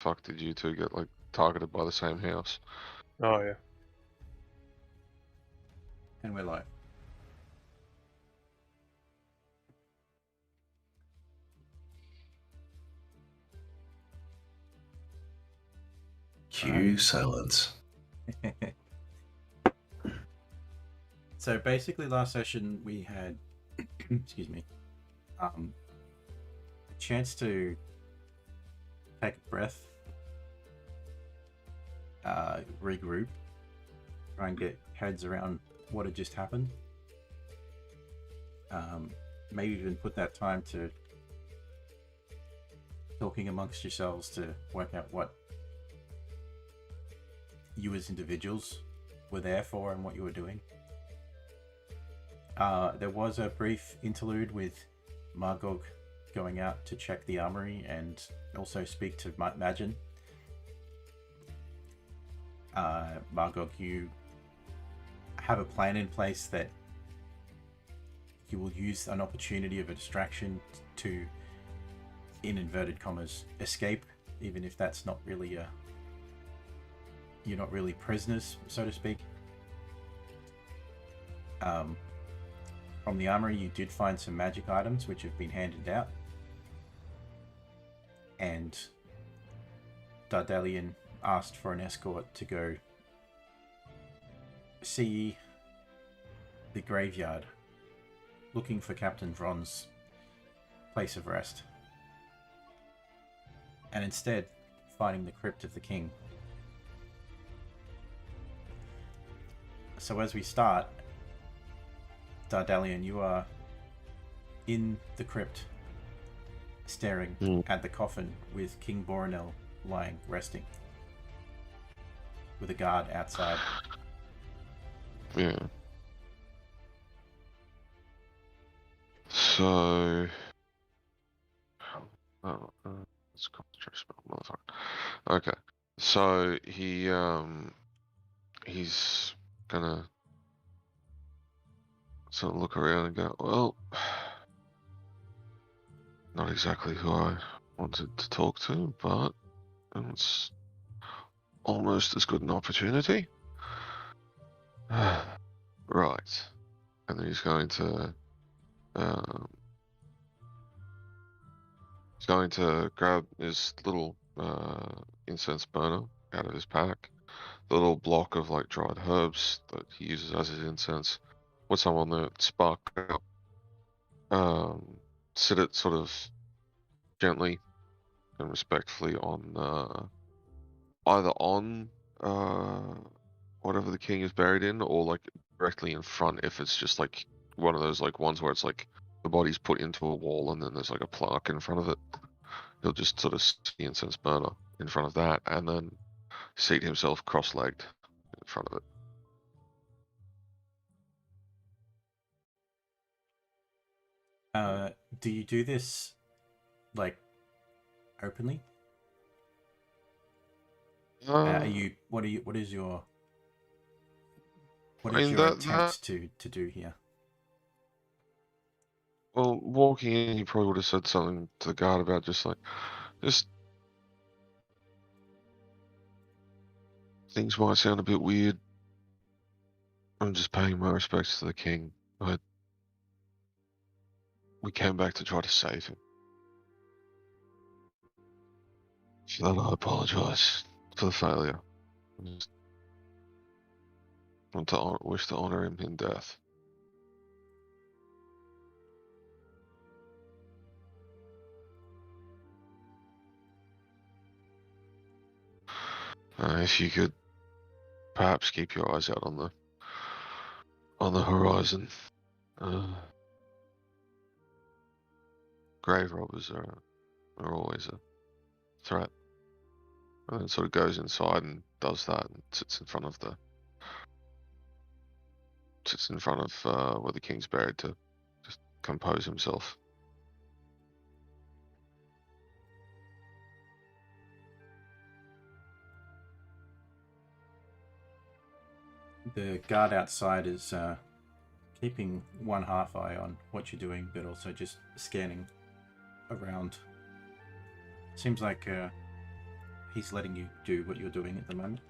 fuck did you two get like targeted by the same house? Oh yeah. And we're live. Cue silence. So basically, last session we had, excuse me, a chance to take a breath, regroup, try and get heads around what had just happened. Maybe even put that time to talking amongst yourselves to work out what you as individuals were there for and what you were doing. There was a brief interlude with Margog going out to check the armory and also speak to Magin. Margog, you have a plan in place that you will use an opportunity of a distraction to, in inverted commas, escape, even if that's not really you're not really prisoners, so to speak. From the armory, you did find some magic items which have been handed out, and Dardalian asked for an escort to go see the graveyard, looking for Captain Vron's place of rest, and instead finding the crypt of the king. So as we start, Dardalian, you are in the crypt, staring at the coffin with King Boronel lying, resting, with a guard outside. Yeah. So... let's concentrate spell, motherfucker. Okay. So, he's gonna sort of look around and go, well, not exactly who I wanted to talk to, but it's almost as good an opportunity. Right. And then he's going to grab his little incense burner out of his pack, the little block of like dried herbs that he uses as his incense, put some on the spark out, sit it sort of gently and respectfully on either on whatever the king is buried in, or like directly in front if it's just like one of those like ones where it's like the body's put into a wall and then there's like a plaque in front of it. He'll just sort of sit the incense burner in front of that and then seat himself cross-legged in front of it. Do you do this like openly? Are you? What is your intent to do here? Well, walking in, he probably would have said something to the guard about just things might sound a bit weird. I'm just paying my respects to the king. We came back to try to save him. For that, I apologize for the failure. I just wish to honor him in death. If you could perhaps keep your eyes out on the horizon. Grave robbers are always a threat. And then sort of goes inside and does that and sits in front of where the king's buried to just compose himself. The guard outside is keeping one half eye on what you're doing, but also just scanning around. Seems like he's letting you do what you're doing at the moment.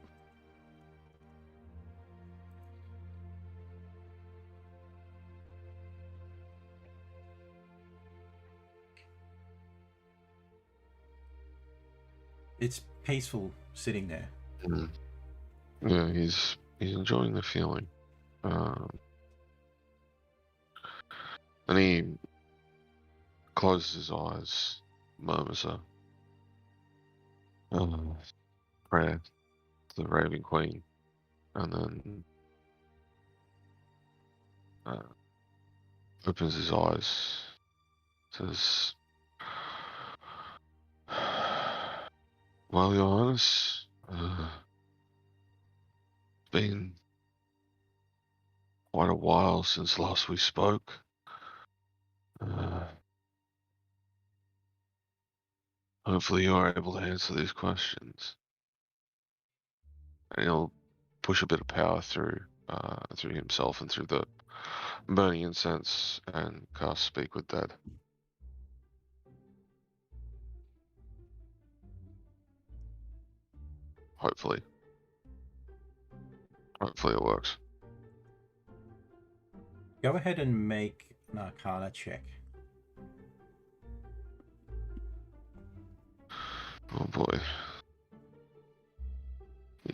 It's peaceful sitting there. Mm. Yeah, he's enjoying the feeling. And he closes his eyes, murmurs a prayer to the Raven Queen, and then opens his eyes, says, "Well, Your Highness, it's been quite a while since last we spoke. Hopefully you're able to answer these questions." And he'll push a bit of power through himself and through the burning incense and cast Speak with Dead. Hopefully. Hopefully it works. Go ahead and make an Arcana check. Oh boy.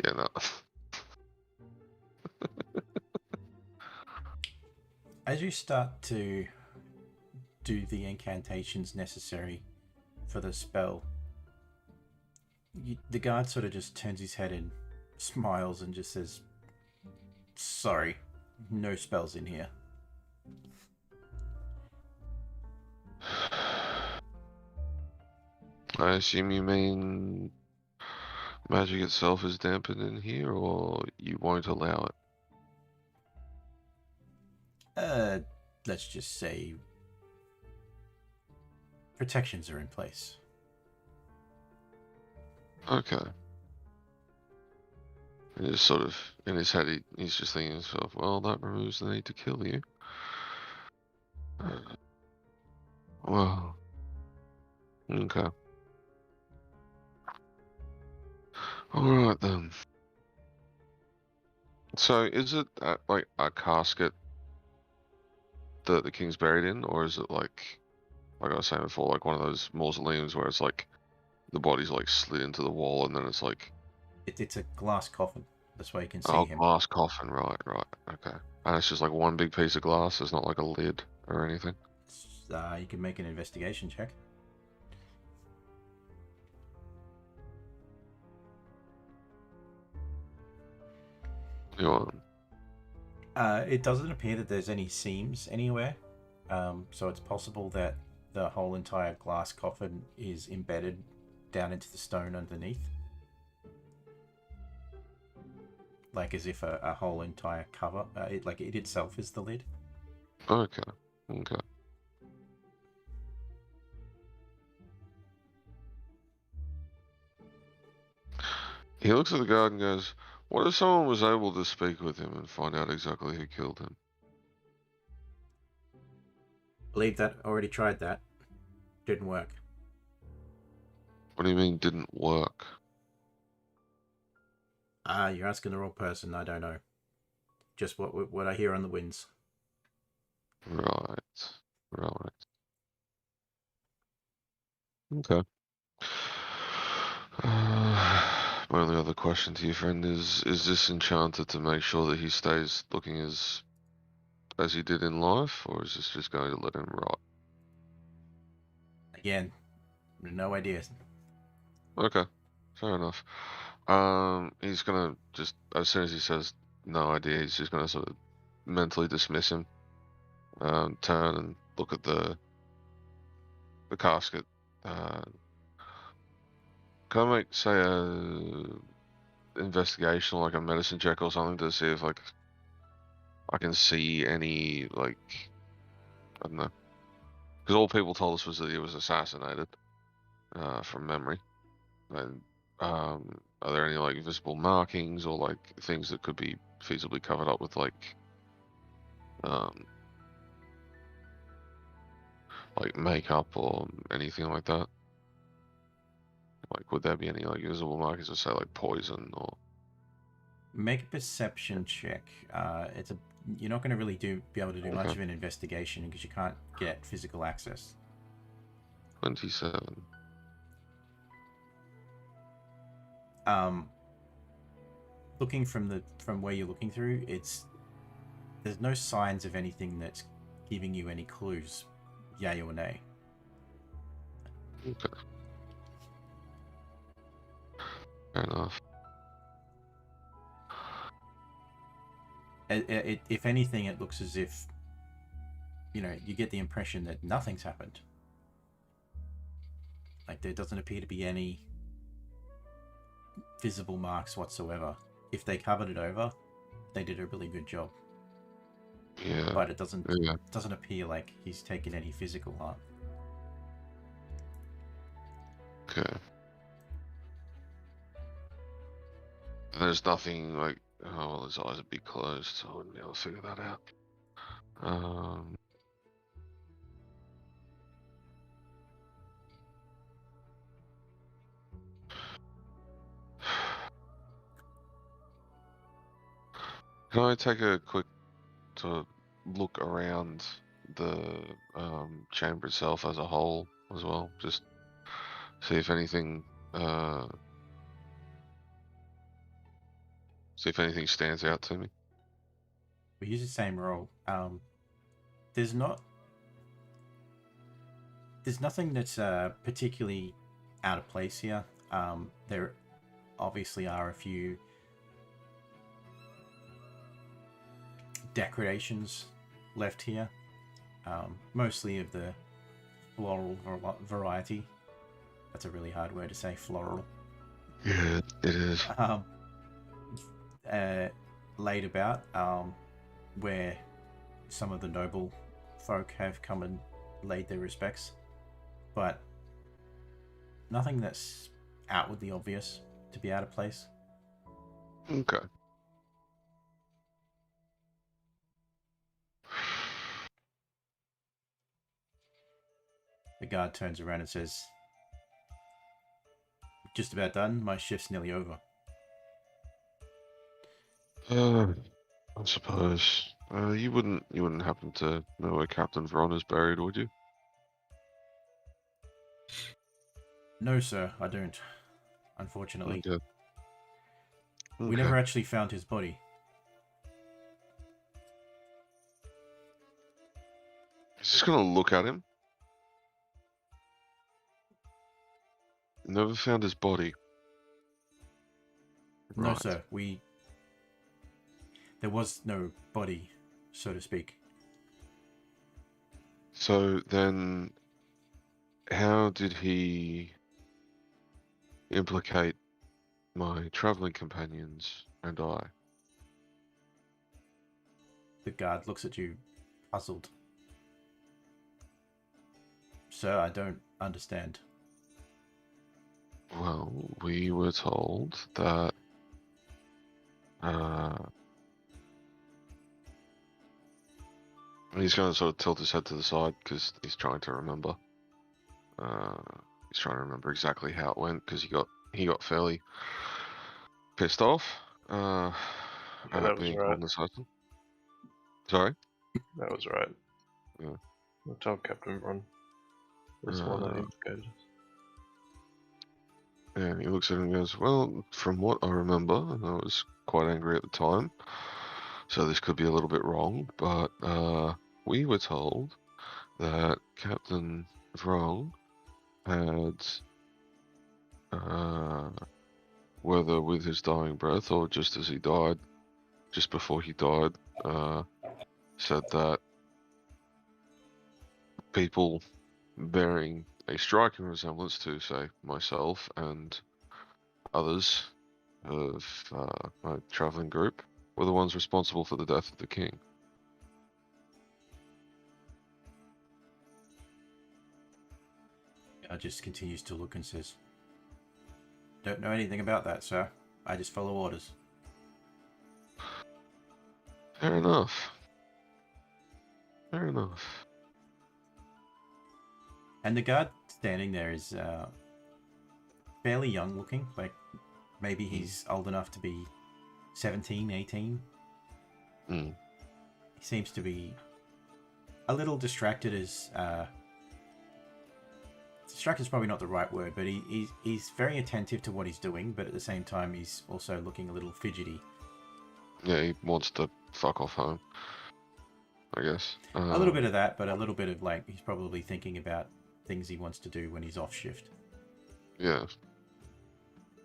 Yeah, no. As you start to do the incantations necessary for the spell, the guard sort of just turns his head and smiles and just says, "Sorry, no spells in here." I assume you mean magic itself is dampened in here, or you won't allow it? Let's just say protections are in place. Okay. And just sort of, in his head, he's just thinking to himself, well, that removes the need to kill you. Well, okay. Alright then. So, is it like a casket that the king's buried in, or is it like I was saying before, like one of those mausoleums where it's like the body's like slid into the wall and then it's like, It's a glass coffin. That's why you can see oh, him. glass coffin, right, okay. And it's just like one big piece of glass, it's not like a lid or anything. You can make an investigation check. You want? It doesn't appear that there's any seams anywhere, so it's possible that the whole entire glass coffin is embedded down into the stone underneath, like as if a whole entire cover, like it itself is the lid. Okay. He looks at the guard and goes, what if someone was able to speak with him and find out exactly who killed him? Believe that. Already tried that. Didn't work. What do you mean didn't work? You're asking the wrong person. I don't know. Just what I hear on the winds. Right. Okay. My only other question to you, friend, is this enchanted to make sure that he stays looking as he did in life, or is this just going to let him rot? Again, no idea. Okay, fair enough. He's gonna just, as soon as he says no idea, he's just gonna sort of mentally dismiss him, turn and look at the casket. Can I make, say, a investigation, like a medicine check or something, to see if like I can see any, like, I don't know, because all people told us was that he was assassinated, from memory. And are there any like visible markings or like things that could be feasibly covered up with um, like makeup or anything like that? Like, would there be any like visible markers of say like poison or? Make a perception check. You're not going to really be able to do much Okay. of an investigation because you can't get physical access. 27. Looking from where you're looking through, there's no signs of anything that's giving you any clues, yay or nay. Okay. Fair enough. If anything, it looks as if you get the impression that nothing's happened. Like there doesn't appear to be any visible marks whatsoever. If they covered it over, they did a really good job. Yeah. But it doesn't Yeah. appear like he's taken any physical harm. Okay. There's nothing like, oh, well, his eyes would be closed, so I wouldn't be able to figure that out. Can I take a quick to look around the chamber itself as a whole as well? Just see if anything stands out to me. We use the same roll. There's nothing that's particularly out of place here. There obviously are a few decorations left here, mostly of the floral variety. That's a really hard word to say, floral. Yeah, it is. Laid about, where some of the noble folk have come and laid their respects, but nothing that's outwardly obvious to be out of place. Okay. The guard turns around and says, "Just about done. My shift's nearly over." I suppose. You wouldn't happen to know where Captain Vron is buried, would you? No, sir, I don't. Unfortunately, Okay. we never actually found his body. He's just gonna look at him. Never found his body. No, Right. sir, there was no body, so to speak. So then, how did he implicate my traveling companions and I? The guard looks at you, puzzled. Sir, I don't understand. Well, we were told that he's going to sort of tilt his head to the side because he's trying to remember. He's trying to remember exactly how it went because he got fairly pissed off at being called an assassin. Sorry? That was right. Yeah. I'll tell Captain Ron. This one that implicated us. And he looks at him and goes, well, from what I remember, and I was quite angry at the time, so this could be a little bit wrong, but we were told that Captain Vrong had, whether with his dying breath or just as he died, just before he died, said that people bearing a striking resemblance to, say, myself and others of my traveling group were the ones responsible for the death of the king. I just continues to look and says, "Don't know anything about that, sir. I just follow orders." Fair enough. Fair enough. And the guard standing there is fairly young looking. Like maybe he's old enough to be 17, 18. Mm. He seems to be a little distracted as distracted is probably not the right word, but he's very attentive to what he's doing, but at the same time he's also looking a little fidgety. Yeah, he wants to fuck off home, I guess. A little bit of that, but a little bit of like he's probably thinking about things he wants to do when he's off shift. Yeah.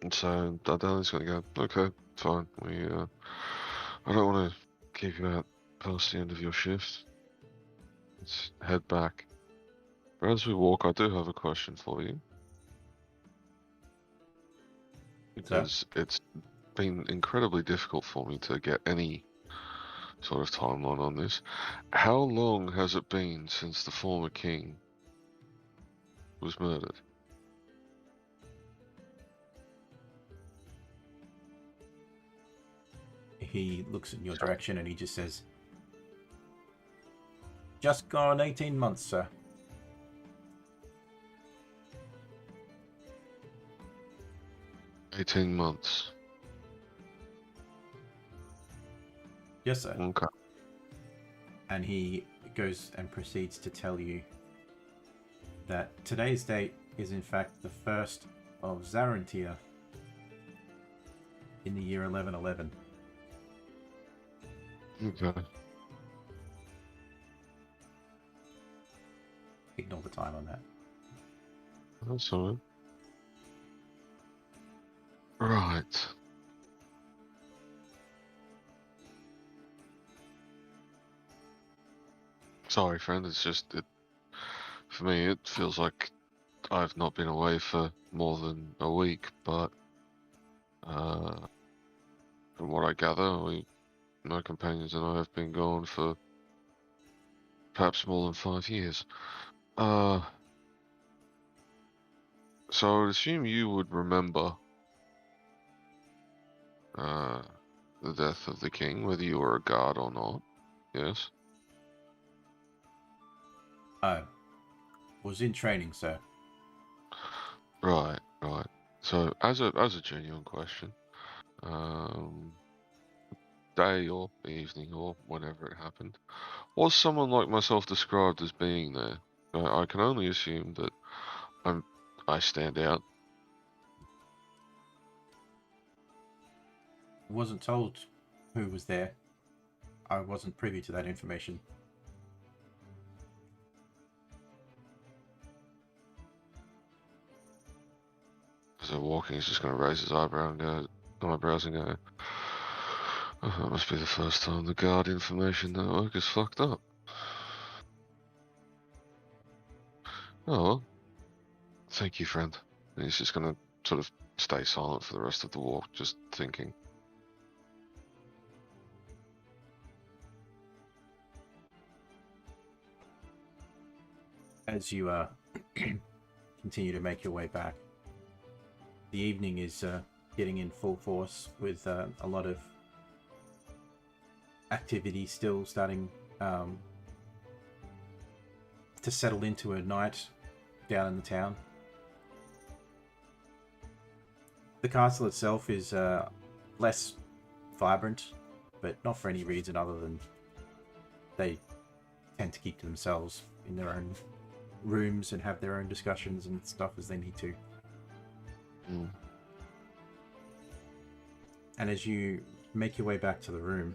And so Dardan's gonna go, okay, fine. I don't want to keep you out past the end of your shift. Let's head back. But as we walk, I do have a question for you. Because it's been incredibly difficult for me to get any sort of timeline on this. How long has it been since the former king was murdered? He looks in your direction and he just says, "Just gone 18 months, sir." 18 months. Yes, sir. Okay. And he goes and proceeds to tell you that today's date is in fact the 1st of Zarantir in the year 1111. Okay. Ignore the time on that. That's alright. Right. Sorry, friend. It's just for me. It feels like I've not been away for more than a week, but from what I gather, my companions and I have been gone for perhaps more than 5 years. So I would assume you would remember the death of the king, whether you were a guard or not. Yes. I was in training, sir. Right. So as a genuine question, day or evening or whenever it happened, was someone like myself described as being there? I can only assume that I stand out. Wasn't told who was there. I wasn't privy to that information. So walking, he's just going to raise his eyebrows and go, oh, that must be the first time the guard information network is fucked up. Oh, well, thank you, friend. And he's just going to sort of stay silent for the rest of the walk, just thinking. As you continue to make your way back, the evening is getting in full force with a lot of activity still starting to settle into a night down in the town. The castle itself is less vibrant, but not for any reason other than they tend to keep to themselves in their own rooms and have their own discussions and stuff as they need to. Mm. And as you make your way back to the room,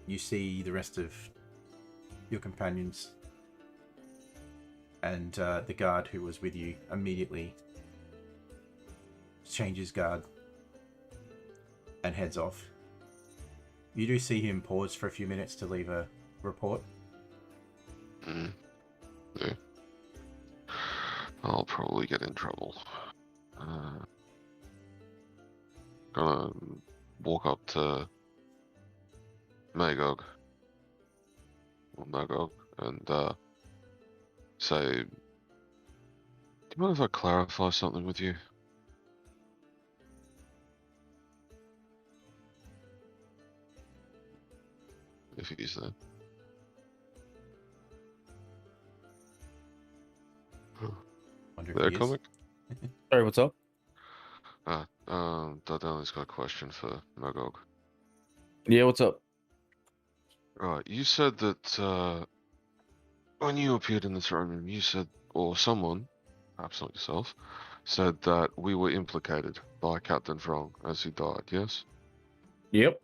you see the rest of your companions, and the guard who was with you immediately changes guard and heads off. You do see him pause for a few minutes to leave a report. Mm. Yeah. I'll probably get in trouble. Gonna walk up to Magog and say, do you mind if I clarify something with you? If he's there. Wonder if There, he is. comic? Sorry, what's up? Dardani's got a question for Magog. Yeah, what's up? Right, you said that when you appeared in the throne room, you said, or someone, perhaps not yourself, said that we were implicated by Captain Vrong as he died, yes? Yep.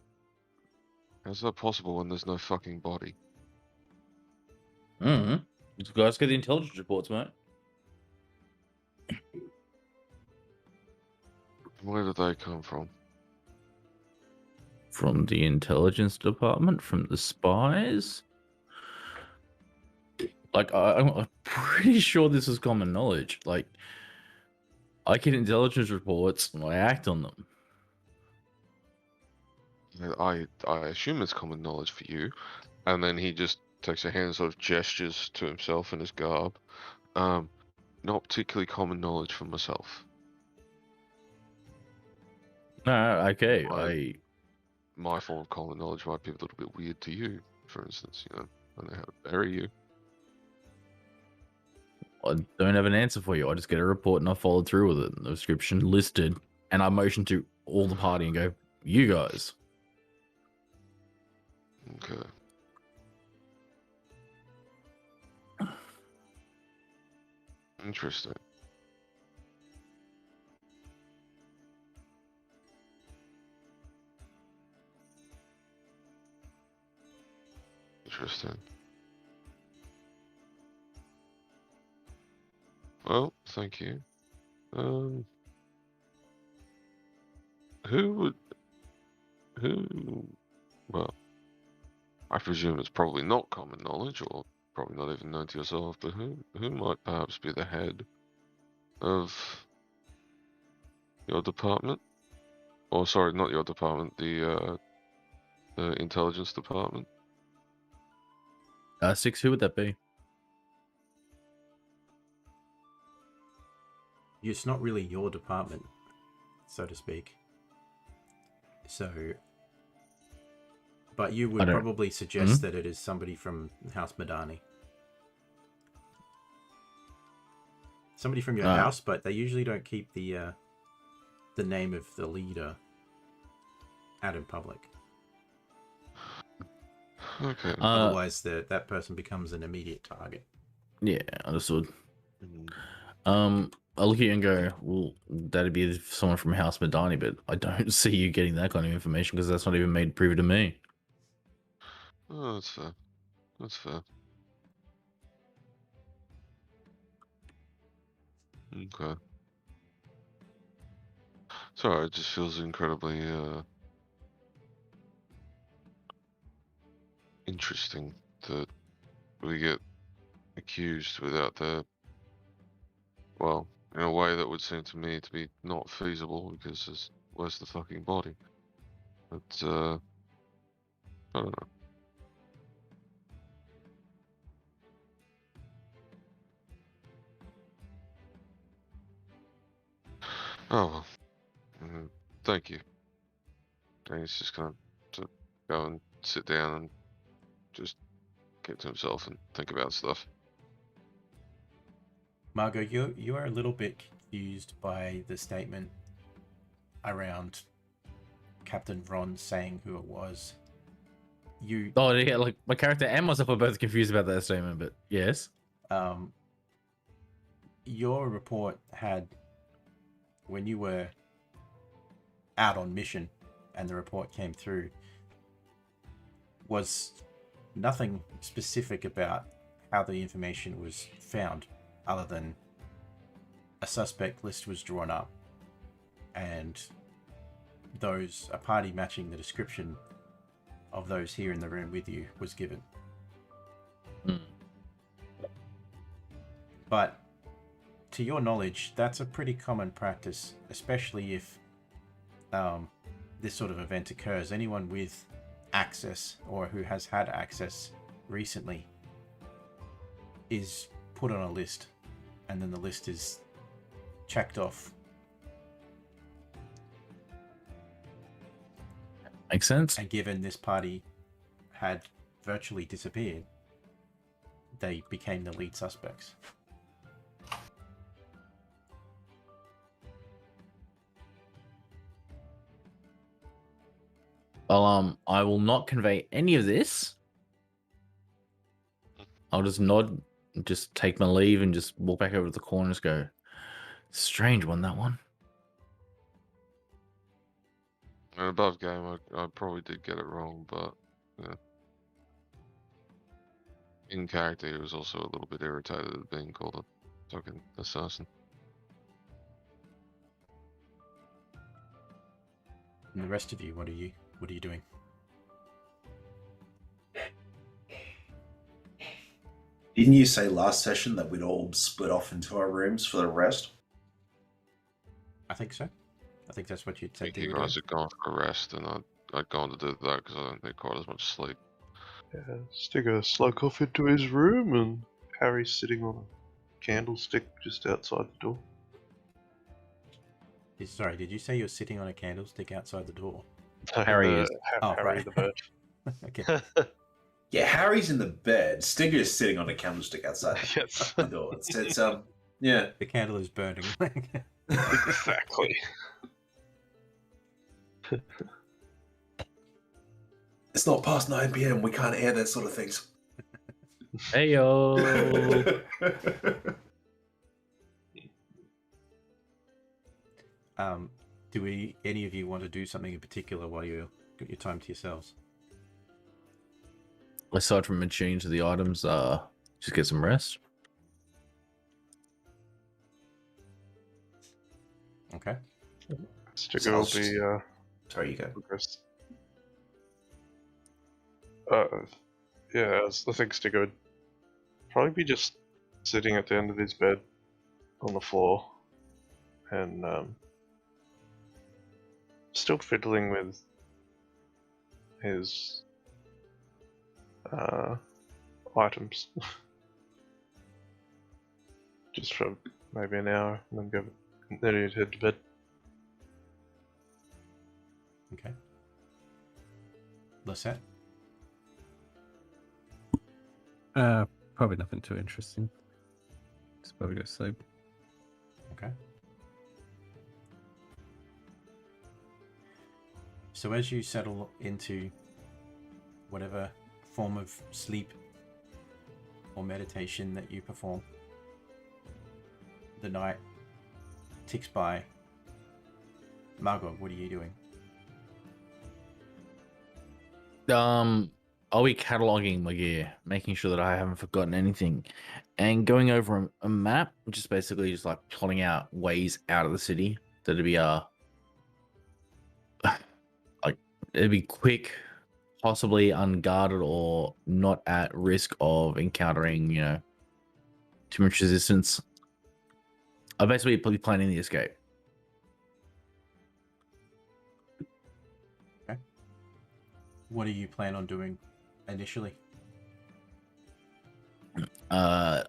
How's that possible when there's no fucking body? Mm-hmm. You guys get the intelligence reports, mate. Where did they come from? From the intelligence department, from the spies. Like, I'm pretty sure this is common knowledge. Like, I get intelligence reports and I act on them. I assume it's common knowledge for you, and then he just takes a hand, sort of gestures to himself in his garb. Not particularly common knowledge for myself. No, okay. My form of common knowledge might be a little bit weird to you, for instance. You know, I know how to bury you. I don't have an answer for you. I just get a report and I followed through with it. The description listed, and I motion to all the party and go, "You guys." Okay. Interesting. Interesting. Well, thank you. Who? Well, I presume it's probably not common knowledge, or probably not even known to yourself. But who might perhaps be the head of your department? Or sorry, not your department. The intelligence department. 6, who would that be? It's not really your department, so to speak. So, but you would probably suggest that it is somebody from House Madani. Somebody from your house, but they usually don't keep the name of the leader out in public. Okay. Otherwise, that person becomes an immediate target. Yeah, understood. I look at you and go, well, that'd be someone from House Madani, but I don't see you getting that kind of information because that's not even made privy to me. Oh, that's fair. That's fair. Okay. Sorry, it just feels incredibly interesting that we get accused without the, well, in a way that would seem to me to be not feasible because where's the fucking body? But I don't know. Oh well. Thank you. And he's just gonna go and sit down and just get to himself and think about stuff. Margot, you are a little bit confused by the statement around Captain Ron saying who it was. Oh yeah, like my character and myself are both confused about that statement, but yes. Your report had, when you were out on mission and the report came through, was nothing specific about how the information was found, other than a suspect list was drawn up and a party matching the description of those here in the room with you was given. But to your knowledge, that's a pretty common practice, especially if this sort of event occurs. Anyone with access or who has had access recently is put on a list, and then the list is checked off. Makes sense. And given this party had virtually disappeared, they became the lead suspects. I will not convey any of this. I'll just nod, just take my leave, and just walk back over to the corner and just go, strange one, that one. And above game, I probably did get it wrong, but yeah. In character, he was also a little bit irritated at being called a token assassin. And the rest of you, what are you doing? Didn't you say last session that we'd all split off into our rooms for the rest? I think so. I think that's what you'd I said. think you guys had gone for a rest, and I'd gone to do that because I don't think quite as much sleep. Yeah, Stigger slunk off into his room, and Harry's sitting on a candlestick just outside the door. Sorry, did you say you're sitting on a candlestick outside the door? No, Harry is. Harry right. the bird. Okay. Yeah, Harry's in the bed. Stigger's sitting on a candlestick outside Yes. the door. It's yeah. The candle is burning. Exactly. It's not past 9 p.m. We can't air that sort of things. Hey yo. Do any of you want to do something in particular while you got your time to yourselves? Aside from attuning to the items, just get some rest. Okay. Stigger will be Sorry, you go. progress. Yeah, I think Stigger would probably be just sitting at the end of his bed on the floor and still fiddling with his items. Just for maybe an hour and then he'd head to bed. Okay. Lisette? Probably nothing too interesting. Just probably go to sleep. Okay. So as you settle into whatever form of sleep or meditation that you perform, the night ticks by. Margot, what are you doing? I'll be cataloging my gear, making sure that I haven't forgotten anything, and going over a map, which is basically just like plotting out ways out of the city that'd be like it'd be quick, possibly unguarded, or not at risk of encountering, too much resistance. I'll basically be planning the escape. Okay. What do you plan on doing initially?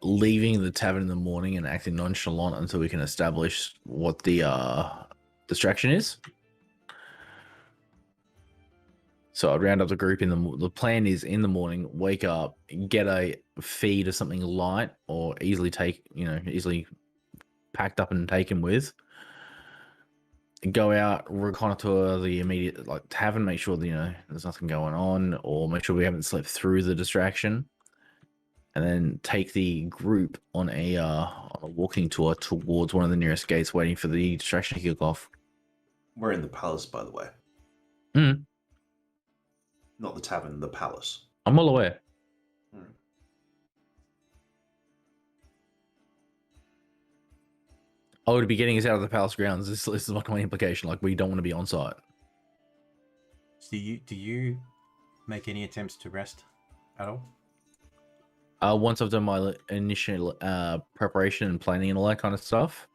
Leaving the tavern in the morning and acting nonchalant until we can establish what the distraction is. So I'd round up the group the plan is in the morning, wake up, get a feed of something light or easily packed up and taken with. Go out, reconnoiter the immediate tavern, make sure that, there's nothing going on, or make sure we haven't slept through the distraction, and then take the group on a walking tour towards one of the nearest gates, waiting for the distraction to kick off. We're in the palace, by the way. Mm. Not the tavern, the palace. I'm well aware. Oh, to be getting us out of the palace grounds. This is like my implication. Like, we don't want to be on site. So do you make any attempts to rest at all? Once I've done my initial preparation and planning and all that kind of stuff,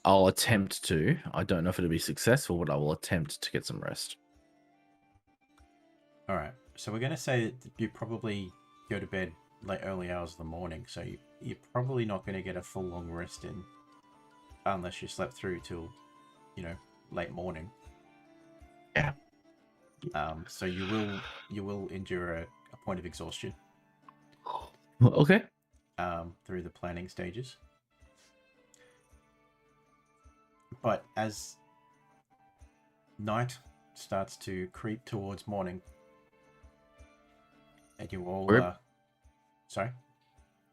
I'll attempt to. I don't know if it'll be successful, but I will attempt to get some rest. All right. So we're going to say that you probably go to bed late early hours of the morning, so you're probably not going to get a full long rest in unless you slept through till late morning. Yeah. So you will endure a point of exhaustion. Okay. Through the planning stages. But as night starts to creep towards morning. And you all... Where- Sorry?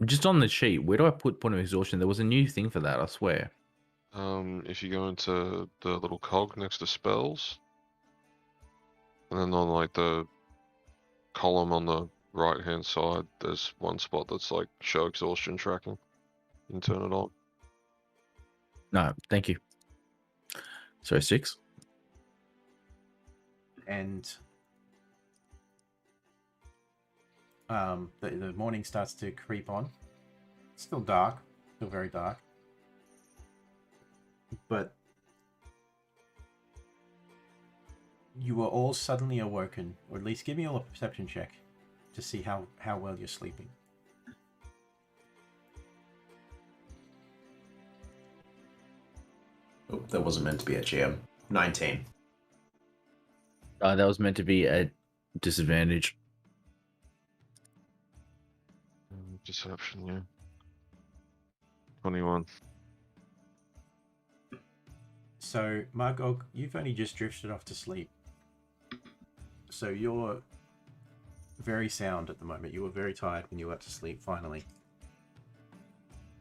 Just on the sheet, where do I put point of exhaustion? There was a new thing for that, I swear. If you go into the little cog next to spells, and then on like the column on the right hand side, there's one spot that's like show exhaustion tracking. You can turn it on. No, thank you. So 6. And the morning starts to creep on. It's still dark, still very dark. But you are all suddenly awoken, or at least give me all a perception check to see how well you're sleeping. Oh, that wasn't meant to be a GM. 19. That was meant to be a disadvantage. Deception, yeah. 21. So, Margog, you've only just drifted off to sleep. So you're very sound at the moment. You were very tired when you went to sleep, finally.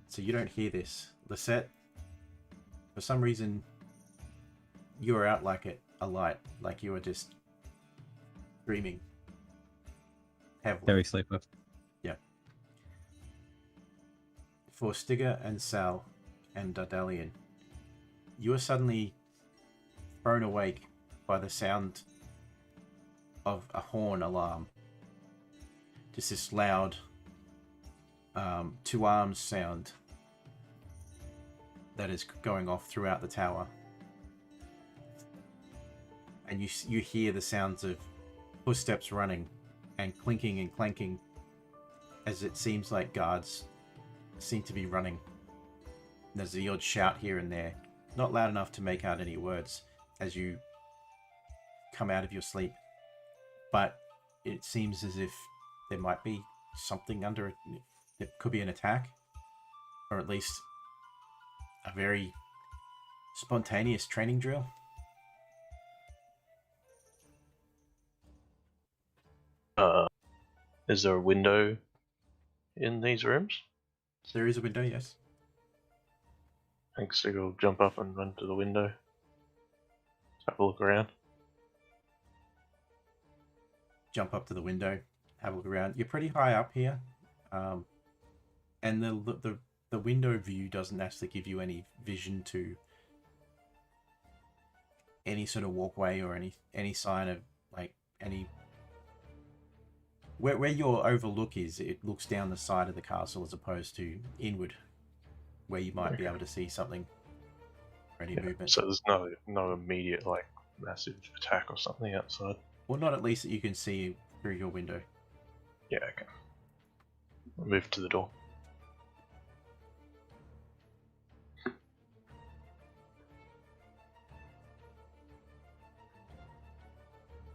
So you don't hear this. Lisette, for some reason, you were out like a light. Like you were just dreaming heavily. Heavy sleeper. For Stigger and Sal and Dardalian, you are suddenly thrown awake by the sound of a horn alarm. Just this loud two arms sound that is going off throughout the tower. And you hear the sounds of footsteps running and clinking and clanking as it seems like guards seem to be running. There's the odd shout here and there, not loud enough to make out any words as you come out of your sleep, but it seems as if there might be something under it. It could be an attack, or at least a very spontaneous training drill. Is there a window in these rooms? There is a window, yes. I think Stig will jump up and run to the window. Have a look around. Jump up to the window, have a look around. You're pretty high up here, and the window view doesn't actually give you any vision to any sort of walkway or any sign of like any. Where your overlook is, it looks down the side of the castle as opposed to inward, where you might be able to see something or any movement. So there's no immediate like massive attack or something outside. Well, not at least that you can see through your window. Yeah, okay. I'll move to the door.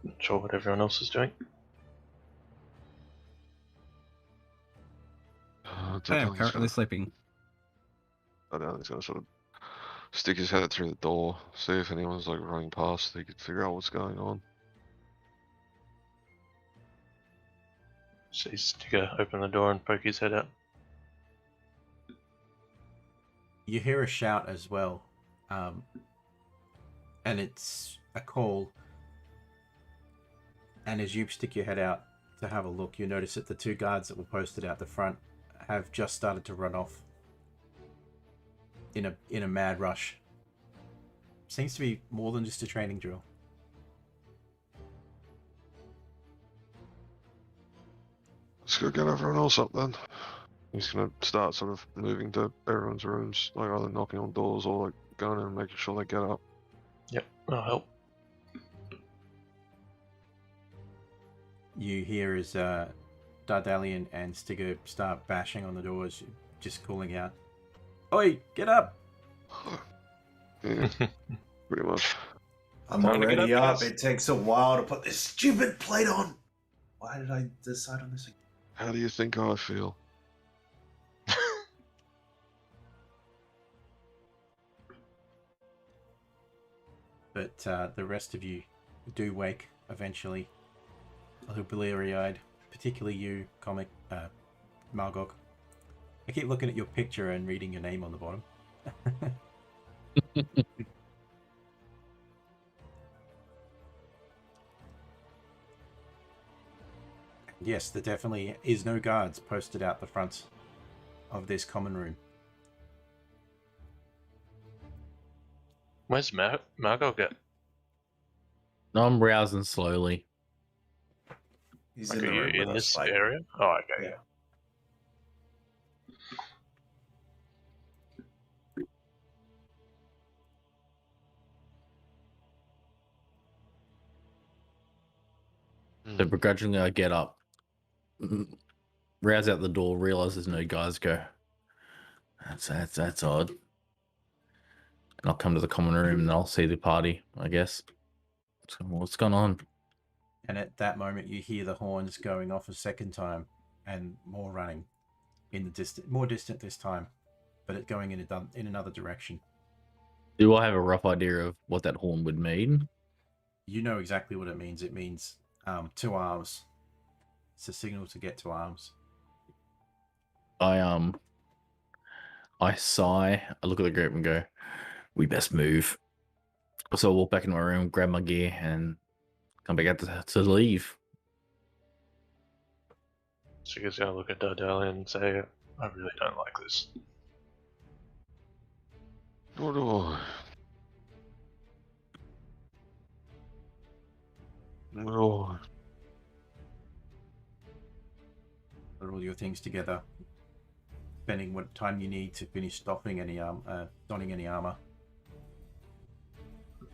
Not sure what everyone else is doing. I am currently sleeping. I don't know, he's gonna sort of stick his head through the door, see if anyone's like running past, they could figure out what's going on. See Stigger open the door and poke his head out. You hear a shout as well, and it's a call. And as you stick your head out to have a look, you notice that the two guards that were posted out the front have just started to run off in a mad rush. Seems to be more than just a training drill. Let's go get everyone else up then. He's gonna start sort of moving to everyone's rooms, like either knocking on doors or like going in and making sure they get up. Yep, I'll help. You hear as Dardalian and Stigger start bashing on the doors, just calling out, "Oi, get up!" Yeah, pretty much. I'm Time to get already up, up. guys. It takes a while to put this stupid plate on. Why did I decide on this again? How do you think I feel? But the rest of you do wake eventually, a little bleary-eyed, particularly you, comic Margok. I keep looking at your picture and reading your name on the bottom. Yes, there definitely is no guards posted out the front of this common room. Where's Margot get? No, I'm browsing slowly. He's Like, in the are you room with in us, this like, area? Oh, okay. yeah. So begrudgingly, I get up, rouse out the door, realize there's no guys. Go. That's odd. And I'll come to the common room and I'll see the party. I guess. What's going on? And at that moment, you hear the horns going off a second time, and more running in the distant, more distant this time, but it going in another direction. Do I have a rough idea of what that horn would mean? You know exactly what it means. It means to arms. It's a signal to get to arms. I sigh. I look at the group and go, "We best move." So I walk back into my room, grab my gear, and come back out to leave. So you guys gonna look at Dardalian and say, I really don't like this. Nor do I. No. Put all your things together, spending what time you need to finish donning any armor.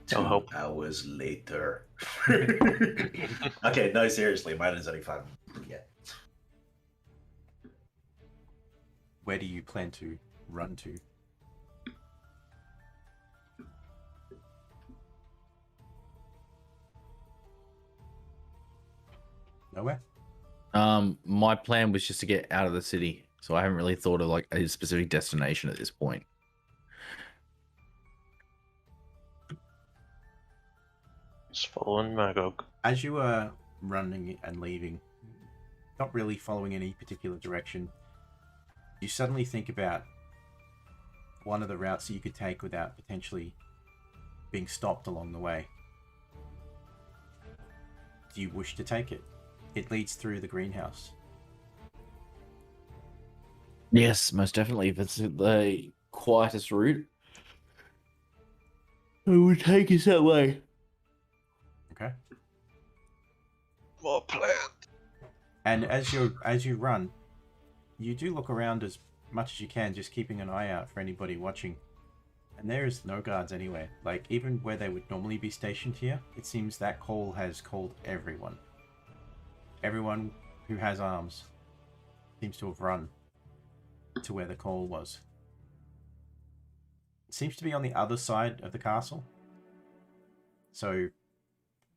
2 help. hours later. Okay, no, seriously, mine is only 5. Yeah. Where do you plan to run to? Nowhere? My plan was just to get out of the city, so I haven't really thought of like a specific destination at this point. Just following Magog. As you are running and leaving, not really following any particular direction, you suddenly think about one of the routes that you could take without potentially being stopped along the way. Do you wish to take it? It leads through the greenhouse. Yes, most definitely. If it's the quietest route, I would take us that way. Okay. More planned. And as you run, you do look around as much as you can, just keeping an eye out for anybody watching. And there is no guards anywhere. Like, even where they would normally be stationed here, it seems that call has called everyone. Everyone who has arms seems to have run to where the call was. It seems to be on the other side of the castle. So,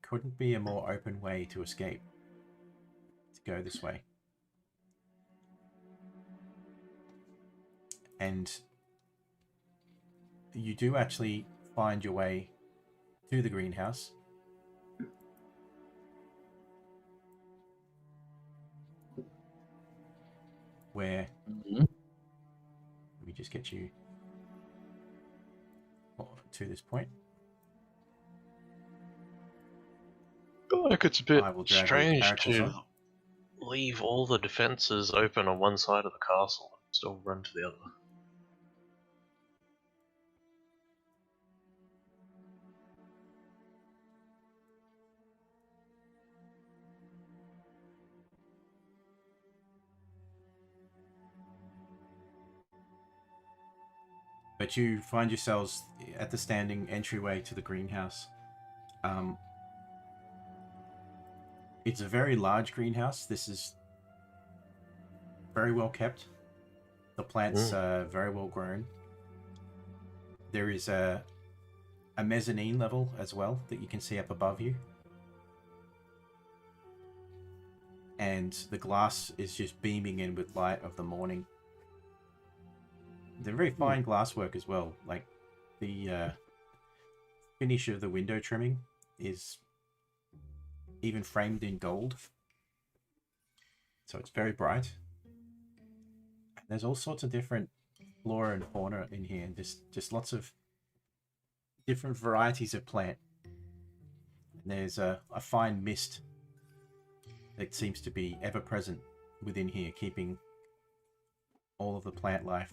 couldn't be a more open way to escape. To go this way. And you do actually find your way to the greenhouse. Where, let me just get you to this point. I feel like it's a bit I will drag your strange characters to on. leave all the defenses open on one side of the castle and still run to the other. But you find yourselves at the standing entryway to the greenhouse. It's a very large greenhouse. This is very well kept. The plants are very well grown. There is a mezzanine level as well that you can see up above you. And the glass is just beaming in with light of the morning. They're very fine glasswork as well. Like, the finish of the window trimming is even framed in gold. So it's very bright. And there's all sorts of different flora and fauna in here, and just lots of different varieties of plant. And there's a fine mist that seems to be ever present within here, keeping all of the plant life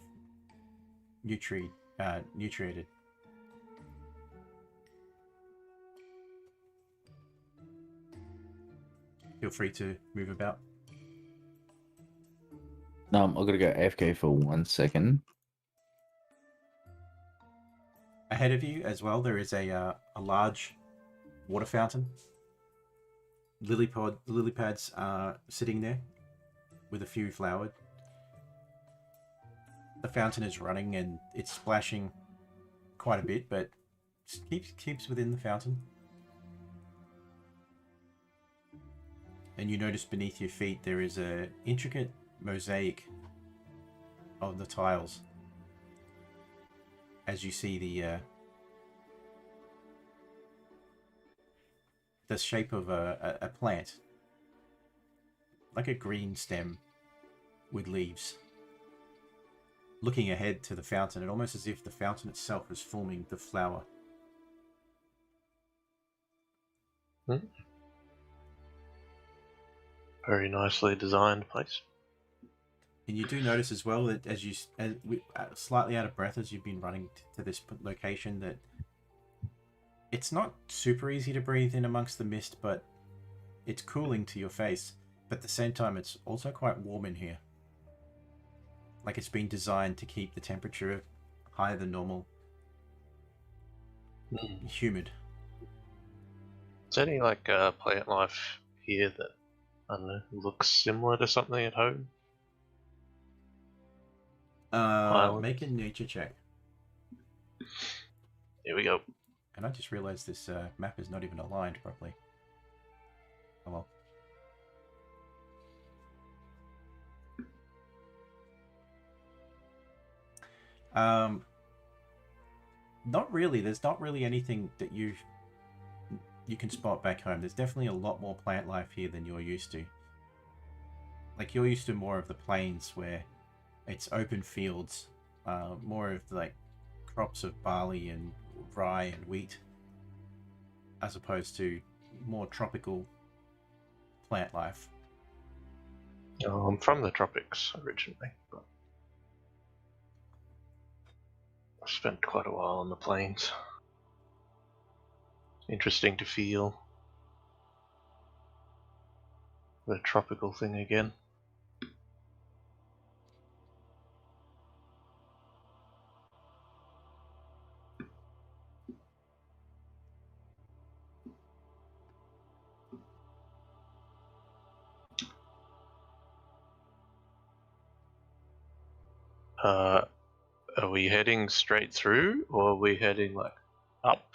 nutriated. Feel free to move about. I'm gonna go AFK for 1 second. Ahead of you as well, there is a large water fountain. Lily pads are sitting there with a few flowered. The fountain is running and it's splashing quite a bit, but keeps within the fountain. And you notice beneath your feet there is a intricate mosaic of the tiles. As you see the shape of a plant, like a green stem with leaves. Looking ahead to the fountain, and almost as if the fountain itself is forming the flower. Very nicely designed place. And you do notice as well that as slightly out of breath as you've been running to this location, that it's not super easy to breathe in amongst the mist, but it's cooling to your face. But at the same time, it's also quite warm in here. Like it's been designed to keep the temperature higher than normal. Humid. Is there any like plant life here that, I don't know, looks similar to something at home? Make a nature check. Here we go. And I just realized this map is not even aligned properly. Oh well. Not really. There's not really anything that you can spot back home. There's definitely a lot more plant life here than you're used to. Like you're used to more of the plains where it's open fields, more of like crops of barley and rye and wheat, as opposed to more tropical plant life. Oh, I'm from the tropics originally, but I've spent quite a while on the plains. Interesting to feel the tropical thing again. Are we heading straight through, or are we heading like up?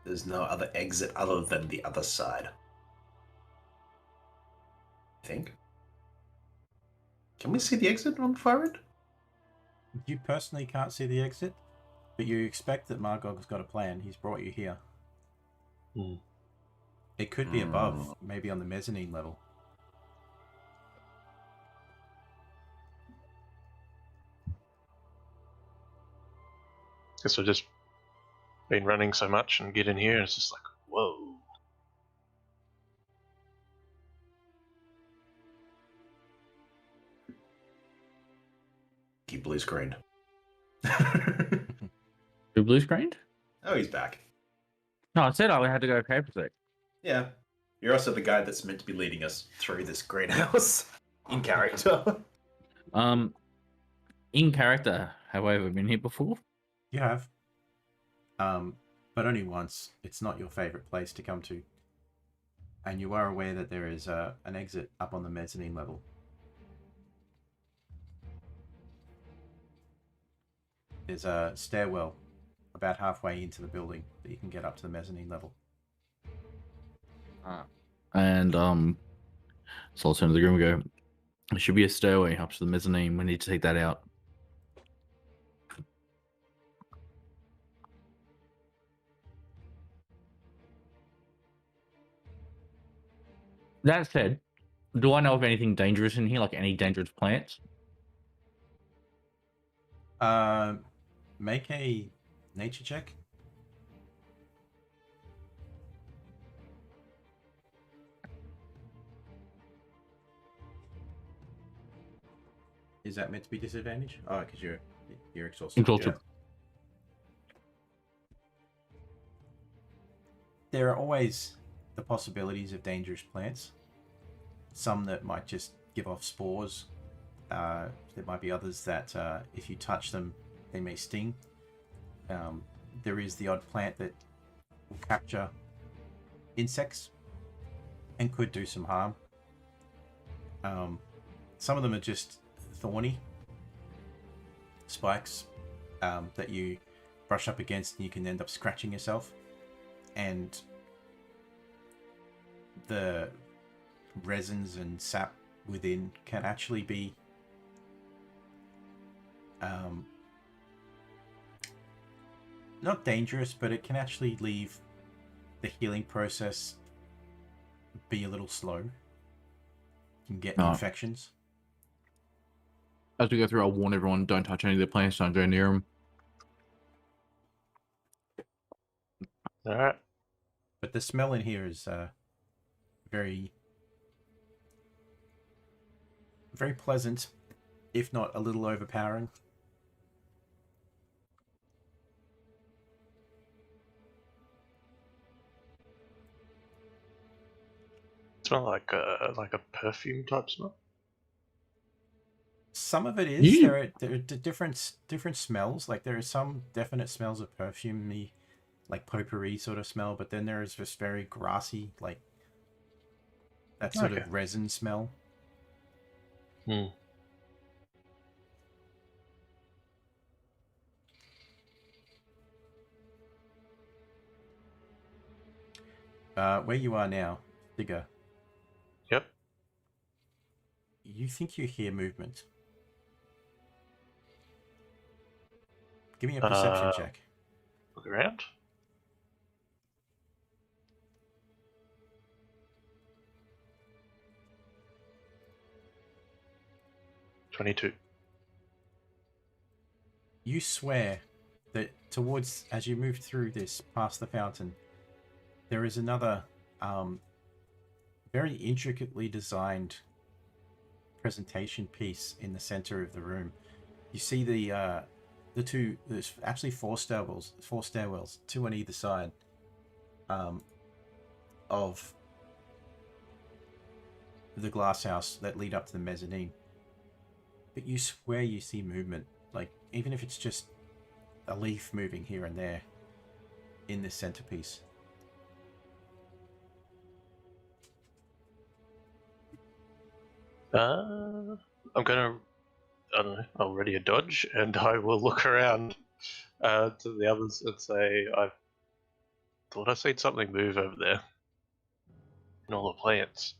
There's no other exit other than the other side. I think. Can we see the exit on the far end? You personally can't see the exit, but you expect that Margog's got a plan. He's brought you here. It could be above, maybe on the mezzanine level. Guess we've just been running so much and get in here and it's just like, whoa. He blue screened. Who blue screened? Oh, he's back. No, I said I had to go paper sec. Yeah. You're also the guy that's meant to be leading us through this greenhouse in character. In character, have I ever been here before? You have. But only once. It's not your favorite place to come to. And you are aware that there is an exit up on the mezzanine level. There's a stairwell about halfway into the building that you can get up to the mezzanine level. And so I'll turn to the groom and go, there should be a stairway up to the mezzanine. We need to take that out. That said, do I know of anything dangerous in here, like any dangerous plants? Make a nature check. Is that meant to be disadvantage? Oh, because you're exhausted. Exhausted. Yeah. There are always the possibilities of dangerous plants. Some that might just give off spores. There might be others that if you touch them, they may sting. There is the odd plant that will capture insects and could do some harm. Some of them are just thorny spikes that you brush up against and you can end up scratching yourself. And the resins and sap within can actually be not dangerous, but it can actually leave the healing process be a little slow. You can get infections. As we go through, I'll warn everyone: don't touch any of the plants. Don't go near them. All right. But the smell in here is very, very pleasant, if not a little overpowering. Smell like a perfume type smell. Some of it is. There are different smells. Like there are some definite smells of perfume-y, like potpourri sort of smell, but then there is this very grassy, like that sort of resin smell. Where you are now, Digger. Yep. You think you hear movement. Give me a perception check. Look around. $22. You swear that towards, as you move through this, past the fountain, there is another very intricately designed presentation piece in the center of the room. You see the two, there's actually four stairwells, two on either side of the glass house that lead up to the mezzanine. But you swear you see movement, like even if it's just a leaf moving here and there in this centerpiece. I'm gonna, I don't know, I'll ready a dodge, and I will look around to the others and say, I thought I seen something move over there in all the plants.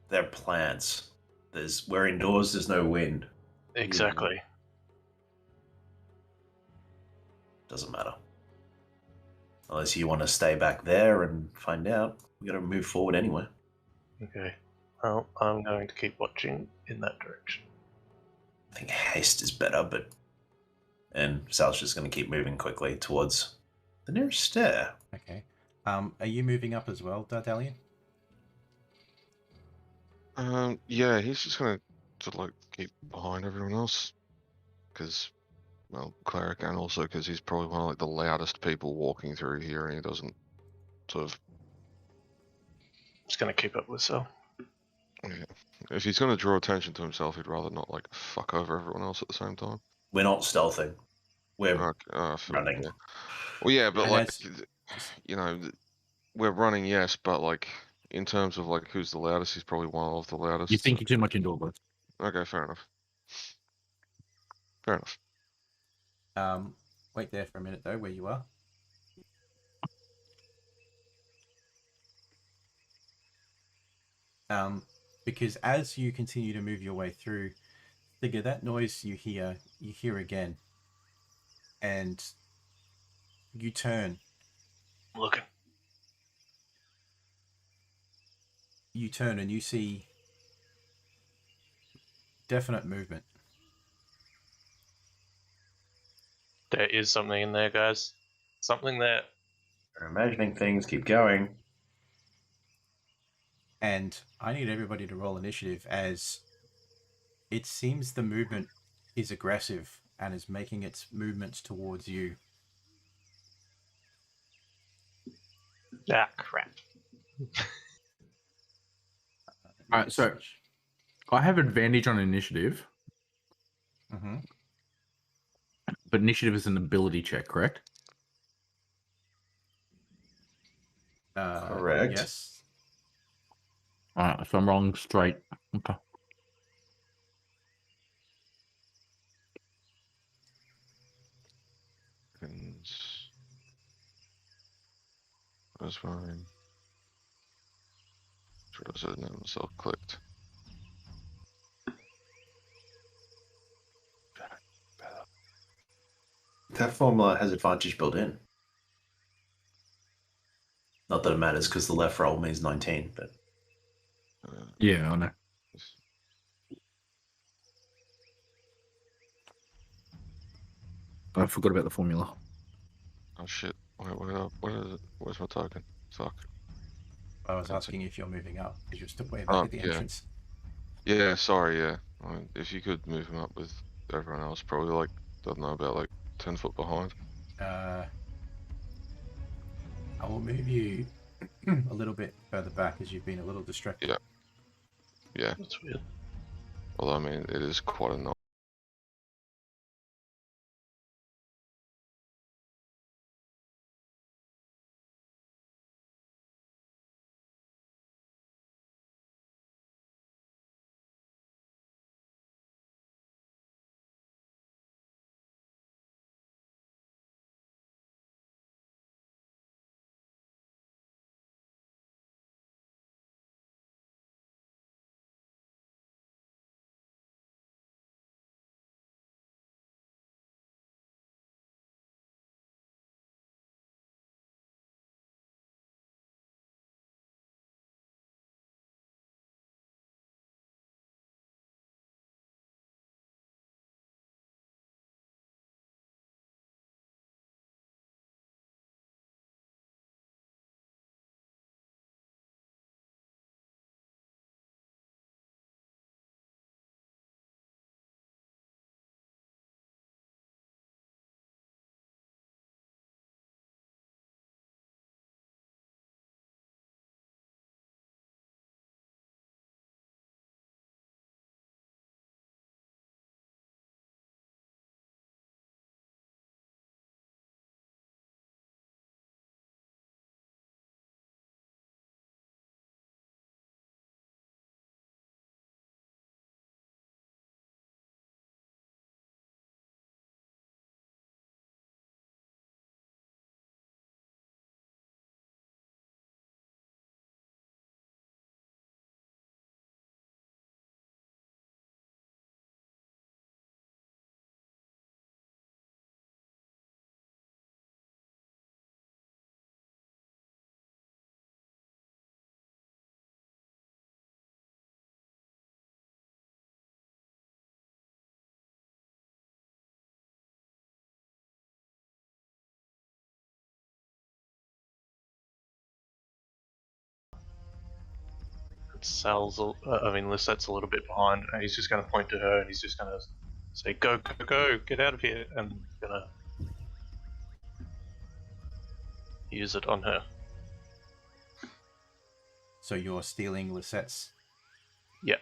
They're plants. We're indoors, there's no wind. Exactly. Doesn't matter. Unless you want to stay back there and find out. We gotta move forward anyway. Okay. Well, I'm going to keep watching in that direction. I think haste is better, but... And Sal's just gonna keep moving quickly towards the nearest stair. Okay. Are you moving up as well, Dardalian? Yeah, he's just gonna like keep behind everyone else, because, well, cleric, and also because he's probably one of like the loudest people walking through here, and he doesn't sort of. Just gonna keep up with Sal. Yeah. If he's gonna draw attention to himself, he'd rather not like fuck over everyone else at the same time. We're not stealthing. We're running. Yeah. Well, yeah, but And like, as- you know, we're running, yes, but like in terms of like who's the loudest, he's probably one of the loudest. You think you're too much indoor, but Okay, fair enough. Fair enough. Wait there for a minute though, where you are. Because as you continue to move your way through, Digger, that noise you hear again, and you turn, I'm looking. You turn and you see definite movement. There is something in there, guys. Something there. We're imagining things. Keep going. And I need everybody to roll initiative, as it seems the movement is aggressive and is making its movements towards you. Ah, crap. Alright, so I have advantage on initiative, Mm-hmm. but initiative is an ability check, correct? Correct. Yes. Alright, so I'm rolling straight. Okay. And where's mine? Sure, is it now myself clicked? That formula has advantage built in. Not that it matters because the left roll means 19, but Yeah, I know. I forgot about the formula. Oh shit! Where is it? Where's my token? Fuck. I was That's asking if you're moving up, because you're still way back Oh at the yeah, entrance. yeah. Sorry, yeah. I mean, if you could move him up with everyone else, probably like don't know about like 10 foot behind. I will move you a little bit further back, as you've been a little distracted. Yeah. Yeah. That's weird. Although I mean, it is quite a nice. Sal's, Lisette's a little bit behind, and he's just going to point to her, and he's just going to say, "Go, go, go! Get out of here!" And going to use it on her. So you're stealing Lisette's. Yeah.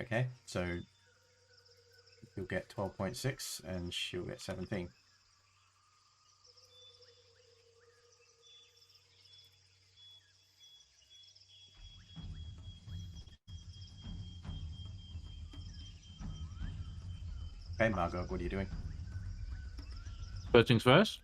Okay, so you'll get 12.6 and she'll get 17. Okay, Margot, what are you doing? First things first.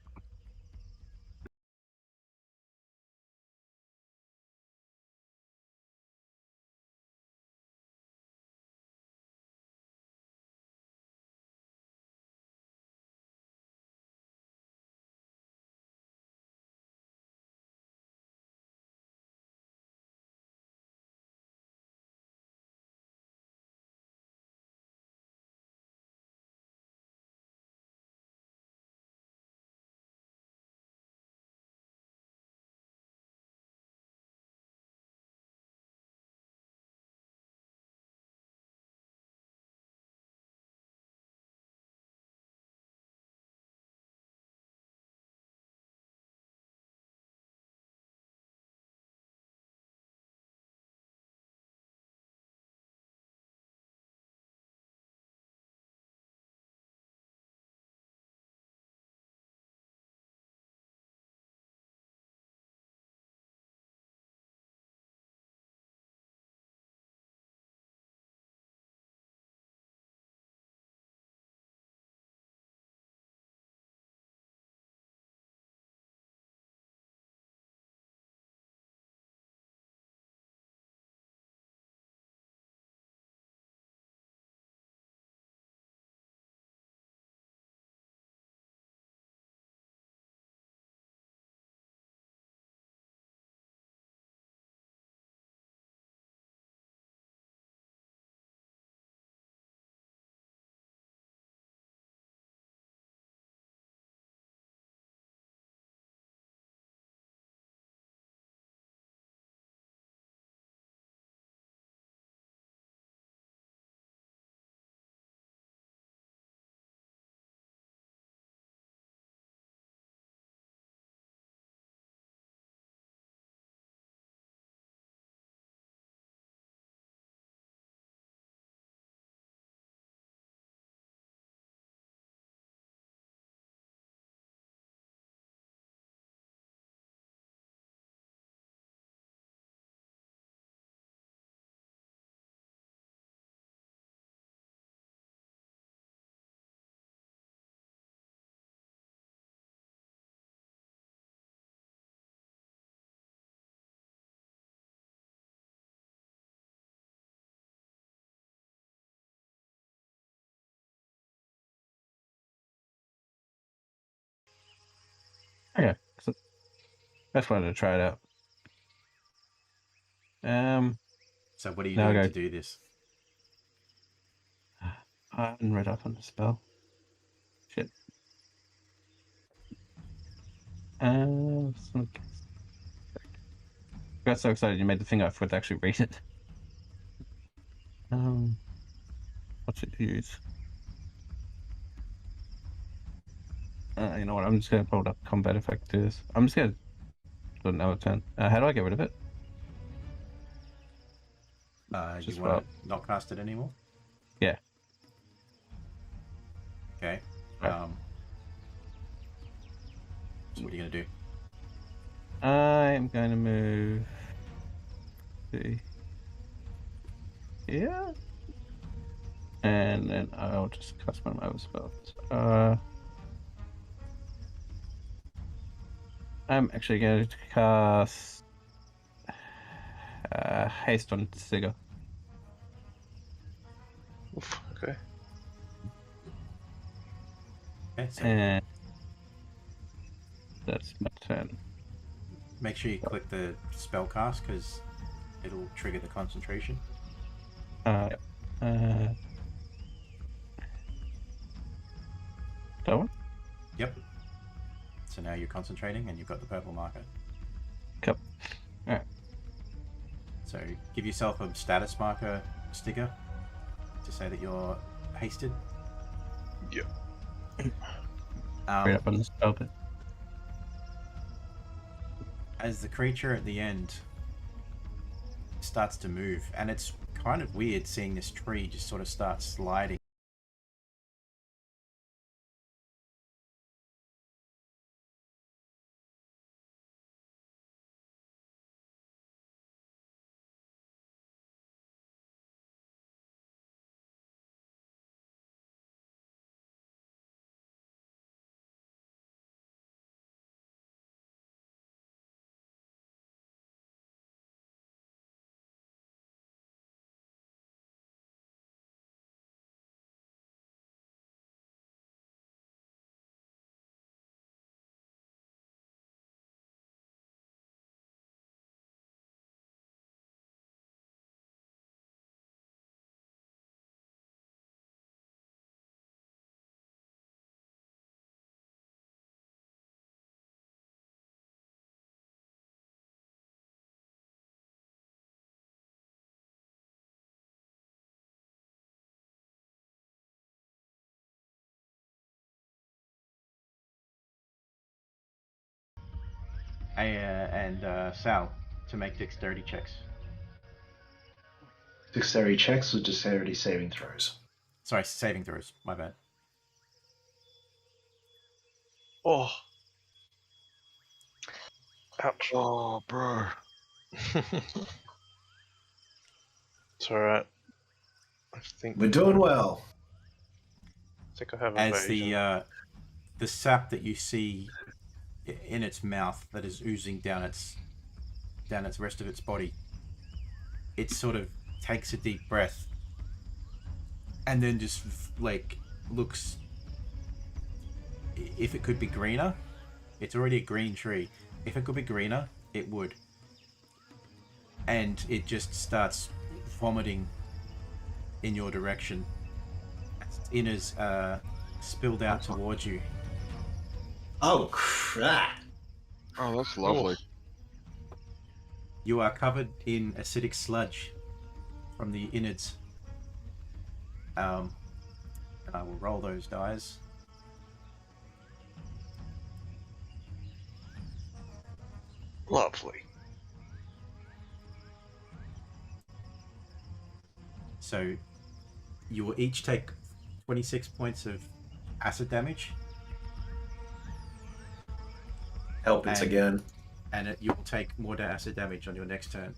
Okay. So that's wanted to try it out. So what are you Now doing go. to do this? I haven't read up on the spell. Shit. Got so excited you made the thing I forgot to actually read it. What's it to use? You know what? I'm just gonna pull it up combat effectors. I'm just gonna do another turn. How do I get rid of it? You Just want to not cast it anymore? Yeah. Okay. Right. So what are you gonna do? I'm going to move to here, and then I'll just cast one of my other spells. I'm actually going to cast haste on Sigurd. Oof, okay. Okay, so And that's my turn. make sure you click the spell cast because it'll trigger the concentration. That one? Yep. So now you're concentrating and you've got the purple marker. Cup. Alright. So give yourself a status marker sticker to say that you're hasted. Yeah. Read up on the spell bit. As the creature at the end starts to move, and it's kind of weird seeing this tree just sort of start sliding. Sal, to make dexterity checks. Dexterity checks or dexterity saving throws? Sorry, saving throws. My bad. Oh. Ouch. Oh, bro. It's alright. I think We're doing well. I have As evasion. the sap that you see in its mouth that is oozing down its rest of its body, it sort of takes a deep breath and then just like looks. If it could be greener, it's already a green tree. If it could be greener, it would. And it just starts vomiting in your direction. Inner's spilled out towards you. Oh, crap. Oh, that's lovely. You are covered in acidic sludge from the innards. And I will roll those dice. Lovely. So you will each take 26 points of acid damage. Help it again. And you will take more acid damage on your next turn.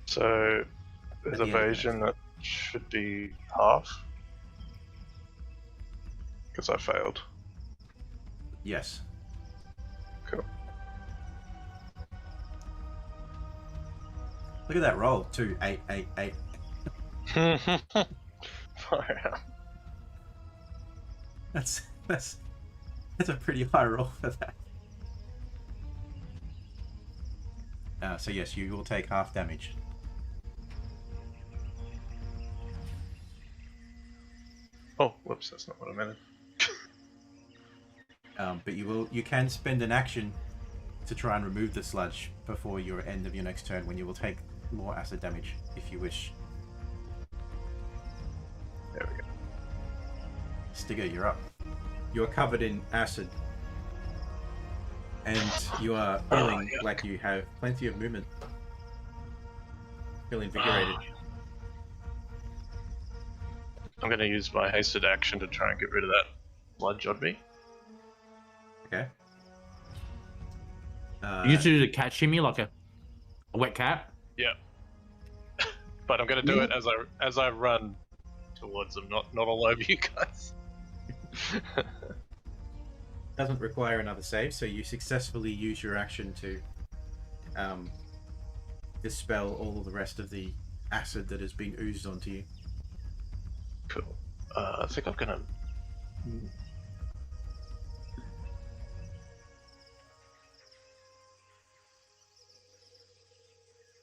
So, At with the end of evasion, that should be half. Because I failed. Yes. Cool. Look at that roll, too. 8, 8, 8. Far out. That's a pretty high roll for that. So yes, you will take half damage. Oh, whoops, that's not what I meant. But you can spend an action to try and remove the sludge before your end of your next turn, when you will take more acid damage if you wish. There we go. Stigger, you're up. You are covered in acid, and you are feeling like you have plenty of movement. Feel invigorated. I'm going to use my hasted action to try and get rid of that sludge on me. Okay. You used to do the cat shimmy like a wet cat. Yeah. But I'm going to do it as I run towards them, not all over you guys. Doesn't require another save, so you successfully use your action to dispel all of the rest of the acid that has been oozed onto you. Cool. I think I'm going to...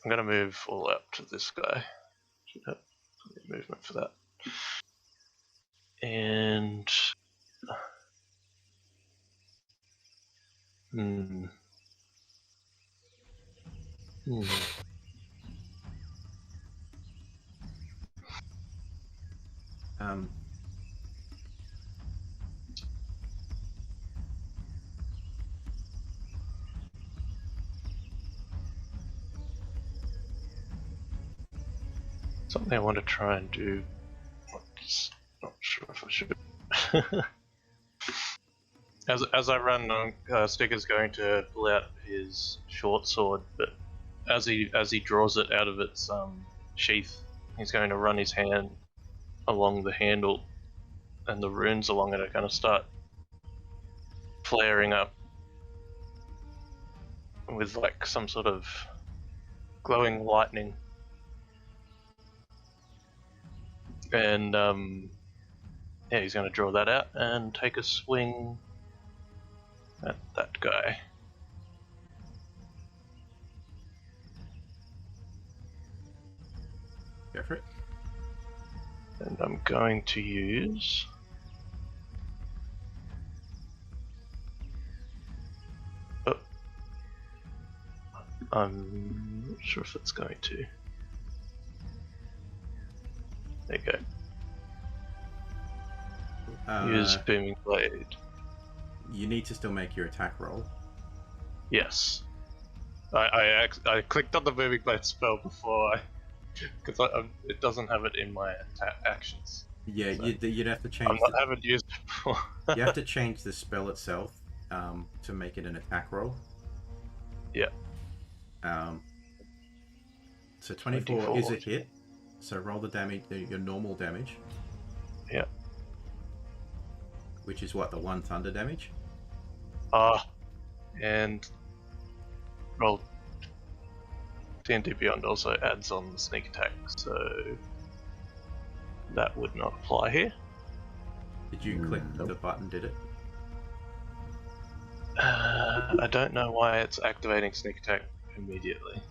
I'm going to move all up to this guy. Should have plenty of movement for that. And... Something I want to try and do. Just not sure if I should. As I run, Sticker's going to pull out his short sword, but as he draws it out of its sheath, he's going to run his hand along the handle, and the runes along it are going to start flaring up with like some sort of glowing lightning. And yeah, he's going to draw that out and take a swing at that guy. Go for it. And I'm going to use... Oh. I'm not sure if it's going to... There you go. Use Booming Blade. You need to still make your attack roll. Yes. I clicked on the Booming Blade spell before because it doesn't have it in my actions. Yeah, so you'd have to change. I haven't used it before. You have to change the spell itself to make it an attack roll. Yeah. So 24 is a hit. So roll the damage, your normal damage. Yeah. Which is what, the 1 thunder damage? And roll D&D Beyond also adds on the sneak attack, so that would not apply here. Did you click the button, did it? I don't know why it's activating sneak attack immediately.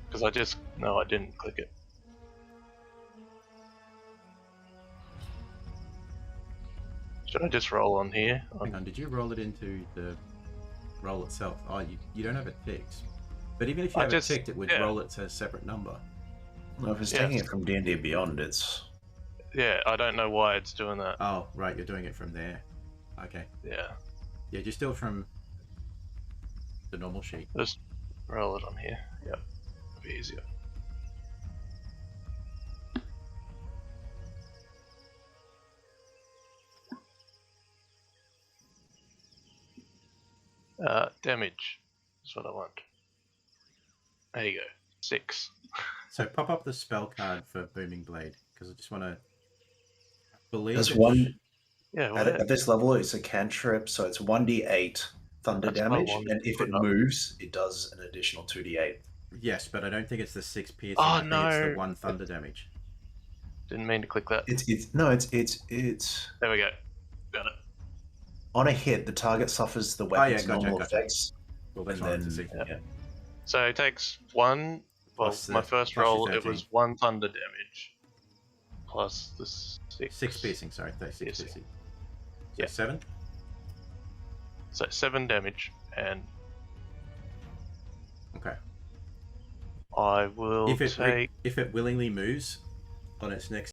Because I didn't click it. Should I just roll on here? Hang on, did you roll it into the roll itself? Oh, you don't have it ticked. But even if you have it ticked, it would roll it to a separate number. No, if it's taking it from D&D Beyond, it's... Yeah, I don't know why it's doing that. Oh, right, you're doing it from there. Okay. Yeah. Yeah, just do it from the normal sheet. Just roll it on here. Yep. It'll be easier. Damage is what I want. There you go. 6. So pop up the spell card for Booming Blade, because I just want to believe there's one. Yeah. At this level, it's a cantrip, so it's 1d8 thunder damage, and if it moves, it does an additional 2d8. Yes, but I don't think it's the 6 piercing. Oh, I think no. It's the 1 thunder damage. Didn't mean to click that. It's There we go. Got it. On a hit, the target suffers the weapon's normal effects. Well, that's and right. then, So it takes one. Well, Plus my the- first plus your roll, it 13. was 1 thunder damage. Plus the 6. 6 piercing, sorry. 36 Piercing. piercing. So Yeah. 7? So 7 damage, and Okay. I will take. If it willingly moves on its next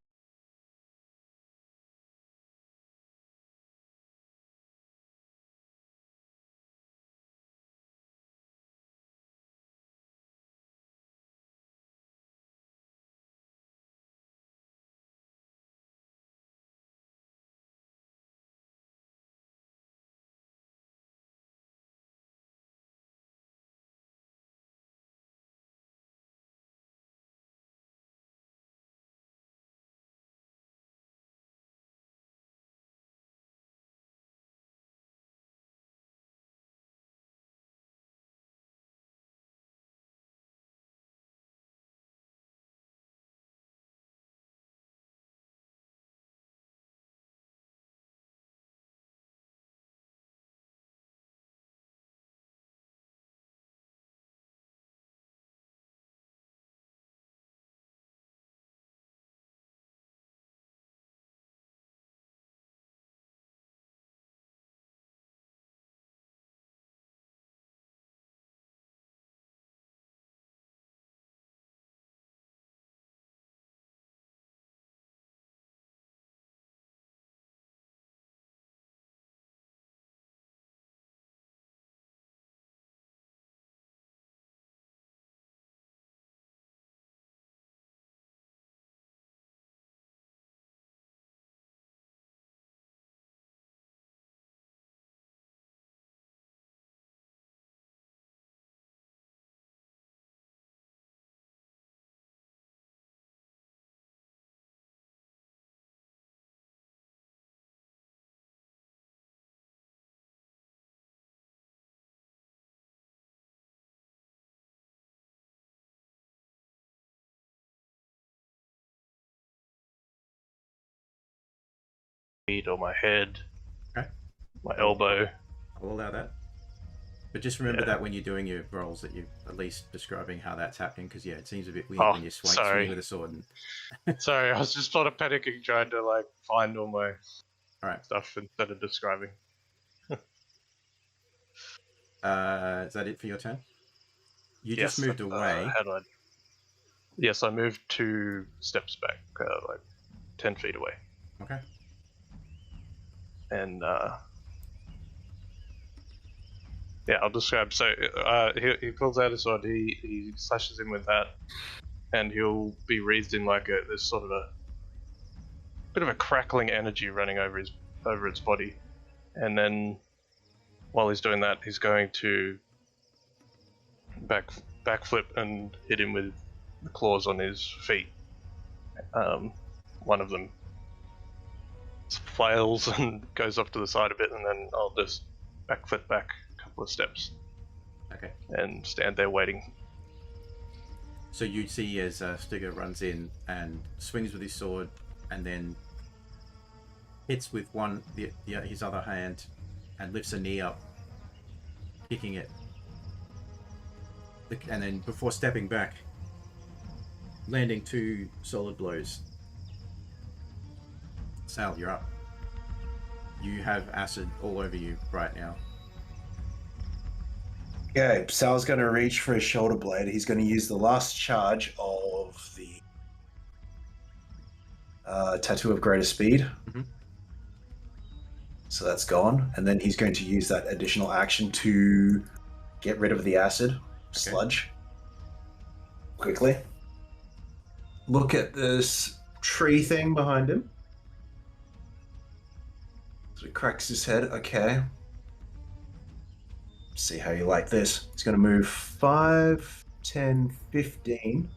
Or my head, Okay. my elbow. I'll allow that. But just remember Yeah. that when you're doing your rolls that you're at least describing how that's happening, because yeah, it seems a bit weird Oh, when you're sorry. swinging with a sword. And... Sorry, I was just sort of panicking trying to like find all my Alright. stuff instead of describing. Is that it for your turn? You Yes, just moved away. how do I... Yes, I moved 2 steps back, like 10 feet away. Okay. And yeah, I'll describe. So he pulls out his sword, he slashes him with that, and he'll be wreathed in like this sort of a bit of a crackling energy running over its body. And then while he's doing that, he's going to backflip and hit him with the claws on his feet. One of them flails and goes off to the side a bit, and then I'll just backflip back a couple of steps. Okay. And stand there waiting. So you see as Stigger runs in and swings with his sword, and then hits with his other hand, and lifts a knee up, kicking it. And then before stepping back, landing 2 solid blows. Sal, you're up. You have acid all over you right now. Okay, Sal's going to reach for his shoulder blade. He's going to use the last charge of the Tattoo of Greater Speed. Mhm. So that's gone. And then he's going to use that additional action to get rid of the acid sludge quickly. Look at this tree thing behind him. So he cracks his head. Okay. See how you like this. He's going to move 5, 10, 15.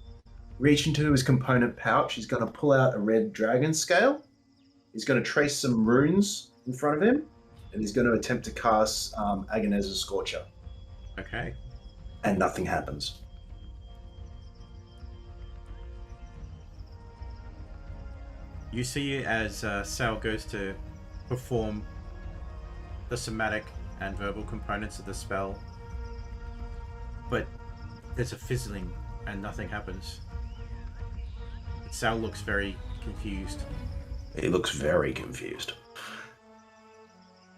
Reach into his component pouch. He's going to pull out a red dragon scale. He's going to trace some runes in front of him. And he's going to attempt to cast Agonez's Scorcher. Okay. And nothing happens. You see as Sal goes to perform the somatic and verbal components of the spell, but there's a fizzling and nothing happens. Sal looks very confused. He looks very confused.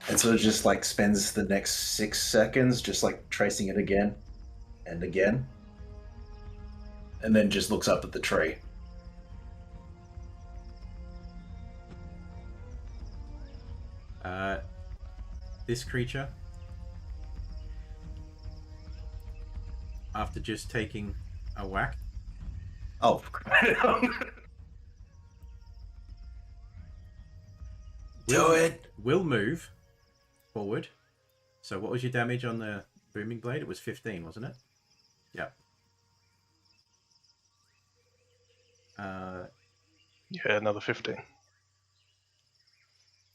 And so it just like spends the next 6 seconds just like tracing it again and again. And then just looks up at the tree. This creature, after just taking a whack, Oh, do it! will move forward. So what was your damage on the booming blade? It was 15, wasn't it? Yep. Yeah, another 15.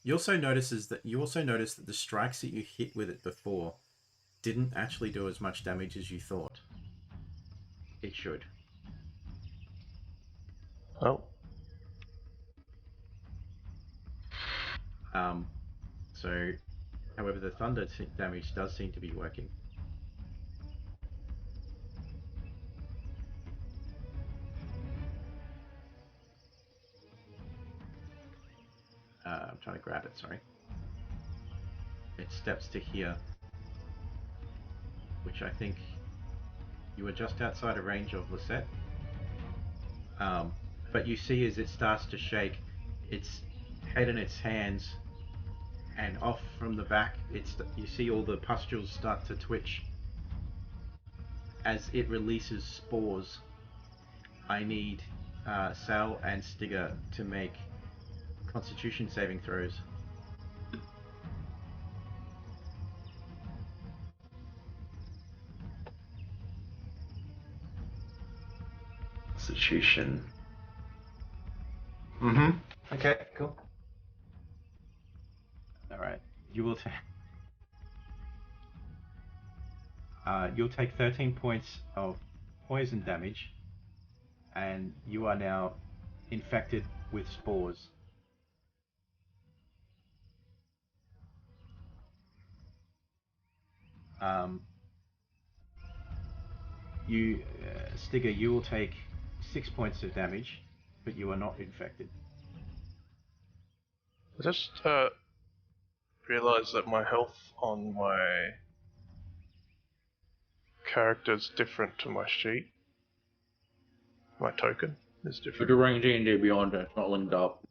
You also notice that the strikes that you hit with it before didn't actually do as much damage as you thought it should. Oh. So, however, the thunder damage does seem to be working. I'm trying to grab it, sorry. It steps to here, which I think you were just outside of range of Lisette. But you see as it starts to shake, its head in its hands, and off from the back, you see all the pustules start to twitch as it releases spores. I need Sal and Stigger to make Constitution saving throws. Constitution. Mm-hmm. Okay, cool. Alright. You'll take 13 points of poison damage, and you are now infected with spores. Stigger, you will take 6 points of damage, but you are not infected. I just realised that my health on my character's different to my sheet. My token is Put different. the range D&D beyond it, it's not linked up.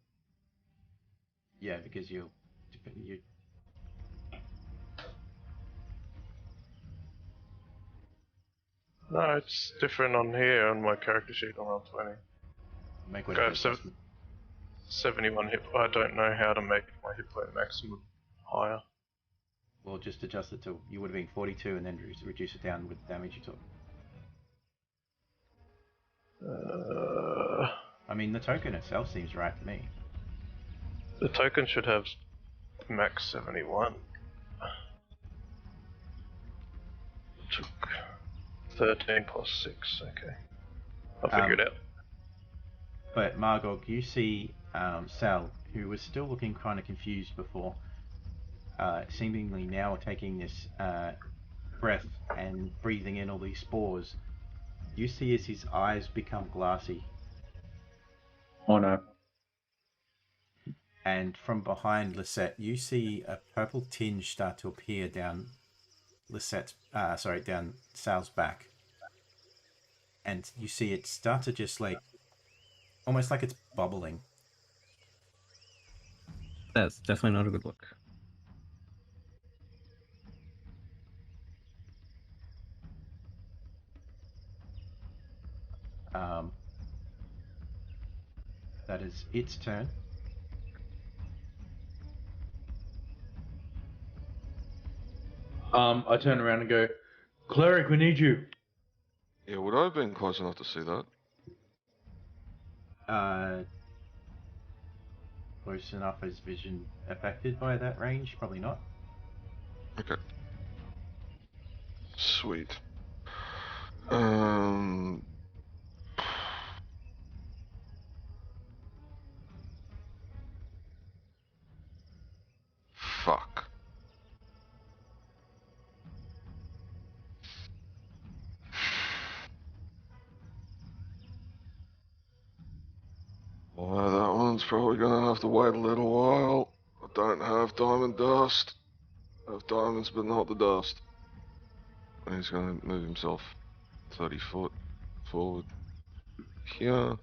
Yeah, because you No, it's different on here on my character sheet on Roll20. make Okay, whatever adjustment. 71 hit. I don't know how to make my hit point maximum higher. We'll just adjust it to, you would have been 42 and then reduce it down with the damage you took. I mean, the token itself seems right to me. The token should have max 71. Took 13 plus 6, okay. I'll figure it out. But Margog, you see Sal, who was still looking kind of confused before, seemingly now taking this breath and breathing in all these spores. You see as his eyes become glassy, Oh no. and from behind Lisette, you see a purple tinge start to appear down down Sal's back, and you see it start to just like, almost like it's bubbling. That's definitely not a good look. That is its turn. I turn around and go, Cleric, we need you. Yeah, would I have been close enough to see that? Close enough as vision affected by that range? Probably not. Okay. Sweet. Fuck. probably gonna have to wait a little while. I don't have diamond dust. I have diamonds, but not the dust. And he's gonna move himself 30 foot forward here.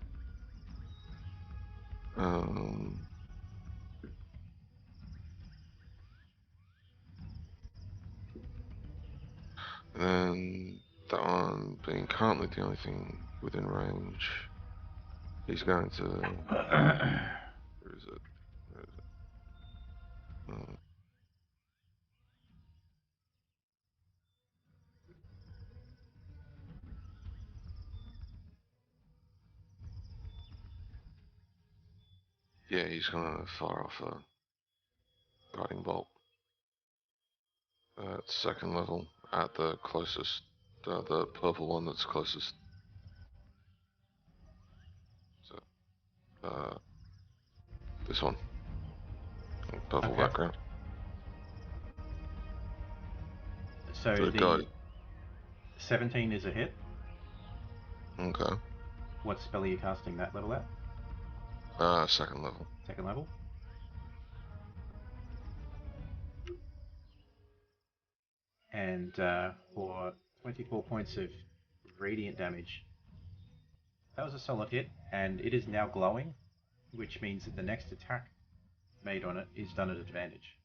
And that one being currently the only thing within range, he's going to. Where is it? Where is it? Yeah, he's gonna fire off a guiding bolt at second level at the closest, the purple one that's closest. So, this one, purple Okay. background. So The the guy. 17 is a hit. Okay. What spell are you casting that level at? Second level. Second level? And for 24 points of radiant damage. That was a solid hit, and it is now glowing, which means that the next attack made on it is done at advantage.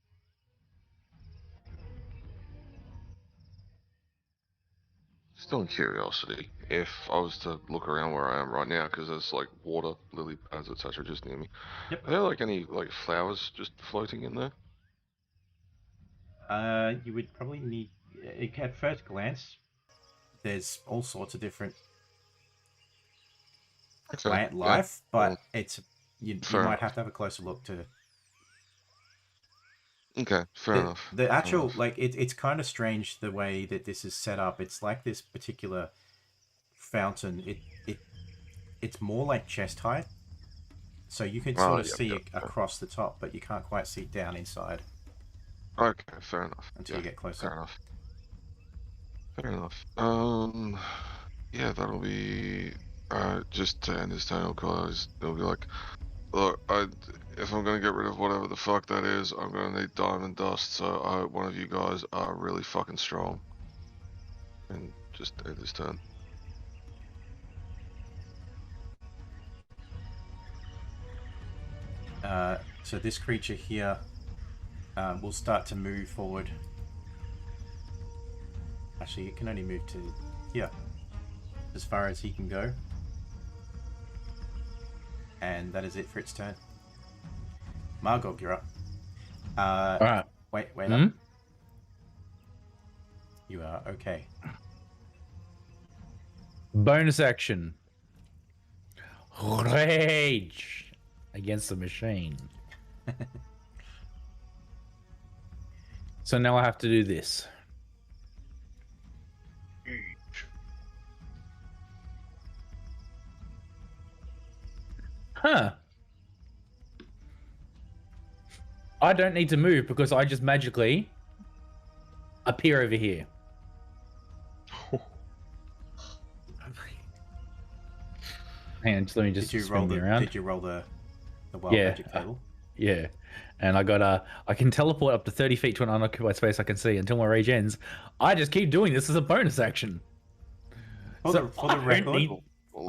Still in curiosity, if I was to look around where I am right now, because there's like water, lily pads, etc., just near me. Yep. Are there like any like flowers just floating in there? You would probably need, at first glance, there's all sorts of different plant life, but it's you might have to have a closer look to. Okay, fair enough. The actual it's kind of strange the way that this is set up. It's like this particular fountain. It's more like chest height, so you can sort of see across the top, but you can't quite see down inside. Okay, fair enough. Until you get closer. Fair enough. Fair enough. Yeah, that'll be just to end his turn. It'll be like, look, if I'm gonna get rid of whatever the fuck that is, I'm gonna need diamond dust. So I hope one of you guys are really fucking strong. And just end his turn. So this creature here will start to move forward. Actually, it can only move to here, as far as he can go. And that is it for its turn. Margog, you're up. Alright. Wait up. You are okay. Bonus action. Rage against the machine. So now I have to do this. Huh. I don't need to move because I just magically appear over here. Hang on, let me just spin me around. Did you roll the wild magic table? Yeah. And I got I can teleport up to 30 feet to an unoccupied space I can see until my rage ends. I just keep doing this as a bonus action. For the record,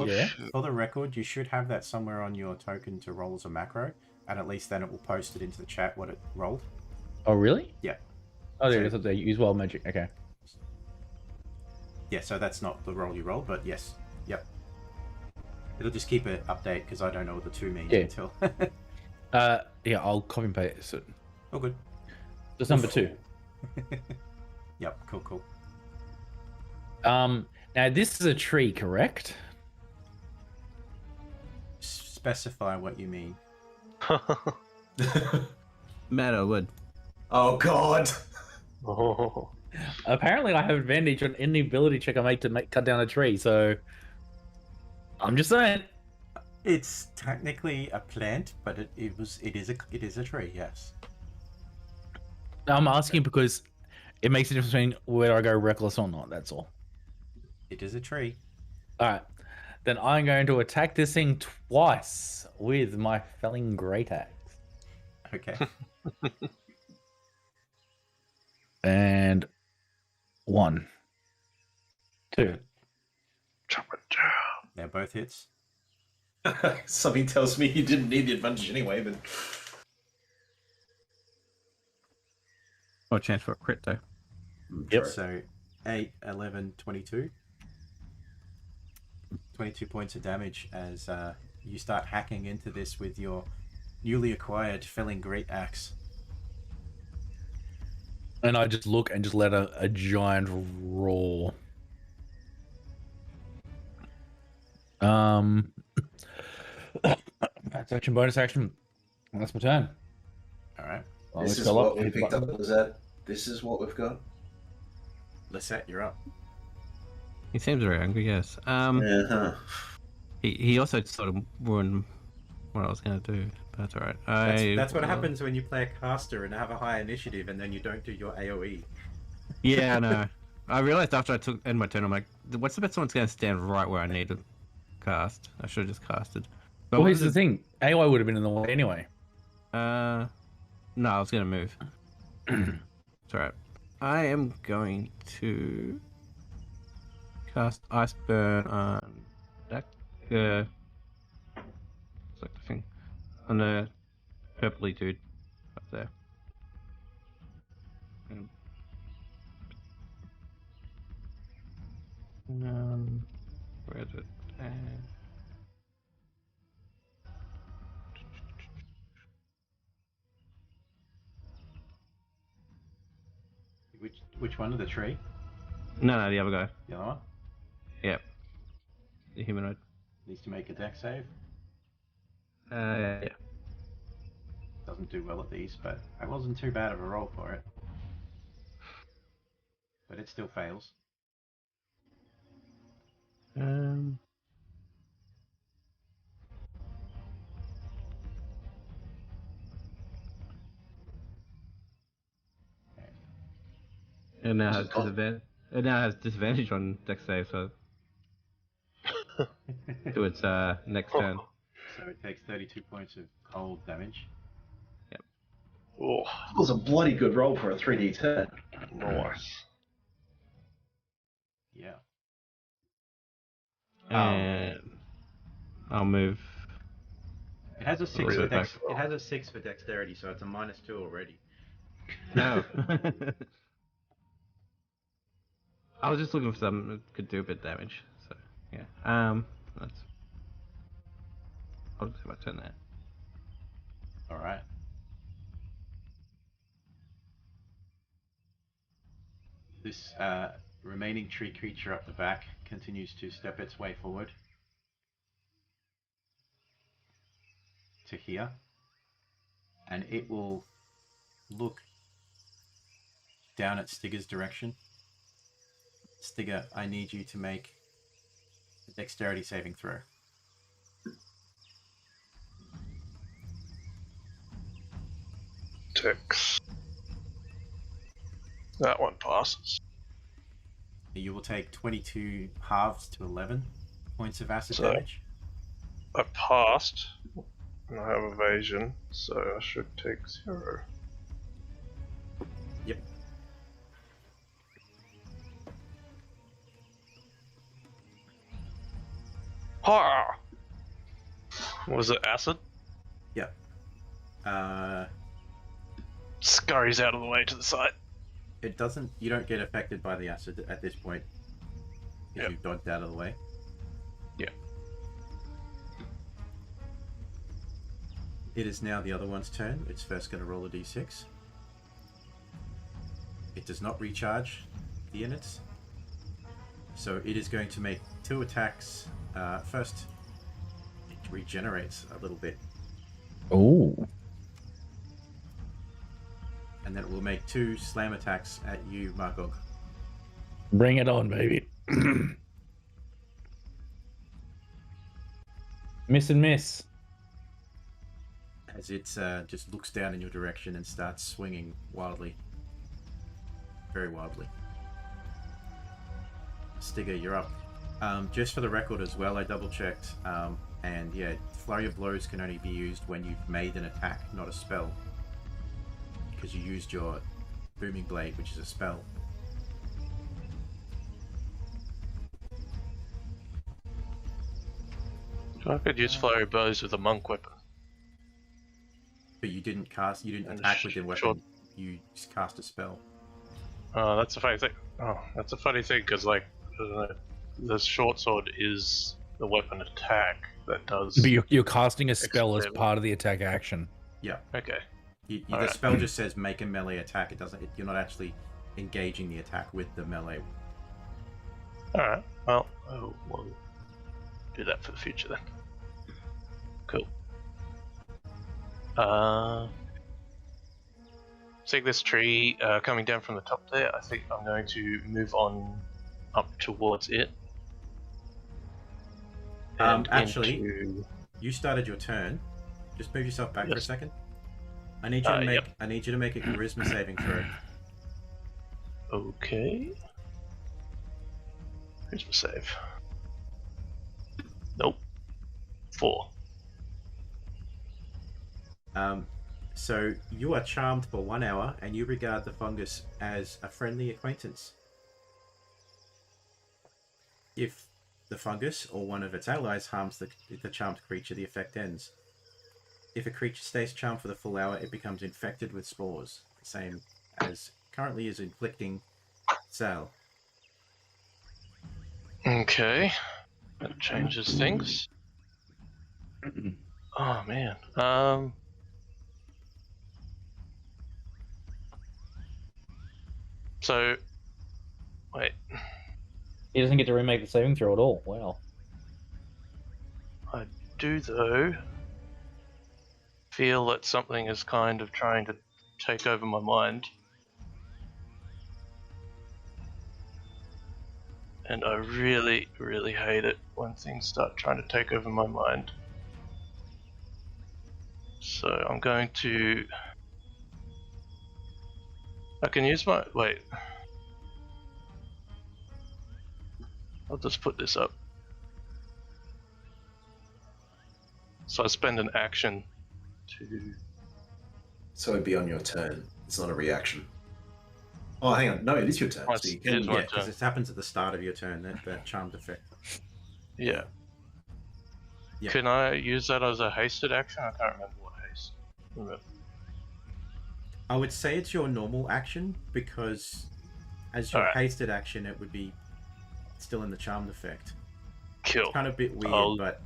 Yeah. for the record, you should have that somewhere on your token to roll as a macro, and at least then it will post it into the chat what it rolled. Oh, really? Yeah. Oh, there it is. They use wild magic. Okay. Yeah, so that's not the roll you rolled, but yes. Yep. It'll just keep it update because I don't know what the two means until. Yeah, I'll copy and paste it. Oh, good. That's number 2. Yep, cool. Now this is a tree, correct? Specify what you mean. Matter would. Oh god. Oh. Apparently, I have advantage on any ability check I make to cut down a tree. So I'm just saying. It's technically a plant, but it is a tree. Yes. I'm asking because it makes a difference between whether I go reckless or not. That's all. It is a tree. All right. Then I'm going to attack this thing twice with my felling great axe. Okay. And 1, 2. Chop it down. They're both hits. Something tells me you didn't need the advantage anyway, but Or a chance for a crit though. Yep. So 8, 11, 22. 22 points of damage as you start hacking into this with your newly acquired felling great axe. And I just look and just let a giant roar. That's action, bonus action. That's my turn. All right. I'll this lift is all what we hit the picked button. up. Was that? This is what we've got. Lisette, you're up. He seems very angry. Yes. Uh-huh. He also sort of ruined what I was going to do, but that's all right. That's what happens when you play a caster and have a high initiative and then you don't do your AoE. Yeah, I know. I realized after I took end my turn, I'm like, what's the best one's going to stand right where I need to cast? I should have just casted. But Well, what here's the was thing. AI would have been in the way anyway. it? No, I was going to move. It's alright. I am going to cast Ice Burn on that. It's like the thing on the purpley dude up there. Where is it? Which one of the tree? No, the other guy. The other one? Yep. The humanoid. Needs to make a dex save. Yeah. Doesn't do well at these, but it wasn't too bad of a roll for it. But it still fails. It now has disadvantage. It now has disadvantage on dex save, so to its next turn. So it takes 32 points of cold damage. Oh, That was a bloody good roll for a 3d10. nice. Yeah. And I'll move. It has a 6 Really for dex. back roll. It has a 6 for dexterity, so it's a -2 already. No. I was just looking for something that could do a bit of damage. So yeah. That's. I'll just see if I turn that. All right. This remaining tree creature up the back continues to step its way forward to here, and it will look down at Stigger's direction. Stigger, I need you to make a dexterity saving throw. Ticks. That one passes. You will take 22 halves to 11 points of acid So- damage. I passed. And I have evasion, so I should take 0. Yep. Ha! Was it acid? Yep. Scurries out of the way to the side. It doesn't. You don't get affected by the acid at this point. If Yep. you've dodged out of the way. Yeah. It is now the other one's turn. It's first going to roll a d6. It does not recharge the units. So it is going to make 2 attacks. First, it regenerates a little bit. Oh. And then it will make 2 slam attacks at you, Margog. Bring it on, baby. Miss and miss. As it just looks down in your direction and starts swinging wildly. Very wildly. Stigger, you're up. Just for the record as well, I double checked, and yeah, Flurry of Blows can only be used when you've made an attack, not a spell, because you used your Booming Blade, which is a spell. I could use Flurry Bows with a monk weapon. But you didn't And attack with the weapon. short- You just cast a spell. Oh, that's a funny thing. Oh, that's a funny thing because like the short sword is the weapon attack that does. But you're casting a spell as Extra part of the attack action. Yeah. Okay. The Alright. spell just says make a melee attack. It doesn't. You're not actually engaging the attack with the melee. All right. Well, we'll do that for the future then. Cool. Seeing this tree coming down from the top there, I think I'm going to move on up towards it. And Actually, into... you started your turn. Just move yourself back for a Yes. second. I need you to make. Yep. I need you to make a charisma saving throw. Okay. Here's my save. Nope. 4. So you are charmed for 1 hour, and you regard the fungus as a friendly acquaintance. If the fungus or one of its allies harms the charmed creature, the effect ends. If a creature stays charmed for the full hour, it becomes infected with spores, the same as currently is inflicting Sal. Okay. That changes things. Oh man. So, wait. He doesn't get to remake the saving throw at all. Wow. I do though feel that something is kind of trying to take over my mind. And I really, really hate it when things start trying to take over my mind. So I'm going to... I can use my... Wait. I'll just put this up. So I spend an action to... So it'd be on your turn. It's not a reaction. Oh, hang on. No, it is your turn. Oh, So you it can... is my Yeah, because turn. it happens at the start of your turn. That charmed effect. Yeah. Yeah. Can I use that as a hasted action? I can't remember what haste. I would say it's your normal action because, as your Alright. hasted action, it would be still in the charmed effect. Cool. Kind of a bit weird, I'll- but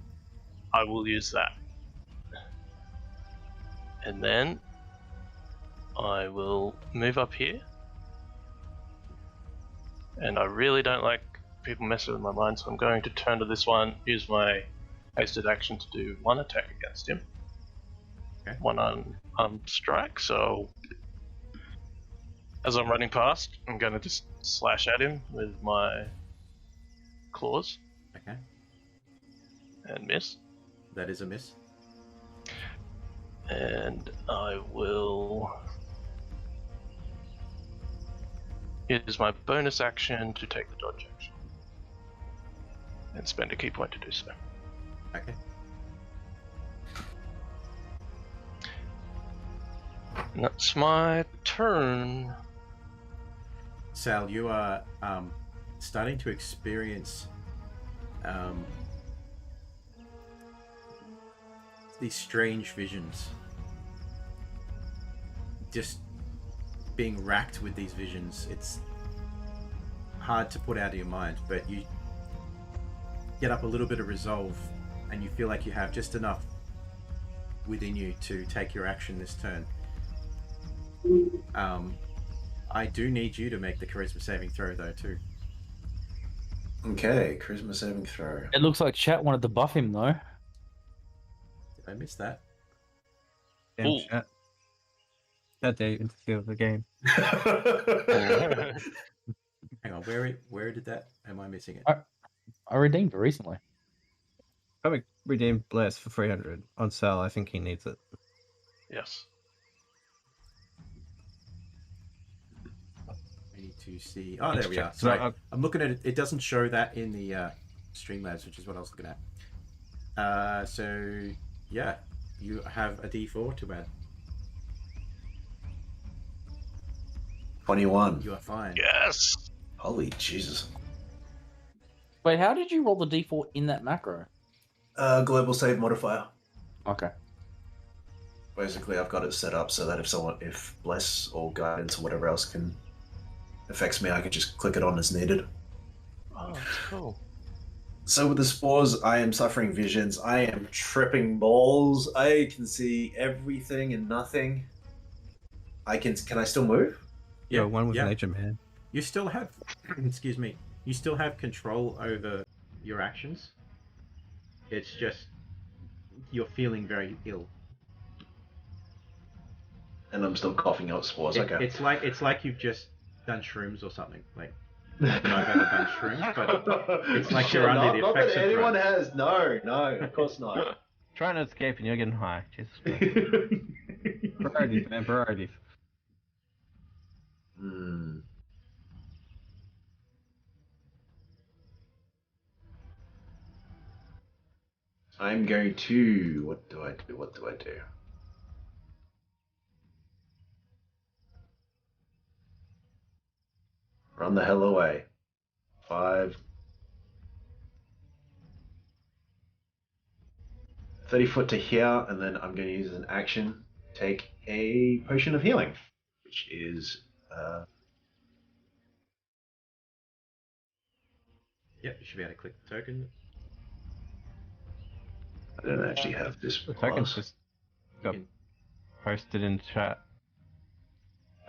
I will use that. And then I will move up here. And I really don't like people messing with my mind, so I'm going to turn to this one, use my hasted action to do 1 attack against him. Okay. 1 on strike, so as I'm running past, I'm going to just slash at him with my claws okay, and miss. that is a miss. And I will use my bonus action to take the dodge action and spend a key point to do so. Okay. And that's my turn. Sal, you are starting to experience these strange visions. Just being racked with these visions. It's hard to put out of your mind, but you get up a little bit of resolve and you feel like you have just enough within you to take your action this turn. I do need you to make the charisma saving throw though too. Okay, charisma saving throw. It looks like chat wanted to buff him though. Did I miss that? Damn Ooh. shit. That day interfere with the game. Hang on, where did that? Am I missing it? I redeemed it recently. Probably redeem Bless for 300 on sale. I think he needs it. Yes. I need to see. Oh, there we are. So Sorry, I'm looking at it. It doesn't show that in the Streamlabs, which is what I was looking at. So yeah, you have a D4 to add. 21. You are fine. Yes. Holy Jesus. Wait, how did you roll the d4 in that macro? Global save modifier. Okay. Basically, I've got it set up so that if bless or guidance or whatever else affects me, I can just click it on as needed. Oh, that's cool. So with the spores, I am suffering visions. I am tripping balls. I can see everything and nothing. Can I still move? You're one with yeah. nature, man. You still have, excuse me, you still have control over your actions. It's just you're feeling very ill. And I'm still coughing out spores. Okay. It's like you've just done shrooms or something. Like I've never done shrooms, but it's like you're under the effects of drugs. Not that anyone has. No, of course not. Trying to escape and you're getting high. Jesus Christ. Priorities, man, priorities. Hmm. I'm going to. What do I do? Run the hell away. 5. 30 foot to here, and then I'm going to use an action. Take a potion of healing, which is. Yep, you should be able to click the token. I don't actually have this. The token's just got posted in chat.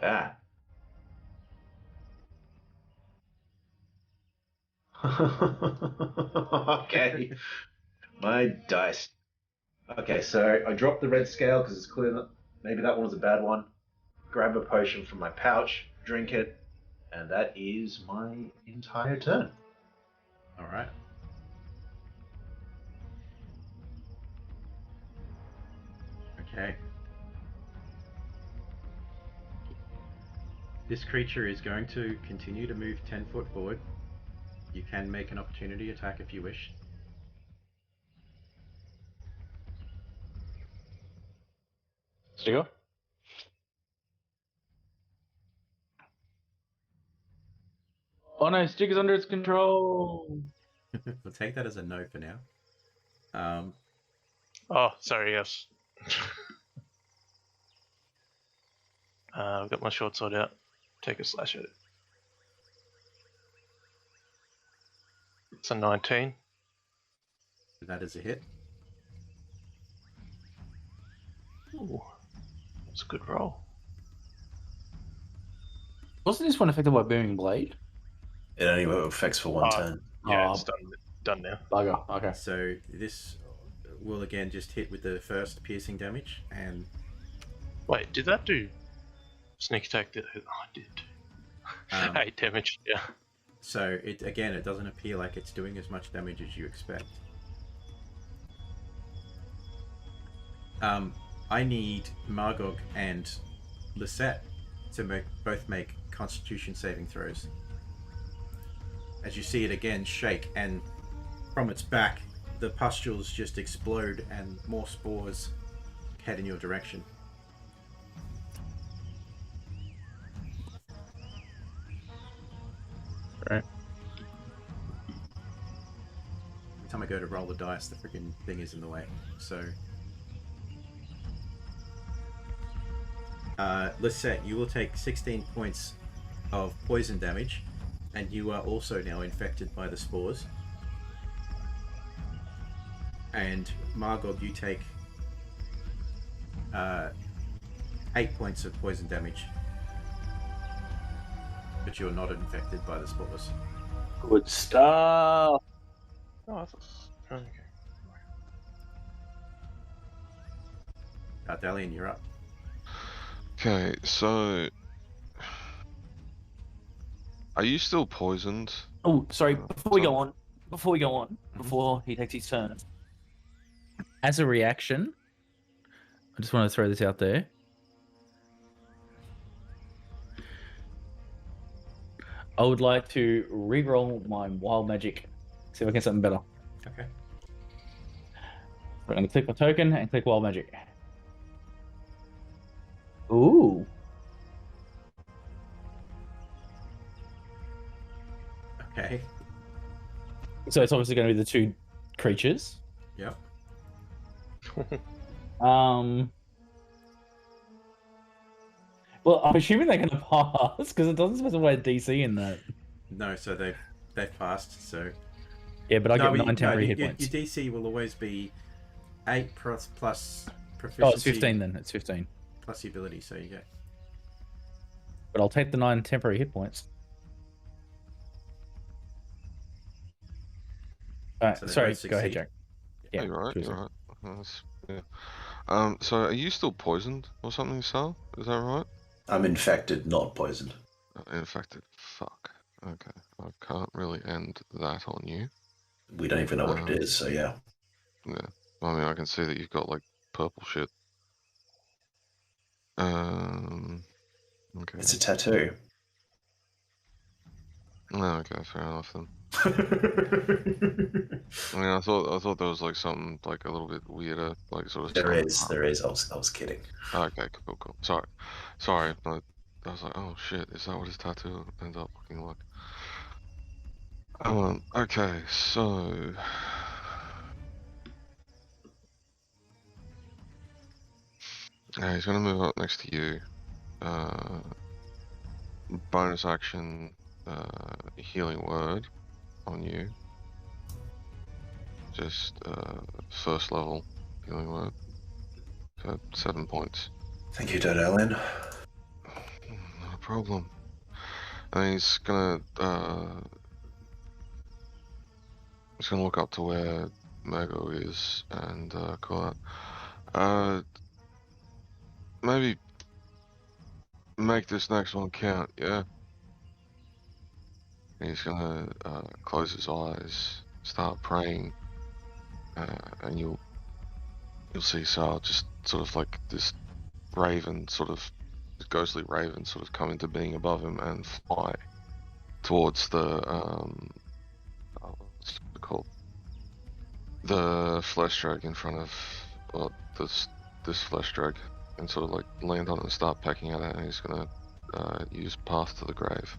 Ah. Okay. My dice. Okay, so I dropped the red scale because it's clear that maybe that one was a bad one. Grab a potion from my pouch, drink it, and that is my entire turn. All right. Okay. This creature is going to continue to move 10 foot forward. You can make an opportunity attack if you wish. Sticker? Oh no, Sticker's under its control. We'll take that as a no for now. Oh, sorry, yes. I've got my short sword out. Take a slash at it. It's a 19. That is a hit. Ooh, that's a good roll. Wasn't this one affected by Booming Blade? It only affects for one turn. Yeah, Oh. it's done now. Bugger, okay. So this will again just hit with the first piercing damage, and Wait, did that do sneak attack? Oh, it did. 8 damage, yeah. so it doesn't appear like it's doing as much damage as you expect. I need Margog and Lisette to both make Constitution saving throws. As you see it again shake, and from its back, the pustules just explode and more spores head in your direction. Right. Every time I go to roll the dice, the freaking thing is in the way. So, Lisette, you will take 16 points of poison damage, and you are also now infected by the spores. And Margog, you take 8 points of poison damage, but you're not infected by the spores. Good stuff. Oh, I thought. Okay. Dalian, you're up. Okay, so are you still poisoned? Oh, sorry. Before we go on, before he takes his turn, as a reaction, I just want to throw this out there. I would like to re-roll my wild magic See if I can get something better. Okay. I'm gonna click my token and click Wild Magic. Ooh. Okay. So it's obviously going to be the two creatures. Yep. Well, I'm assuming they're going to pass because it doesn't specify a DC in that. No, so they've passed. So Yeah, but I no, get 9 temporary hit your points. Your DC will always be 8 plus proficiency. Oh, it's 15 then. It's 15. Plus the ability, so you get. But I'll take the 9 temporary hit points. All right, So they sorry, both go ahead, succeed. Jack. Yeah, You're right. sure, You're sir. right. Yeah. So are you still poisoned or something, Sal? Is that right? I'm infected, not poisoned. Infected. Fuck. Okay. I can't really end that on you. We don't even know what it is, so yeah. Yeah. I mean, I can see that you've got like purple shit. Okay. It's a tattoo. No, okay, fair enough then. I mean, I thought there was like something like a little bit weirder, like sort of. There is. I was kidding. Okay, cool. Sorry, but I was like, oh shit, is that what his tattoo ends up looking like? Okay, so. Yeah, he's gonna move up next to you. Bonus action, healing word on you. Just first level healing word for 7 points. Thank you, Dad Allen. Not a problem. And he's gonna look up to where Mago is and call out. Maybe make this next one count, yeah? And he's gonna close his eyes, start praying, and you'll see Sal just sort of like this raven, sort of this ghostly raven, sort of come into being above him and fly towards the what's it called? The flesh drag in front of this flesh drag, and sort of like land on it and start pecking at it. And he's gonna use Path to the Grave.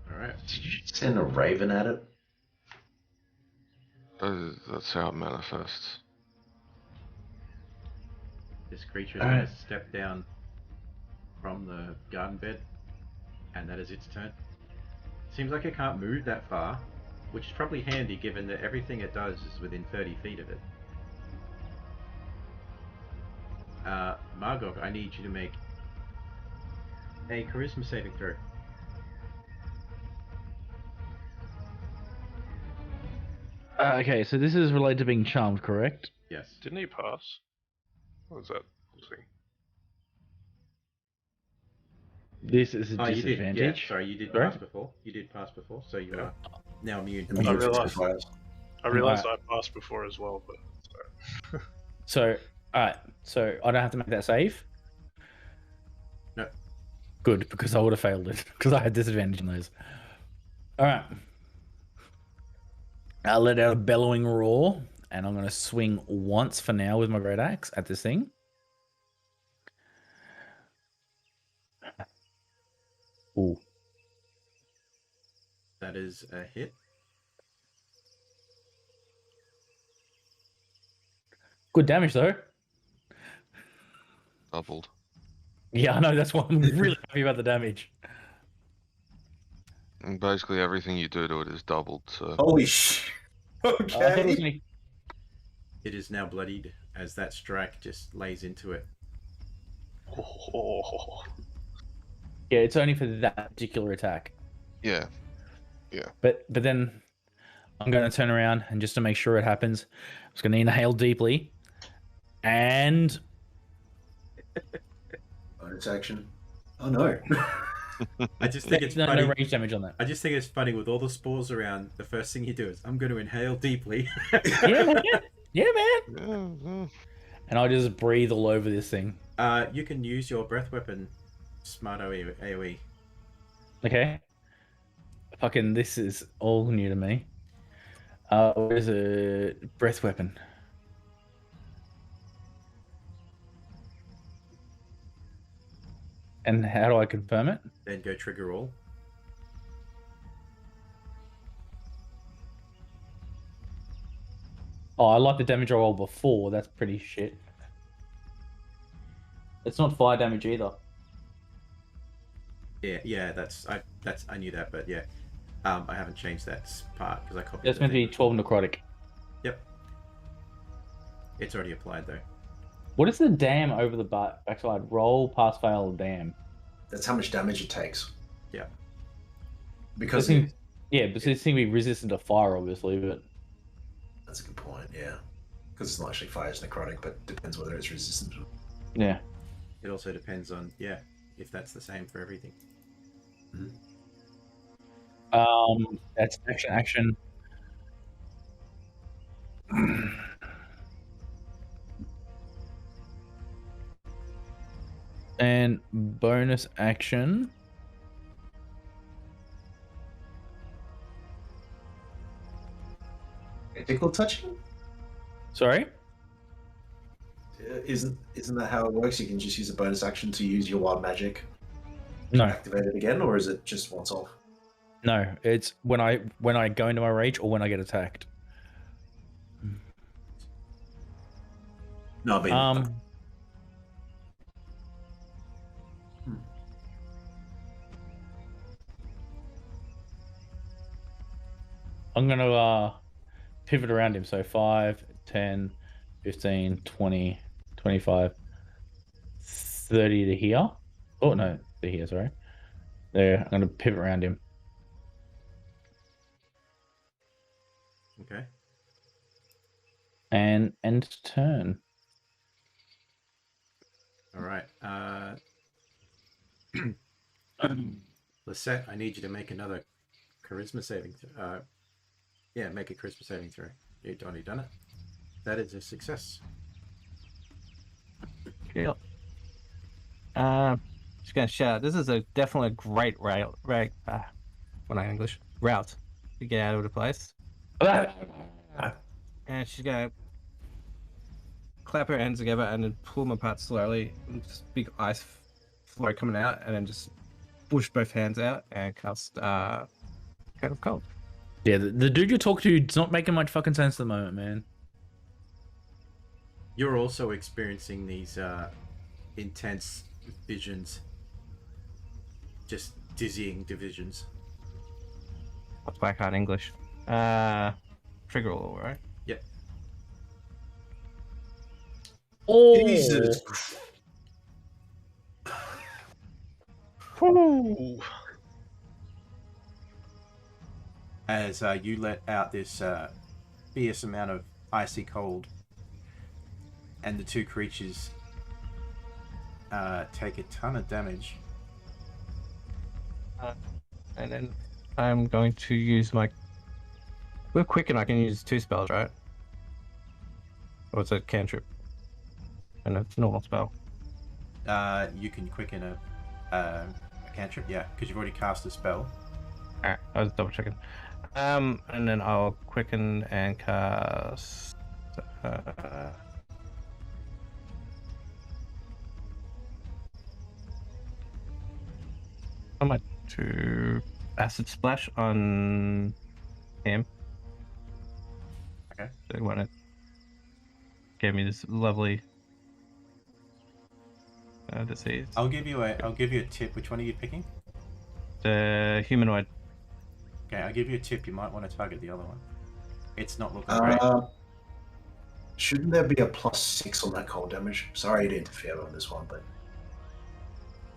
Alright. Did you send a raven at it? That's how it manifests. This creature is going to step down from the garden bed, and that is its turn. Seems like it can't move that far, which is probably handy given that everything it does is within 30 feet of it. Margok, I need you to make a charisma saving throw. Okay, so this is related to being charmed, correct? Yes. Didn't he pass? What was that? Let's see. This is a Oh, you did. Yeah, disadvantage. sorry, you did Sorry? pass before. You did pass before, so you Yeah. are now immune. Immune I to realised. fires. I realised I passed before as well, but sorry. So, alright, so I don't have to make that save? No. Good, because I would have failed it, because I had disadvantage in those. Alright. I'll let out a bellowing roar, and I'm going to swing once for now with my great axe at this thing. Ooh. That is a hit. Good damage, though. Doubled. Yeah, I know, that's why I'm really happy about the damage. And basically everything you do to it is doubled, so. Holy sh! I thought it was Okay. gonna... It is now bloodied as that strike just lays into it. Oh. Yeah, it's only for that particular attack. Yeah. But then I'm going to turn around, and just to make sure it happens, I'm just going to inhale deeply. And Bonus action. Oh no. I just think it's no funny. range damage on that. I just think it's funny with all the spores around. The first thing you do is, I'm going to inhale deeply. Yeah, man. Yeah, man. Yeah, yeah. And I just breathe all over this thing. You can use your breath weapon, smart AoE. Okay. Fucking, this is all new to me. Where's a breath weapon? And how do I confirm it? Then go trigger all. Oh, I like the damage I rolled before. That's pretty shit. It's not fire damage either. Yeah. I knew that, but yeah, I haven't changed that part because I copied. That's meant to be 12 necrotic. Yep. It's already applied though. What is the dam over the backside? Roll, pass, fail, dam. That's how much damage it takes. Yeah. Because This thing, yeah, but this thing be resistant to fire, obviously, but that's a good point. Yeah, because it's not actually fire, it's necrotic, but depends whether it's resistant. yeah. It also depends on if that's the same for everything. That's action. And bonus action. Critical touching? Sorry? Isn't that how it works? You can just use a bonus action to use your wild magic to No, activate it again, or is it just once off? no. It's when I go into my rage or when I get attacked. No, I mean, I'm gonna pivot around him. So 5, 10, 15, 20, 25, 30 to here. Oh no, to here, sorry. There, I'm gonna pivot around him. Okay. And end turn. All right. Lisette, I need you to make another charisma saving. Make a charisma saving throw. You've already done it. That is a success. Cool. Just gonna shout. This is definitely a great route. Route to get out of the place. And she's gonna clap her hands together and then pull them apart slowly. Just big ice flow coming out, and then just push both hands out and cast Cone of Cold. Yeah, the dude you talk to is not making much fucking sense at the moment, man. You're also experiencing these intense visions. Just dizzying divisions. What's back on English? Trigger all, right? Yep. Oh, Jesus. Whew. As you let out this fierce amount of icy cold, and the two creatures take a ton of damage. And then I'm going to use my. With Quicken, I can use 2 spells, right? Or it's a cantrip, and it's a normal spell. You can quicken a cantrip, yeah, because you've already cast a spell. Alright, I was double checking. And then I'll quicken and cast. I might do acid splash on him. Okay. So when it gave me this lovely disease. I'll give you a tip. Which one are you picking? The humanoid. Okay, I'll give you a tip. You might want to target the other one. It's not looking great. Shouldn't there be a +6 on that cold damage? Sorry to interfere on this one, but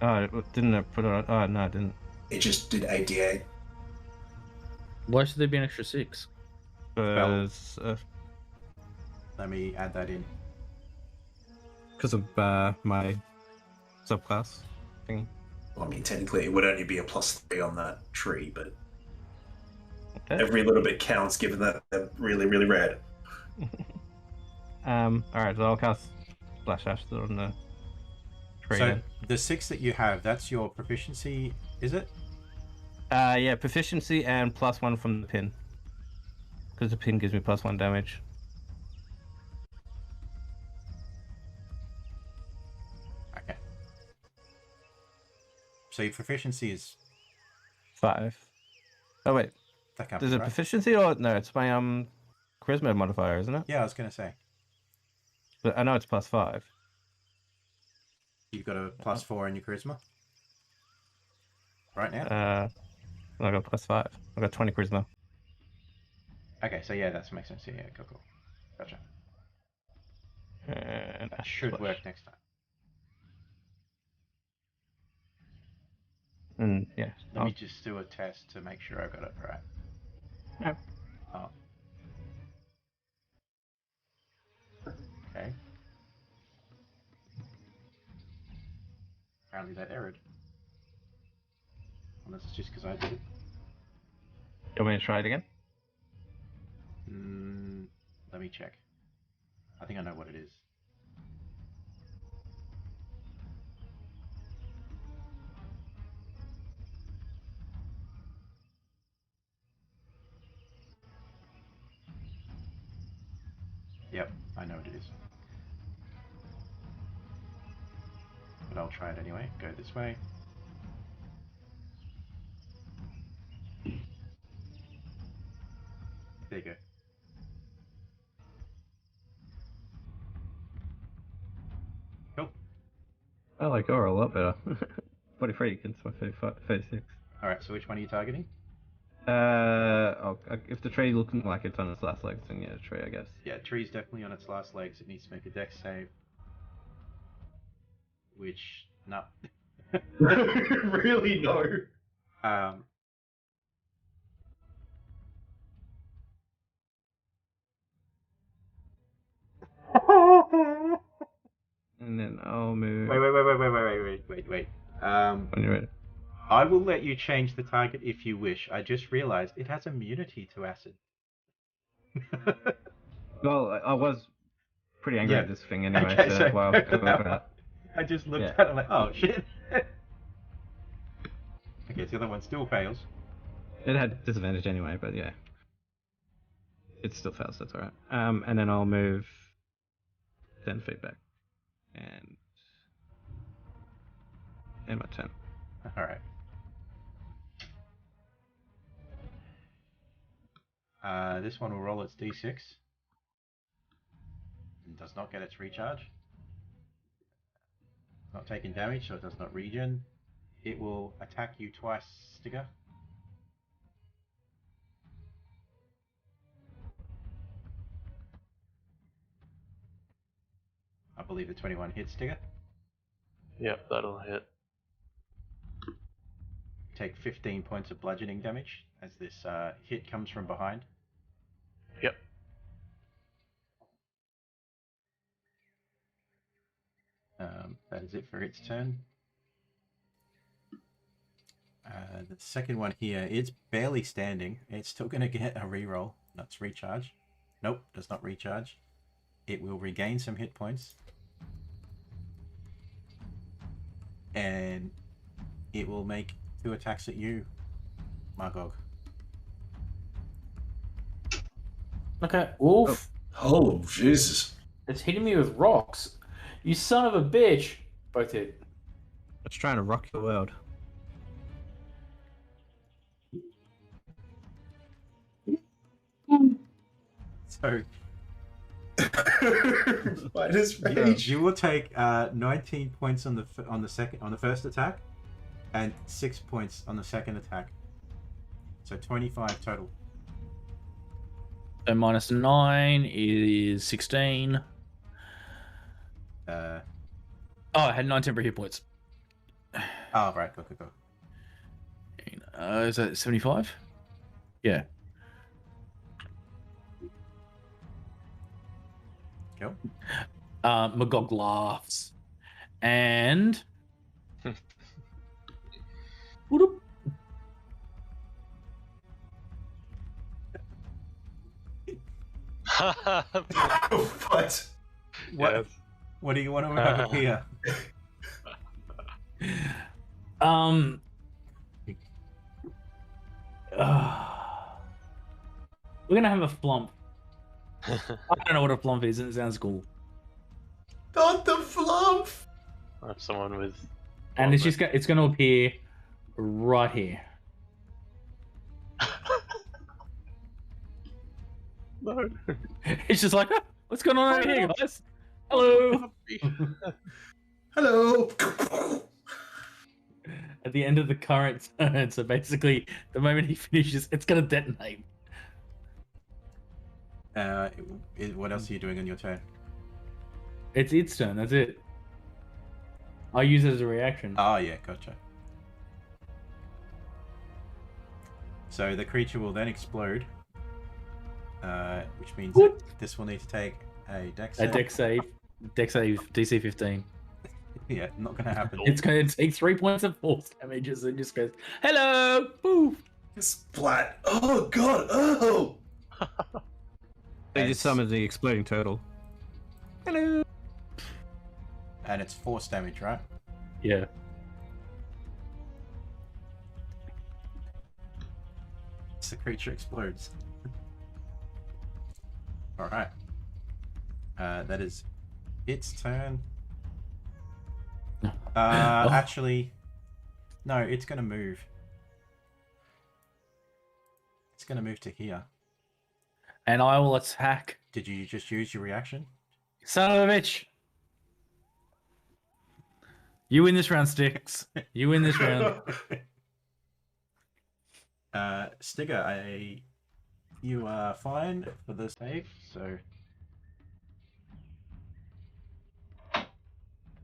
Oh, didn't it put it on? Oh, no, it didn't. it just did 8d8. why should there be an extra 6? Because Let me add that in. of my subclass thing. I mean, technically, it would only be a +3 on that tree, but Okay. every little bit counts, given that they're really, really red. Alright, so I'll cast Splash Acid on the tree So then. the 6 that you have, that's your proficiency, is it? Yeah, proficiency and +1 from the pin. Because the pin gives me +1 damage. Okay. So your proficiency is 5. Oh wait, that can't is be it right. proficiency or no? It's my charisma modifier, isn't it? Yeah, I was gonna say But I know it's +5. you've got a +4 in your charisma right now. I got +5. I got 20 charisma. Okay, so yeah, that makes sense. Yeah, cool. Gotcha. And That should Splash. work next time. And yeah, Let me just do a test to make sure I got it right. Yep. Oh. Okay. Apparently that errored. Unless it's just because I did it. You want me to try it again? Let me check. I think I know what it is. Yep, I know what it is. But I'll try it anyway. Go this way. There you go. Cool. I like Aura a lot better. 43 against my 36. Alright, so which one are you targeting? If the tree looking like it's on its last legs, then yeah, the tree, I guess. Yeah, tree's definitely on its last legs. It needs to make a dex save. Which, no. Really, no. And then I'll move. Wait. When you're ready. I will let you change the target if you wish. I just realized it has immunity to acid. Well, I was pretty angry Yeah. at this thing anyway, Okay, so so- that's why I was going for that. I just looked Yeah. at it and like, oh shit. Okay, so the other one still fails. It had disadvantage anyway, but yeah. It still fails, that's alright. And then I'll move 10 feet back. And my 10. Alright. This one will roll its d6. And does not get its recharge. Not taking damage, so it does not regen. It will attack you twice, Sticker. I believe the 21 hits, Sticker. Yep, that'll hit. Take 15 points of bludgeoning damage as this hit comes from behind. Yep. That is it for its turn. The second one here, it's barely standing. It's still going to get a reroll. That's recharge. Nope, does not recharge. It will regain some hit points. And it will make 2 attacks at you, Margog. Okay. Oof. Oh, Jesus. It's hitting me with rocks. You son of a bitch. Both hit. It's trying to rock your world. So Minus rage. you will take 19 points on the first attack, and 6 points on the second attack. So 25 total. So -9 is 16. Oh, I had 9 temporary hit points. right, go. Is that 75? Yeah. Cool. Magog laughs. And Whoop. What? What? Yes. What do you want to have appear? Um. We're gonna have a flump. I don't know what a flump is, and it sounds cool. Not the flump! I have someone with. And it's just it's gonna appear right here. No. It's just like, "Ah, what's going on over here, guys? Hello." Hello! At the end of the current turn, so basically, the moment he finishes, it's gonna detonate. What else are you doing on your turn? It's its turn. That's it. I use it as a reaction. Oh, yeah, gotcha. So the creature will then explode, which means What? that this will need to take a dex A save. dex save. Dex save. DC 15. Yeah, not going to happen. It's gonna take 3 points of force damages and just goes, "Hello, poof." Splat! Oh god! Oh! They just summoned the exploding turtle. Hello. And it's force damage, right? Yeah. So the creature explodes. Alright. That is its turn. Oh. Actually, no, it's going to move. It's going to move to here. And I will attack. Did you just use your reaction? Son of a bitch. You win this round, Sticks. You win this round. Stigger, you are fine for the save, so...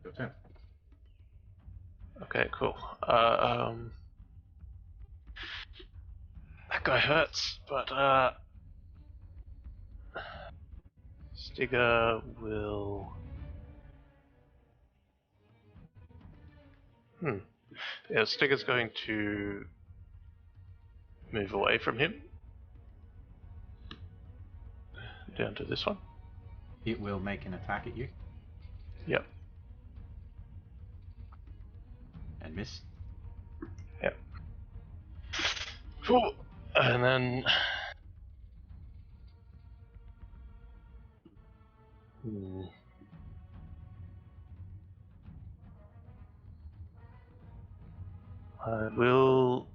Your turn. Okay, cool. That guy hurts, but Stigger will. Yeah, Stigger's going to move away from him. Down to this one. It will make an attack at you Yep. and miss. Yep. Cool. And then. I will.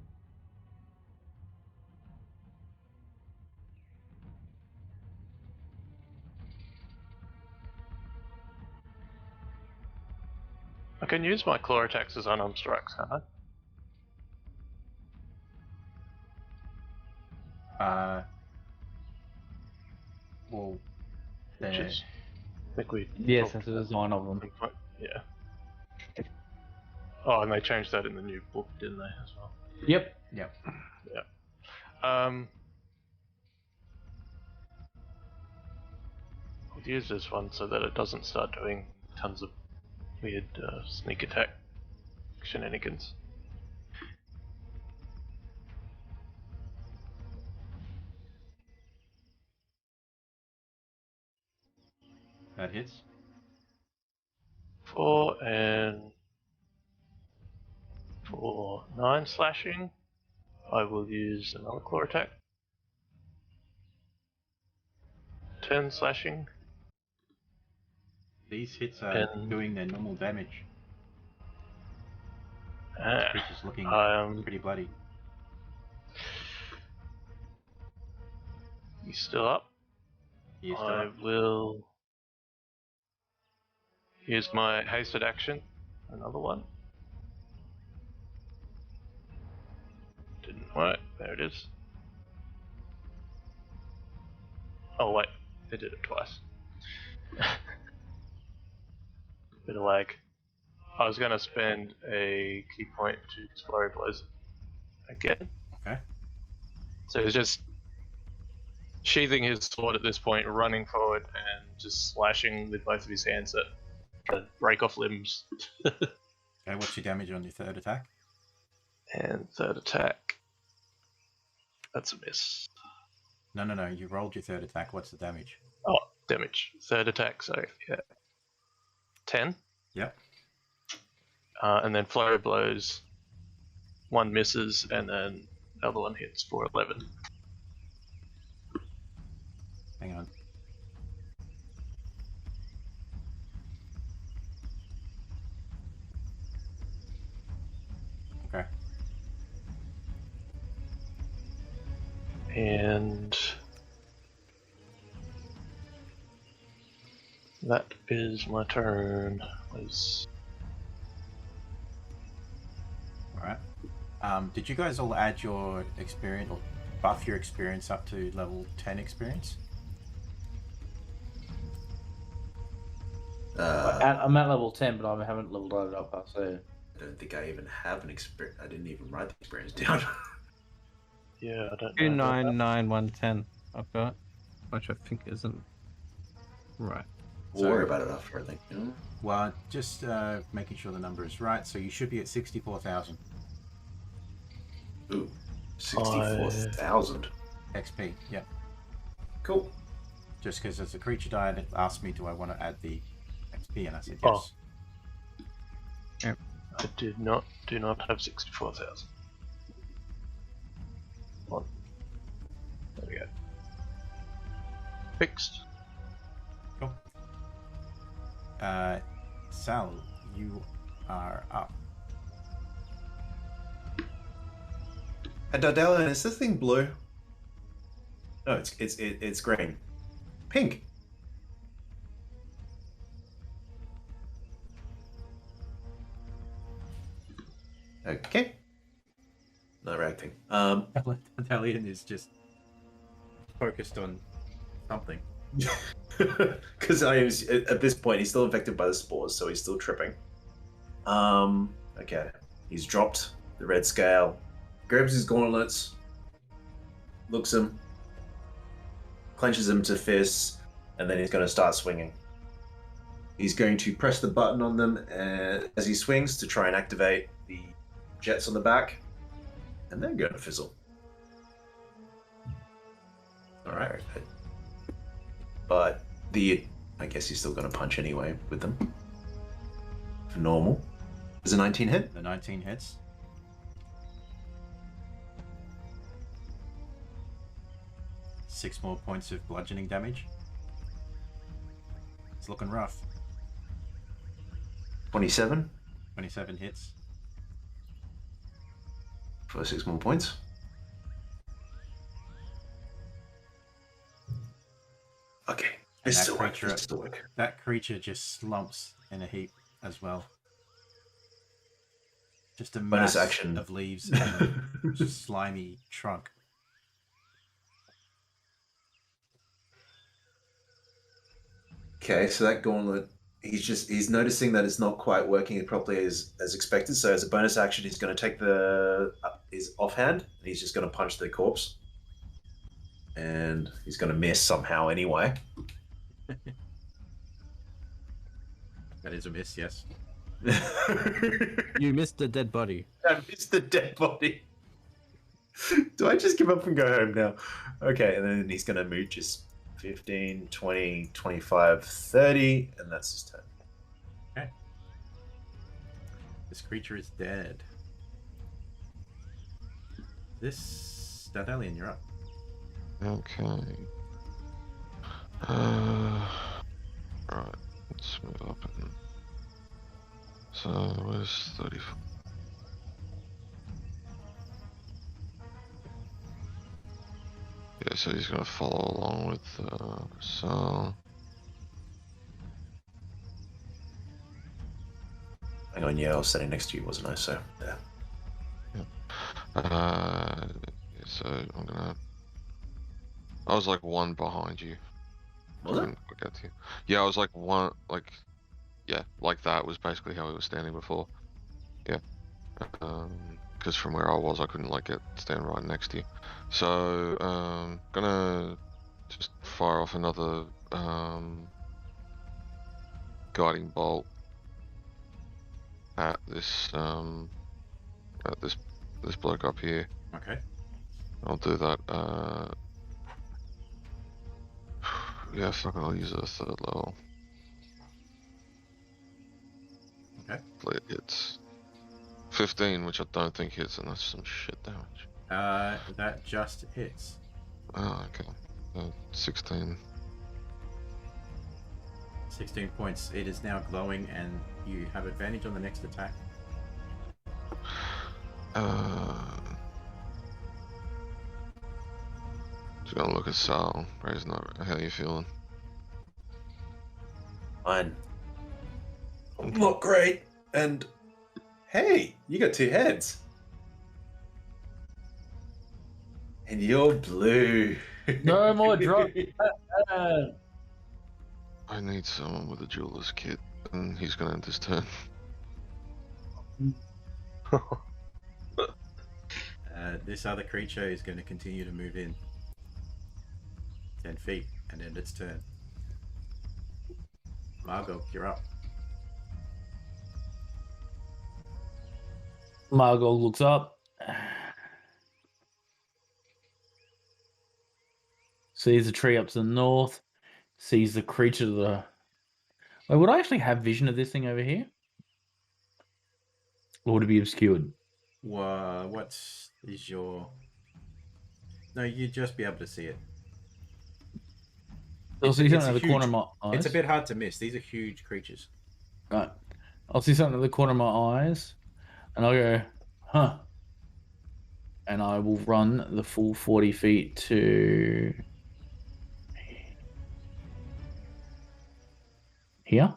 I can use my claw attacks as unarmed strikes, can't I? Well, Which is, I think we. Yes, talked that's the about design of them. that. Yeah. Oh, and they changed that in the new book, didn't they, as well? Yep. yep. I'll use this one so that it doesn't start doing tons of weird sneak attack shenanigans. That hits. 4 and 4, 9 slashing. I will use another claw attack. 10 slashing. These hits are And- doing their normal damage. Ah, Creature's looking um, pretty bloody. you still up? He is still I up. will use my hasted action. Another one. Didn't work. There it is. Oh wait, I did it twice. Bit of lag. I was gonna spend a key point to flurry blows again. Okay. So he's just sheathing his sword at this point, running forward and just slashing with both of his hands to break off limbs. Okay, what's your damage on your third attack? And third attack. That's a miss. No. You rolled your third attack. What's the damage? Oh, damage. Third attack, so yeah. 10. Yep. And then flurry blows. One misses, and then the other one hits for 11. Hang on. Okay. And that is my turn. All right. Did you guys all add your experience or buff your experience up to level 10 experience? I'm at level 10, but I haven't leveled it up. So I don't think I even have an experience. I didn't even write the experience down. Yeah, I don't know. 299110. I've got, which I think isn't right. We'll worry about it after, I think. Well, just making sure the number is right. So you should be at 64,000 Ooh, 64,000 XP. Yeah. Cool. Just because as a creature died, it asked me, do I want to add the XP? And I said Oh. yes. I do not have 64,000. There we go. Fixed. Cool. Sal, you are up. And Dardalian, is this thing blue? No, it's green. Pink. Okay. Not reacting. Dardalian is just focused on something. Because at this point he's still infected by the spores, so he's still tripping. Okay. He's dropped the red scale, grabs his gauntlets, looks him, clenches them to fists, and then he's going to start swinging. He's going to press the button on them as he swings to try and activate the jets on the back, and they're going to fizzle. Alright. But I guess he's still going to punch anyway with them. For normal. Does a 19 hit? The 19 hits. Six more points of bludgeoning damage. It's looking rough. 27 27 hits. for 6 more points. Okay. And This that still works. creature- This still works. That creature just slumps in a heap as well. Just a Bonus mass action. of leaves and a slimy trunk. Okay, so that gauntlet, he's noticing that it's not quite working properly as expected. So as a bonus action, he's going to take his offhand and he's just going to punch the corpse, and he's going to miss somehow anyway. That is a miss, yes. You missed the dead body. I missed the dead body. Do I just give up and go home now? Okay, and then he's going to move just 15, 20, 25, 30, and that's his turn. Okay. This creature is dead. This Dardalian, you're up. Okay. Right. Let's move up and. So where's 34? Yeah, so he's gonna follow along with Sal. Hang on, yeah, I was sitting next to you, wasn't I? So, yeah. Yeah, so I'm gonna. I was like one behind you. Was it? Couldn't quite get to you. Yeah, I was like one, like, yeah, like that was basically how he was standing before. Yeah. Because from where I was, I couldn't like stand right next to you. So, gonna just fire off another guiding bolt at this this bloke up here. Okay. I'll do that. Yeah, fuck it, I'll use a 3rd level. Okay. Hopefully it hits. 15, which I don't think hits, and that's some shit damage. That just hits. Oh, okay. 16. 16 points. It is now glowing, and you have advantage on the next attack. Just gonna look at Sal. Ray's not. How you feeling? Fine. Not great. And hey, you got 2 heads. And you're blue. No more drop. I need someone with a jeweler's kit, and he's gonna end his turn. This other creature is going to continue to move in 10 feet and end its turn. Margot, you're up. Margot looks up. Sees the tree up to the north. Sees the creature to the... Wait, would I actually have vision of this thing over here? Or would it be obscured? What is your... No, you'd just be able to see it. I'll see something in the corner of my eyes. It's a bit hard to miss. These are huge creatures. Right. I'll see something in the corner of my eyes, and I'll go, huh. And I will run the full 40 feet to... here.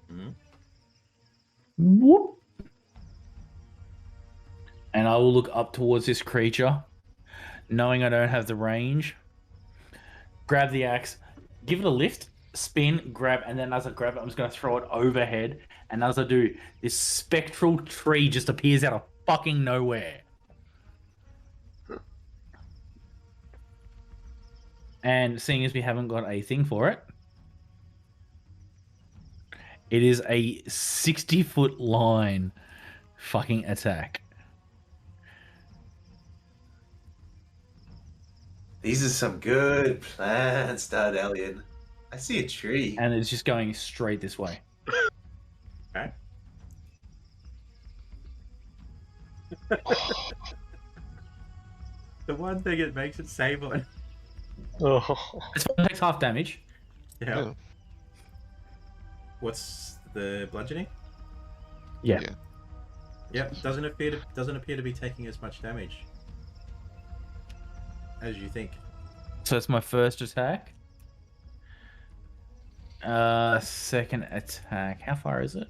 Mhm. Whoop. And I will look up towards this creature, knowing I don't have the range. Grab the axe, give it a lift, spin, grab, and then as I grab it, I'm just going to throw it overhead. And as I do, this spectral tree just appears out of fucking nowhere. And seeing as we haven't got a thing for it, it is a 60-foot line fucking attack. These are some good plans, Dad Alien. I see a tree. And it's just going straight this way. Okay. The one thing it makes it save on. Oh. It takes half damage. Yeah. Yeah. What's the bludgeoning? Yeah. Yeah. Yep. Doesn't appear to be taking as much damage as you think. So it's my first attack. Second attack. How far is it?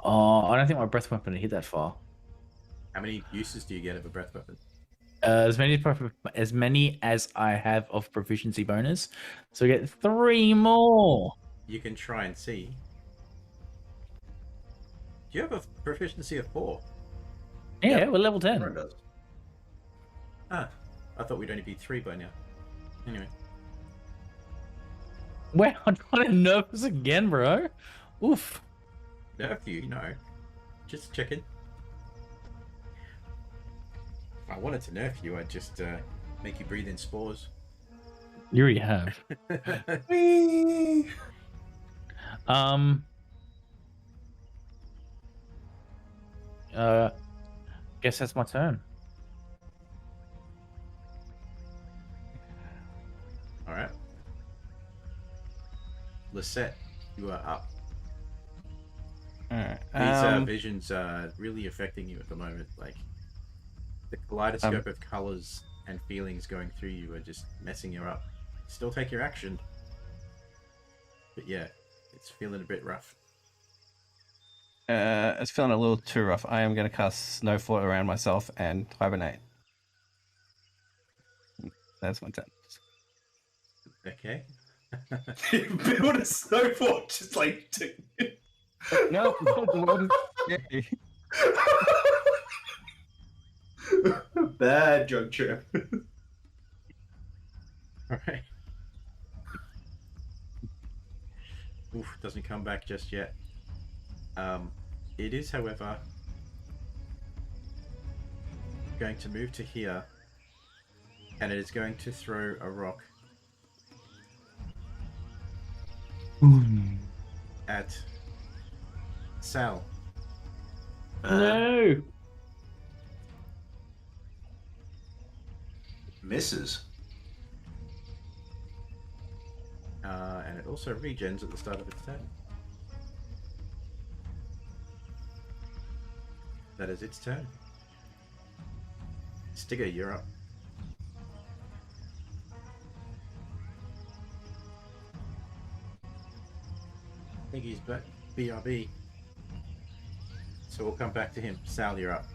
Oh, I don't think my breath weapon hit that far. How many uses do you get of a breath weapon? As many as I have of proficiency bonus. So I get 3 more. You can try and see. Do you have a proficiency of 4? Yeah, we're level 10. Everyone does. Ah, I thought we'd only be 3 by now. Anyway. Wow, I'm trying to nervous again, bro. Oof. Nerf you, no. Just checking. If I wanted to nerf you, I'd just make you breathe in spores. You already have. Whee! Guess that's my turn. Alright. Lisette, you are up. Alright. These visions are really affecting you at the moment. Like, the kaleidoscope of colors and feelings going through you are just messing you up. Still take your action. But yeah, it's feeling a bit rough. It's feeling a little too rough. I am going to cast Snowfall around myself and hibernate. That's my turn. Okay. Build a snowfall just like to... No, the Bad drug trip. Alright. Oof, doesn't come back just yet. It is, however, going to move to here, and it is going to throw a rock at Sal. No. Misses. And it also regens at the start of its turn. That is its turn. Stigger, you're up. I think he's BRB. So we'll come back to him. Sal, you're up.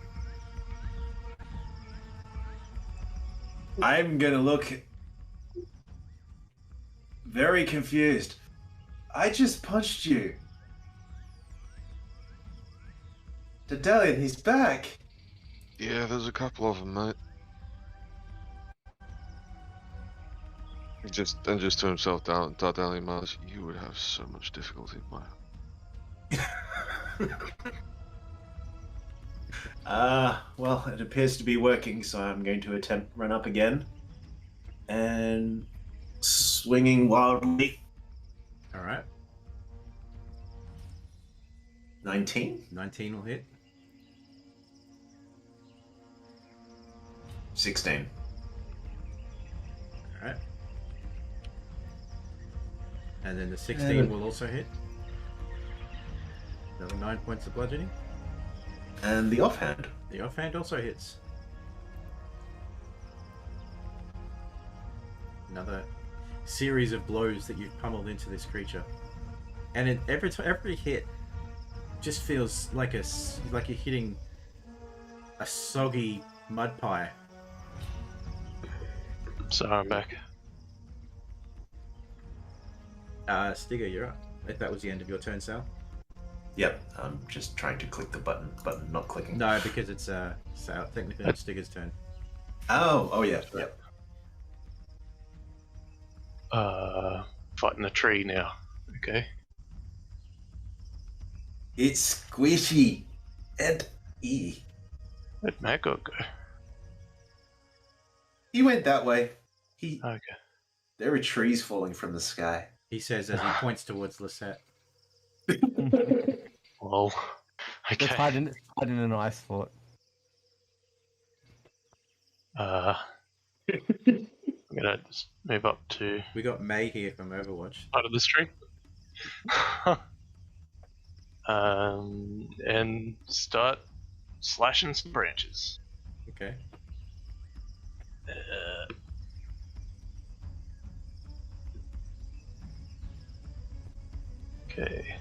I'm gonna look very confused. I just punched you. Dedalian, he's back. Yeah, there's a couple of them, mate. Just to himself, Dardalian Mars, you would have so much difficulty, mate. Well, it appears to be working, so I'm going to attempt run up again. And swinging wildly. Alright. 19? 19 will hit. 16. Alright. And then the 16 will also hit. Another 9 points of bludgeoning. And the offhand. The offhand also hits. Another series of blows that you've pummeled into this creature, and every hit just feels like you're hitting a soggy mud pie. So I'm back. Stigger, you're up. If that was the end of your turn, Sal. Yep, I'm just trying to click the button not clicking. No, because it's Sal. Technically, it's Stigger's turn. Oh yeah, yep. Fighting the tree now. Okay. It's squishy. And Where'd Magog go? he went that way. Okay. There are trees falling from the sky. He says as he points towards Lisette. Well, Let's okay. hide in an ice fort. I'm gonna just move up to We got May here from Overwatch. part of this tree. And start slashing some branches. Okay. Okay.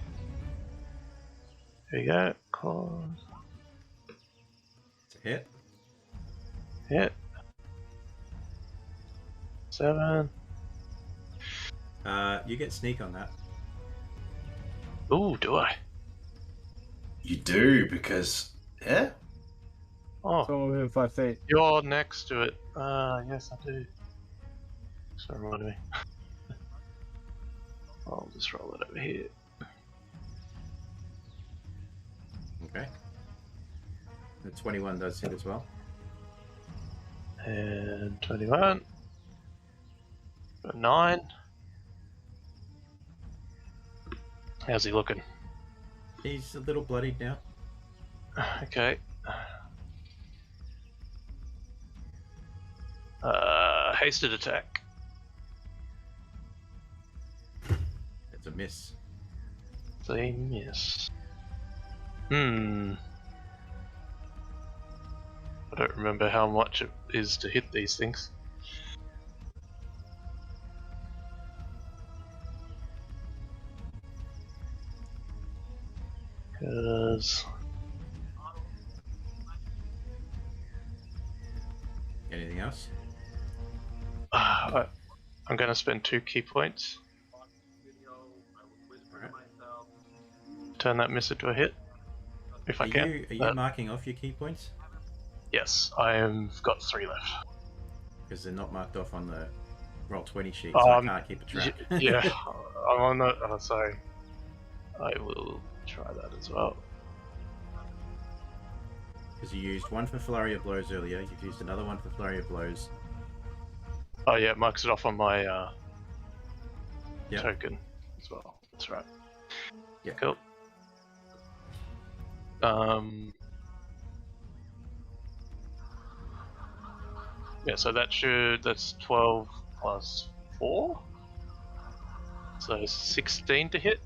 Here we go. Claws. It's a hit. Hit. 7. You get sneak on that. Ooh, do I? You do, because yeah? Oh, So within 5 feet. you're next to it. Yes, I do. So remind me. I'll just roll it over here. Okay. The 21 does hit as well. And 21. Got 9. How's he looking? He's a little bloodied now. Okay. Hasted attack. It's a miss. Yes. I don't remember how much it is to hit these things. Because Anything else? I'm going to spend 2 key points. Alright. Turn that miss into a hit, if I can. Are you marking off your key points? Yes, I've got 3 left. Because they're not marked off on the Roll20 sheet, so I can't keep a track. Yeah, I'm on that. Oh, sorry. I will try that as well. Because you used one for Flurry of Blows earlier, you've used another one for Flurry of Blows. Oh yeah, it marks it off on my Yep. token as well. That's right. Yeah. Cool. Yeah, so that's 12 plus 4. So 16 to hit.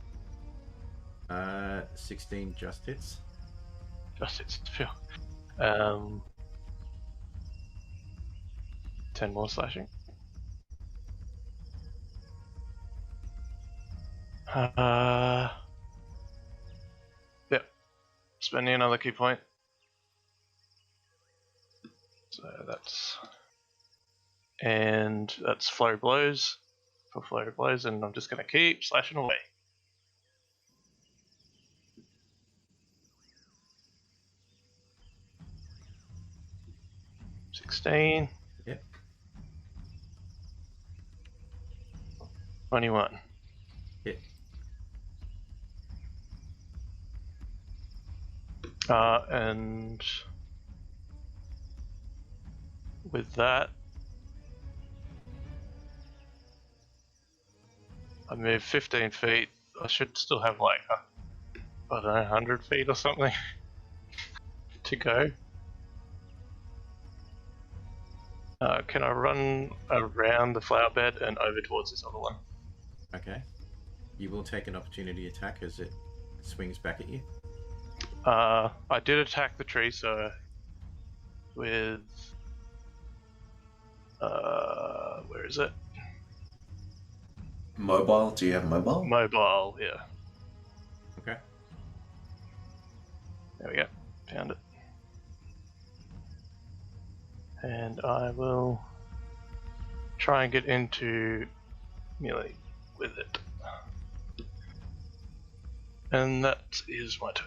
16 just hits. Just hits. Phew. 10 more slashing. Yep. Spending another key point. So that's flurry blows for flurry blows, and I'm just going to keep slashing away. $16. Yep. 21. Hit. And with that, I moved 15 feet. I should still have like, I don't know, 100 feet or something to go. Can I run around the flower bed and over towards this other one? Okay. You will take an opportunity attack as it swings back at you. I did attack the tree, so with where is it? Mobile? Do you have mobile? Mobile, yeah. Okay. There we go. Found it. And I will try and get into melee with it. And that is my turn.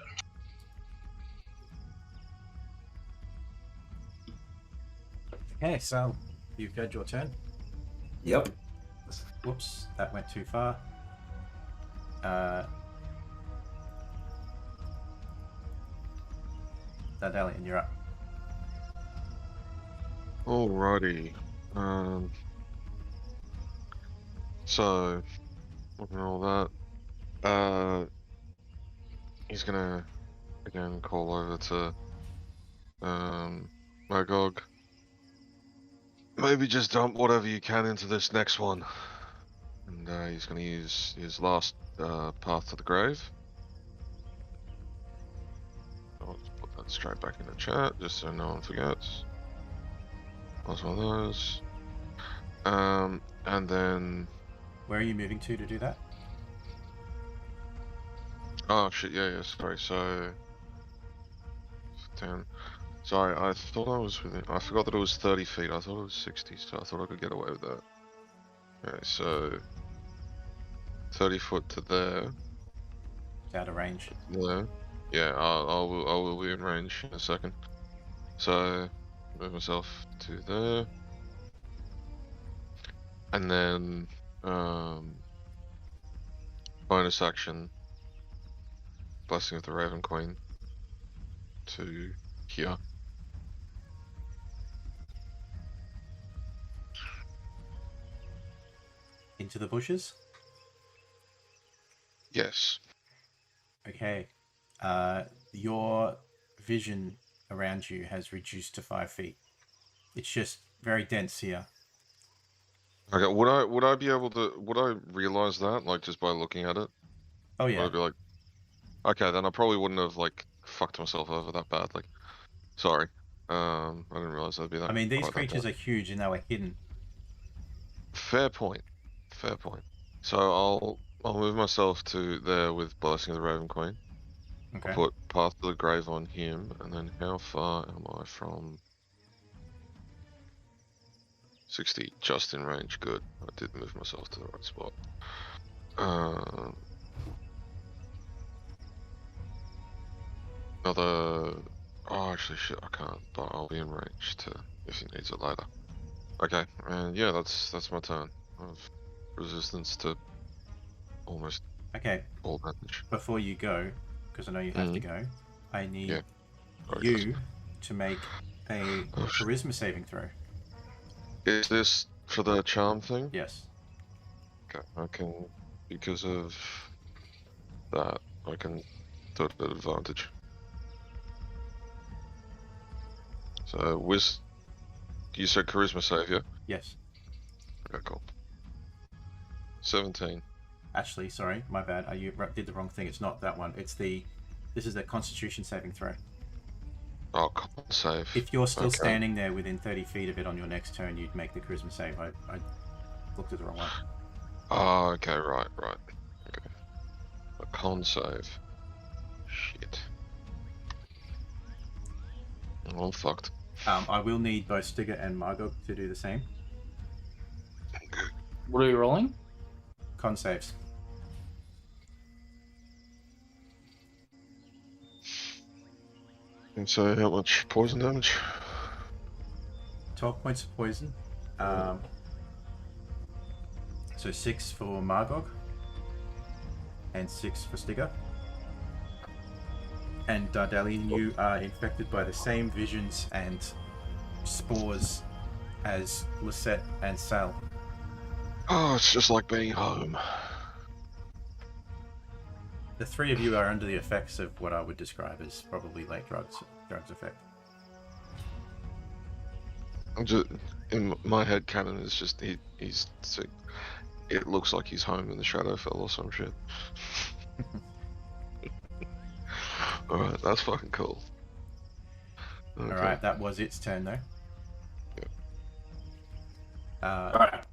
Okay, so you've had your turn. Yep. Whoops, that went too far. Dandelion, you're up. Alrighty. So, looking at all that, he's gonna again call over to Magog. Maybe just dump whatever you can into this next one, and he's gonna use his last path to the grave. I'll just put that straight back in the chat, just so no one forgets. That's one of those. And then... Where are you moving to do that? Oh shit, yeah, sorry, so... 10. Sorry, I thought I was within... I forgot that it was 30 feet, I thought it was 60, so I thought I could get away with that. Okay, so... 30 foot to there. It's out of range. There. Yeah, I will be in range in a second. So... move myself to there. And then... bonus action... Blessing of the Raven Queen to here. Into the bushes? Yes. Okay. Your vision around you has reduced to 5 feet. It's just very dense here. Okay, would I be able to, would I realize that, like, just by looking at it? Oh Would yeah. I be like, okay, then I probably wouldn't have, like, fucked myself over that badly. Sorry. I didn't realize that'd be that. I mean, these quite that creatures bad. are huge and they were hidden. Fair point. Fair point. So I'll move myself to there with Blessing of the Raven Queen. Okay. I'll put Path to the Grave on him, and then how far am I from 60? Just in range. Good. I did move myself to the right spot. Another... Oh, actually, shit, I can't, but I'll be in range to if he needs it later. Okay, and yeah, that's my turn. I have resistance to almost Okay. all damage. Before you go, because I know you have to go, I need Yeah. you to make a charisma saving throw. Is this for the charm thing? Yes. Okay, I can, because of that, I can do it at advantage. So, you said charisma save, yeah? Yes. Okay, cool. 17. Actually, sorry, my bad. You did the wrong thing. It's not that one. This is the Constitution saving throw. Oh, con save. If you're still Okay. standing there within 30 feet of it on your next turn, you'd make the charisma save. I looked at the wrong one. Oh, okay, right. Okay. A con save. Shit. I'm fucked. I will need both Stigger and Margot to do the same. What are you rolling? Con saves. And so, how much poison damage? 12 points of poison. So 6 for Margog. And 6 for Stigger. And Dardalian, you are infected by the same visions and spores as Lisette and Sal. Oh, it's just like being home. The three of you are under the effects of what I would describe as probably late drugs effect. I'm just, in my head canon is just he's sick. It looks like he's home in the Shadowfell or some shit. Alright, that's fucking cool. Okay. Alright, that was its turn though. Yep. Alright.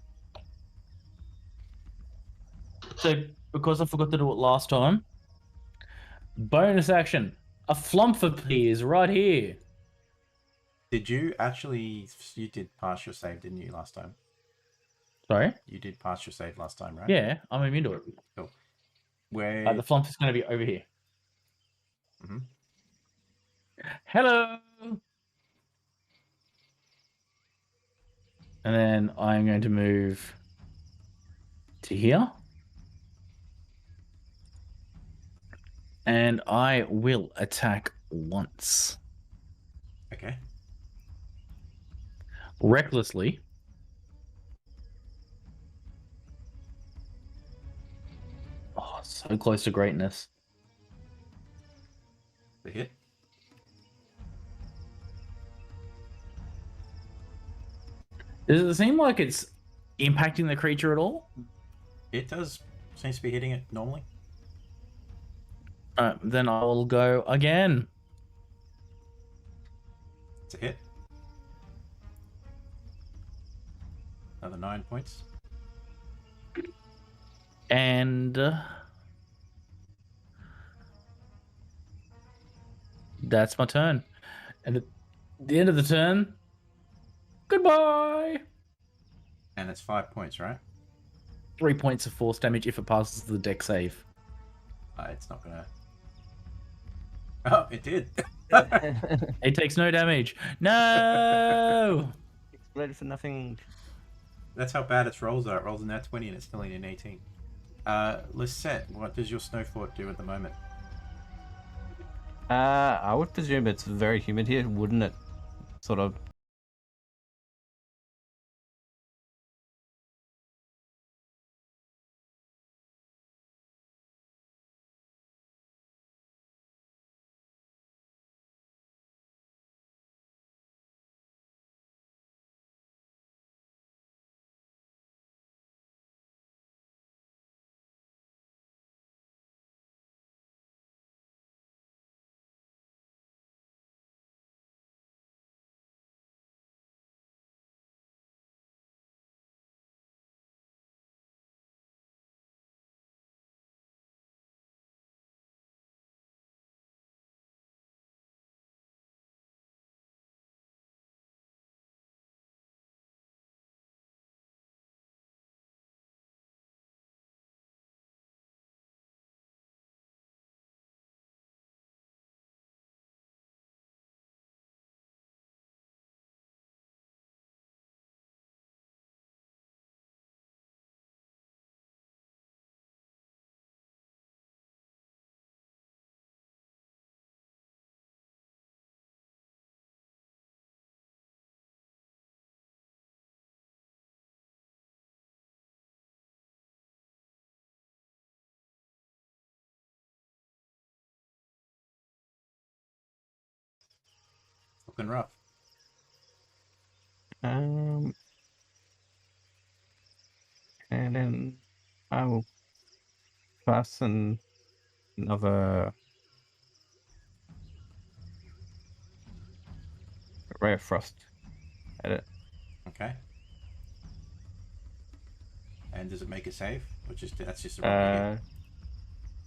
So, because I forgot to do it last time, bonus action. A flump appears right here. Did you actually... You did pass your save, didn't you, last time? Sorry? You did pass your save last time, right? Yeah, I'm immune to it. Cool. Where... The flump is going to be over here. Mm-hmm. Hello! And then I'm going to move to here. And I will attack once. Okay. Recklessly. Oh, so close to greatness. The hit. Does it seem like it's impacting the creature at all? It does. Seems to be hitting it normally. Then I'll go again. It's a hit. Another 9 points. And that's my turn. And at the end of the turn, goodbye. And it's 5 points, right? 3 points of force damage if it passes the deck save. It's not gonna... Oh, it did. It takes no damage. No! Exploded for nothing. That's how bad its rolls are. It rolls in that 20 and it's still in 18. Lisette, what does your Snowfort do at the moment? I would presume it's very humid here, wouldn't it? Sort of Looking rough. And then I will pass another ray of frost at it. Okay. And does it make a save? Or that's just a roll to hit?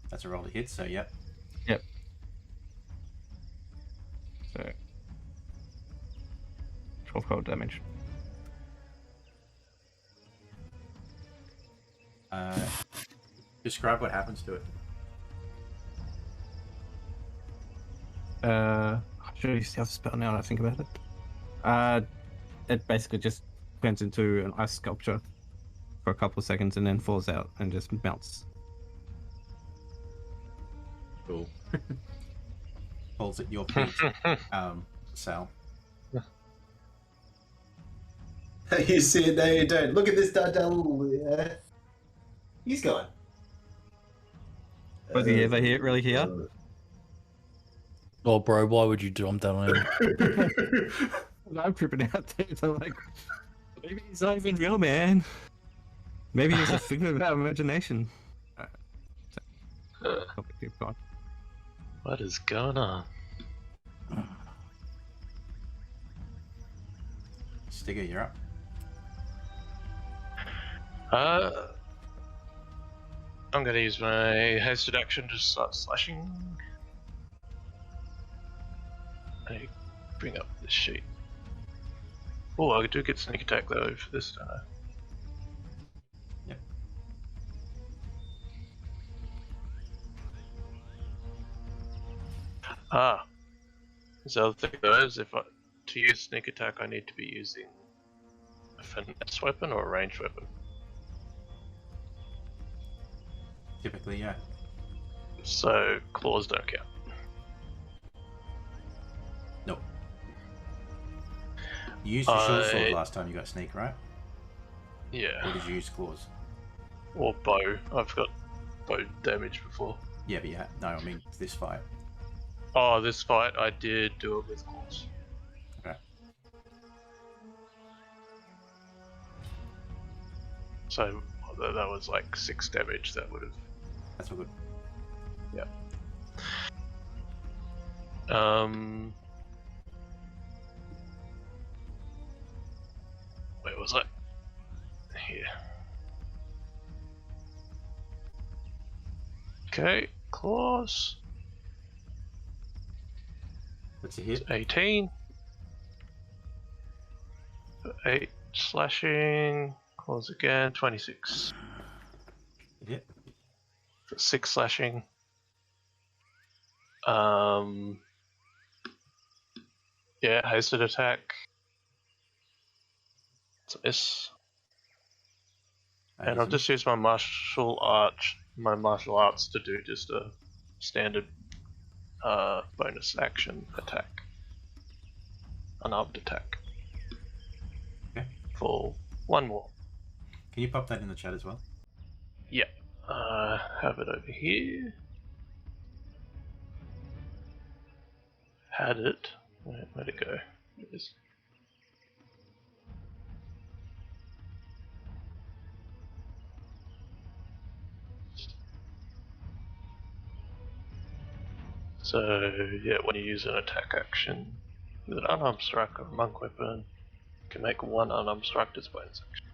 That's a roll to hit, so yep. Yep. So 12 cold damage. Describe what happens to it. I should use the other spell now that I think about it. It basically just turns into an ice sculpture for a couple of seconds and then falls out and just melts. Cool. Falls at your feet, Sal. You see it? No, you don't. Look at this Dardel. Yeah. He's gone. Was he ever here, really here? Oh, bro, why would you dump that on him? I'm tripping out too. So I'm like, maybe he's not even real, man. Maybe he's a figment of our imagination. Keep going. What is going on? Stigger, you're up. I'm gonna use my hasted action to start slashing. I bring up this sheet. Oh, I do get sneak attack though for this, don't I? Yep. Ah. The other thing though is to use sneak attack I need to be using a finesse weapon or a ranged weapon. Typically, yeah. So claws don't count. Nope. You used your short sword last time you got sneak, right? Yeah. Or did you use claws? Or bow. I've got bow damage before. Yeah, but yeah. No, I mean this fight. Oh, this fight I did do it with claws. Okay. So that was like 6 damage. That would have. That's all good. Yeah. Where was I? Here. Okay, claws. That's a hit. 18. 8 slashing. Claws again. 26. Hit. 6 slashing. Yeah, hasted attack. It's a miss. And I'll just use my martial arts to do just a standard bonus action attack. Unarmed attack. Okay. For 1 more. Can you pop that in the chat as well? Yeah. Have it over here. Had it. Where'd it go? It is. So, yeah, when you use an attack action with an unarmed strike or a monk weapon, you can make 1 unarmed strike as bonus action.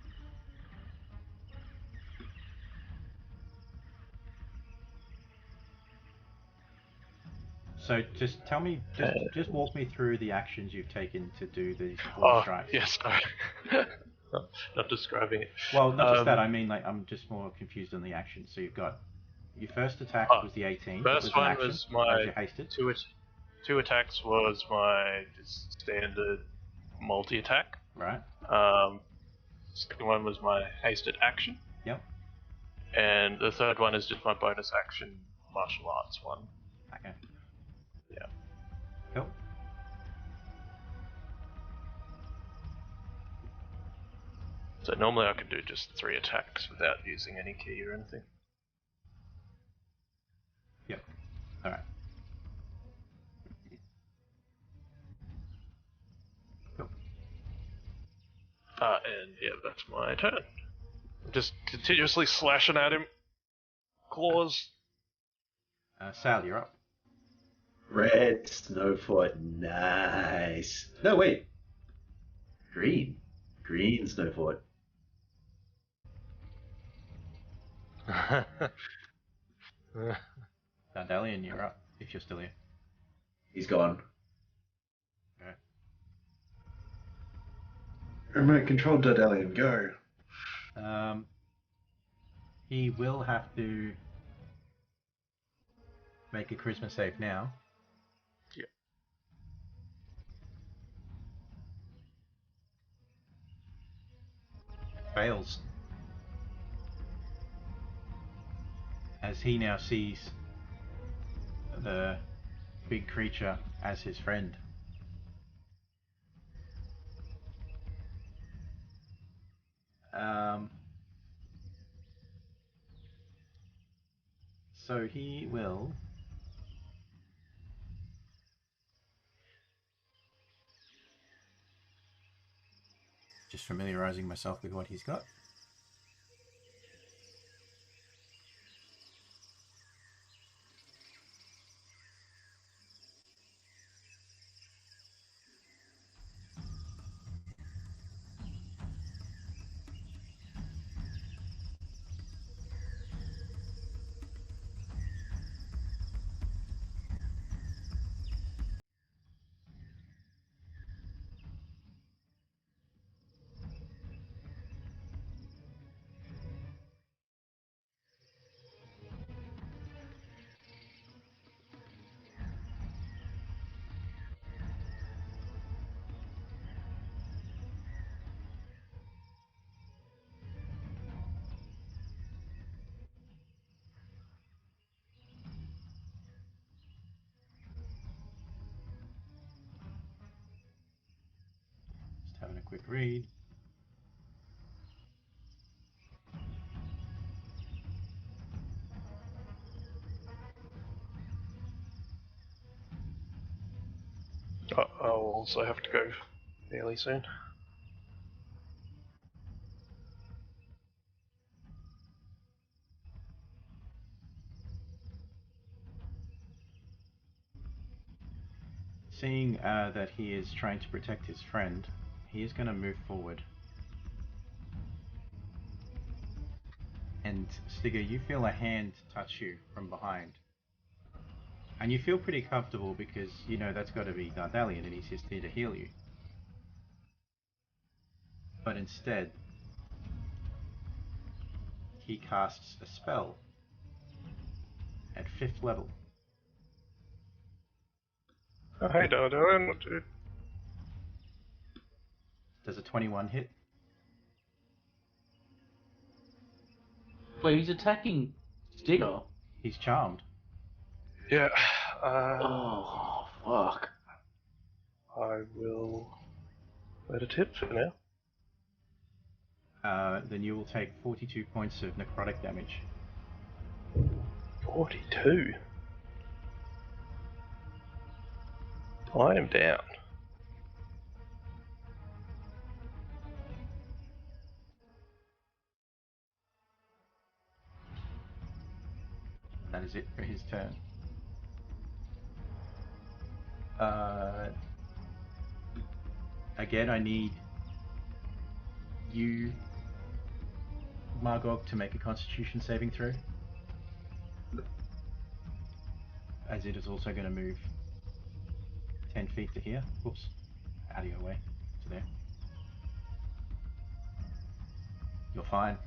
So just tell me, just walk me through the actions you've taken to do these strikes. Yes, sorry. Not describing it. Well, not just that. I mean, like, I'm just more confused on the action. So you've got your first attack was the 18. First one was my your hasted. Two attacks was my just standard multi attack. Right. Second one was my hasted action. Yep. And the third one is just my bonus action martial arts one. Okay. Yeah. Cool. So normally I could do just 3 attacks without using any key or anything. Yep. Alright. And yeah, that's my turn. Just continuously slashing at him. Claws. Sal, you're up. Red Snowfoot, nice. No, wait. Green. Green Snowfoot. Dandelion, you're up, if you're still here. He's gone. Okay. Remote control Dardalian, go. He will have to make a charisma save now. Yep. Fails. As he now sees the big creature as his friend. So he will just familiarizing myself with what he's got. Just having a quick read. I'll also have to go fairly soon. Seeing that he is trying to protect his friend, he is going to move forward. And Stigger, you feel a hand touch you from behind. And you feel pretty comfortable because you know that's got to be Dardalian and he's just here to heal you. But instead, he casts a spell at 5th level. Oh, hey, Dardan, dude. Does a 21 hit? Wait, he's attacking Stigger. He's charmed. Yeah. Oh, fuck. I will let it hit for now. Then you will take 42 points of necrotic damage. 42. I am down. That is it for his turn. Again, I need you, Margog, to make a Constitution saving throw. As it is also going to move 10 feet to here. Whoops. Out of your way. To there. You're fine.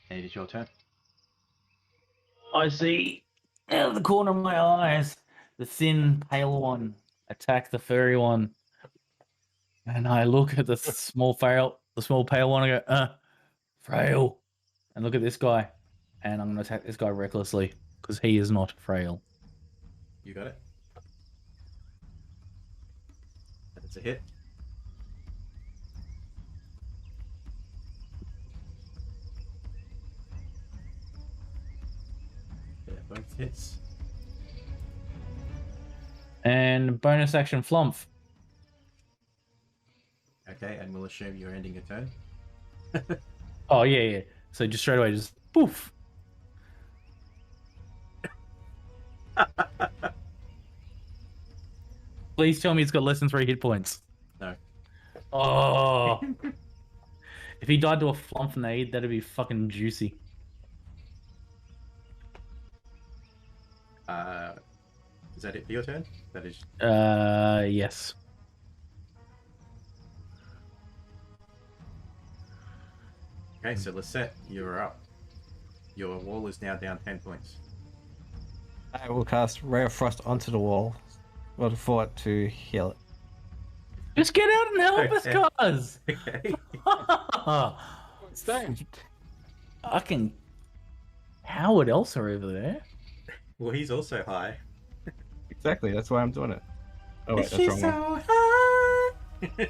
And it is your turn. I see out of the corner of my eyes the thin, pale one attack the furry one. And I look at the small pale one, I go, frail. And look at this guy. And I'm going to attack this guy recklessly because he is not frail. You got it. That's a hit. Yeah, both hits. And bonus action flump. Okay, and we'll assume you're ending your turn. Oh yeah. So just straight away, just poof. Please tell me it's got less than 3 hit points. No. Oh. If he died to a flump-nade, that'd be fucking juicy. Is that it for your turn? That is. Yes. Okay, so Lisette, you're up. Your wall is now down 10 points. I will cast Ray of Frost onto the wall. Well, for it to heal it. Just get out and help us, cuz! Okay. It's done. Fucking Howard Elsa over there. Well, he's also high. Exactly, that's why I'm doing it. Oh wait, that's wrong one. high?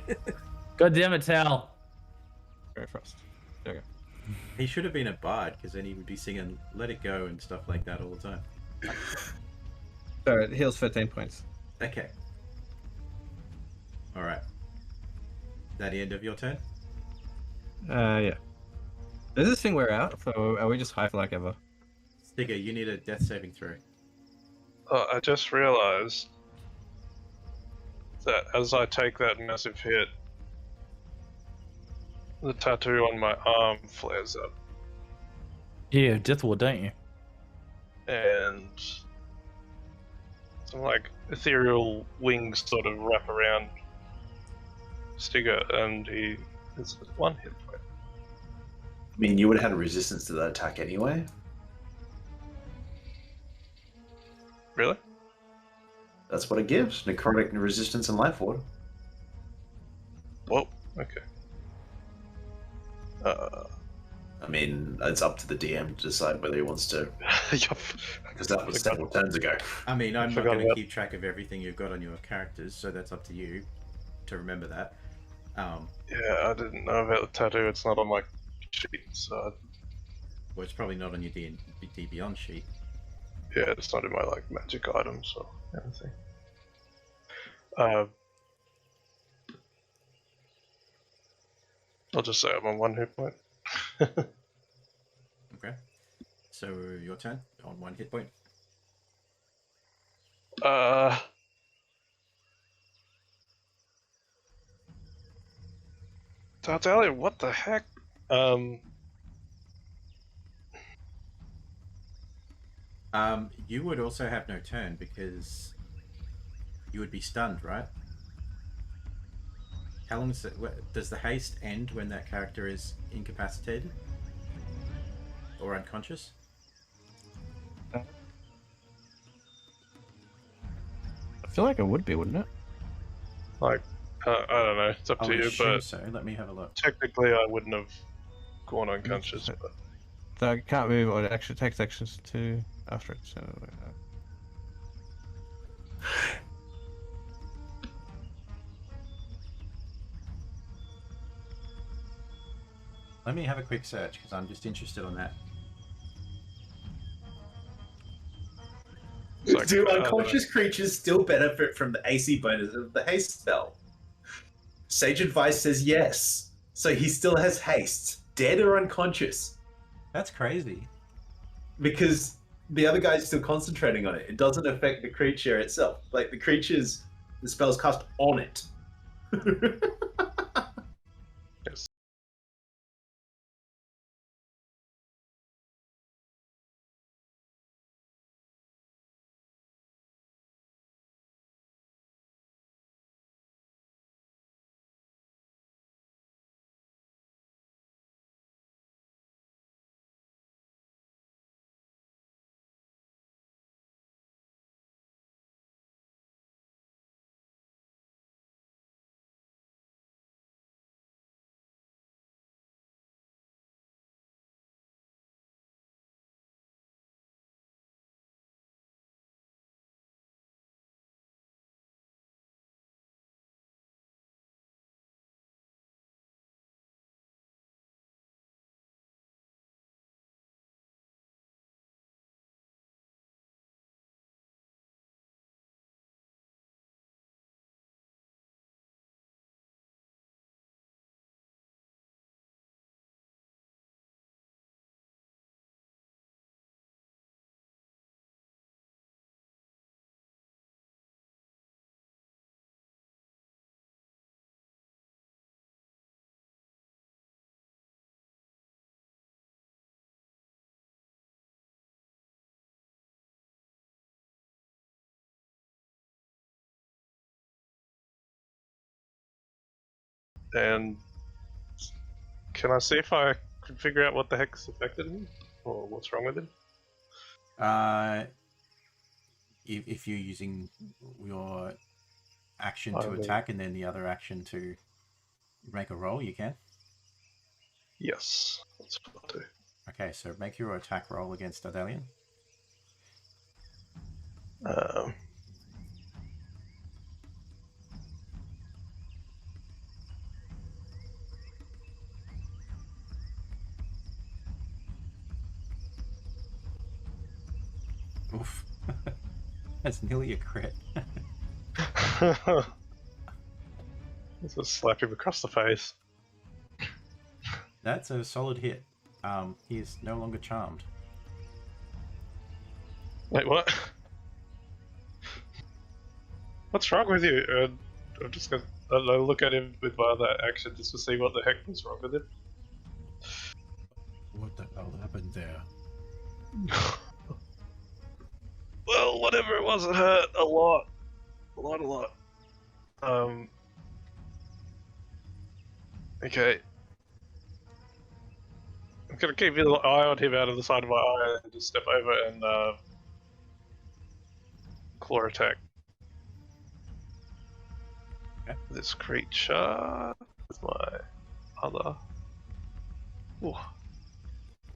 God damn it, Tal. Ray of Frost. There we go. He should have been a bard, because then he would be singing Let It Go and stuff like that all the time. So it heals 15 points. Okay. Alright. That the end of your turn? Yeah. Does this thing wear out? So are we just high for like ever? Stigger, you need a death saving throw. Oh, I just realised that as I take that massive hit, the tattoo on my arm flares up, Yeah, Death Ward, don't you? and some like ethereal wings sort of wrap around Stigger, and he is at 1 hit point. I mean, you would have had a resistance to that attack anyway. Really? That's what it gives. Necrotic resistance and life ward. Whoa. Okay. I mean, it's up to the DM to decide whether he wants to, Yup. because that was several turns ago. I mean, I'm not forgot going to about- keep track of everything you've got on your characters, so that's up to you to remember that. Yeah, I didn't know about the tattoo. It's not on my sheet, so Well, it's probably not on your D Beyond sheet. yeah, it's not in my like magic items or anything. I'll just say I'm on 1 hit point. Okay. So your turn on 1 hit point. Tartaglia, what the heck? You would also have no turn because you would be stunned, right? How long does the haste end when that character is incapacitated or unconscious? I feel like it would be, wouldn't it? Like, I don't know. It's up I to would you, assume but so. Let me have a look. technically I wouldn't have gone unconscious. But So I can't move or it actually takes actions to after it. So Let me have a quick search because I'm just interested on that. it's like, Do unconscious creatures still benefit from the AC bonus of the haste spell? Sage advice says yes. So he still has haste, dead or unconscious, That's crazy. because the other guy's still concentrating on it. It doesn't affect the creature itself. Like the spell's cast on it. And can I see if I can figure out what the heck's affected him? Or what's wrong with him? If you're using your action I to will. attack and then the other action to make a roll, you can. Yes, that's what I'll do. Okay, so make your attack roll against Dardalian. Um, Oof. That's nearly a crit. Let's just slap him across the face. That's a solid hit. He is no longer charmed. Wait, what? What's wrong with you? I'm just gonna look at him with my other action just to see what the heck was wrong with him. What the hell happened there? Well, whatever it was, it hurt a lot. A lot. Okay. I'm gonna keep an eye on him out of the side of my eye and just step over and claw attack. Okay. This creature with my other. Ooh.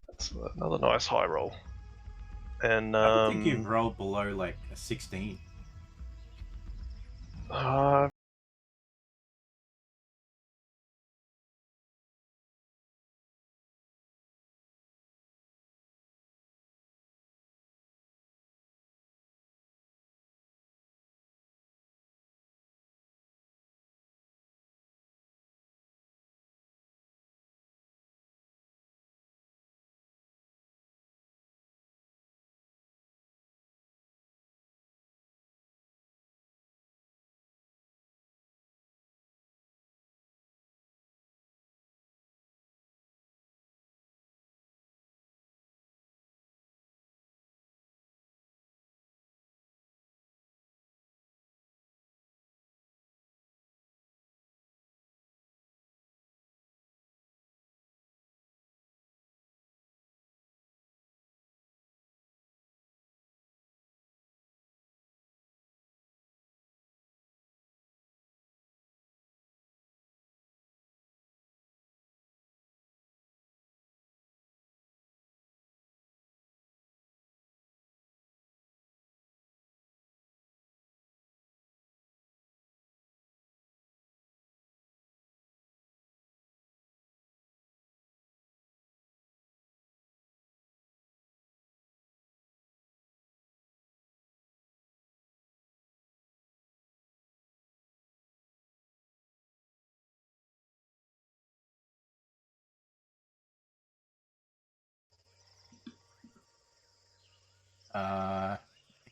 That's another nice high roll. And I don't think you've rolled below like a 16.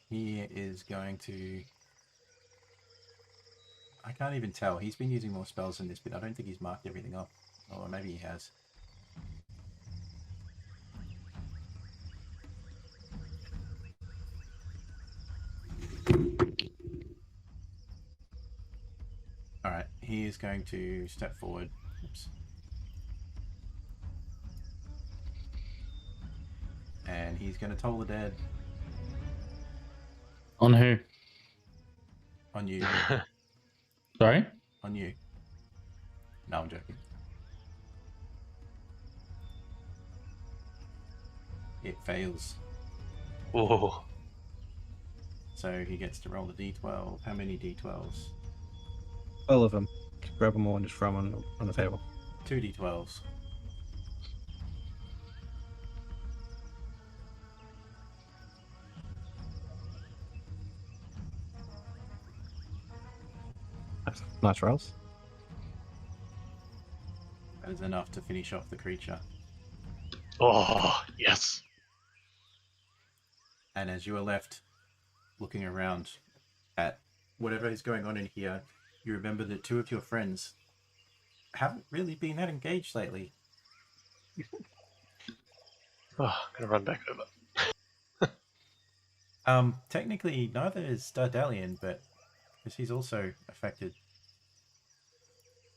He is going to... I can't even tell. He's been using more spells in this bit. I don't think he's marked everything up. Or maybe he has. Alright, he is going to step forward. Oops. And he's going to toll the dead On who? on you. Sorry? On you. No, I'm joking. It fails. Oh. So he gets to roll the d12. How many d12s? All of them. Grab them all and just throw them on the table. 2 d12s. Nice rolls. That is enough to finish off the creature. Oh, yes. And as you are left looking around at whatever is going on in here, you remember that 2 of your friends haven't really been that engaged lately. Oh, I'm gonna run back over. Technically, neither is Dardalian, but because he's also affected.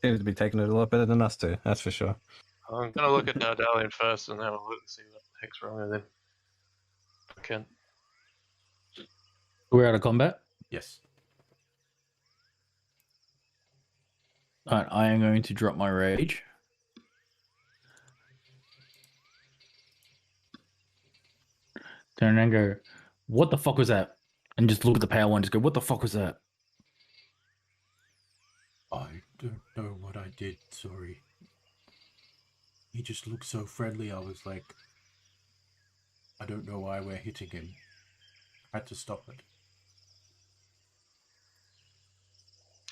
Seems to be taking it a lot better than us two, that's for sure. I'm gonna look at Dardalian first and have a look and see what the heck's wrong with him. If I can. We're out of combat. Yes. Alright, I am going to drop my rage. Turn around and go, what the fuck was that? And just look at the pale one, just go, what the fuck was that? I don't know what I did, sorry. He just looked so friendly, I was like, I don't know why we're hitting him. Had to stop it.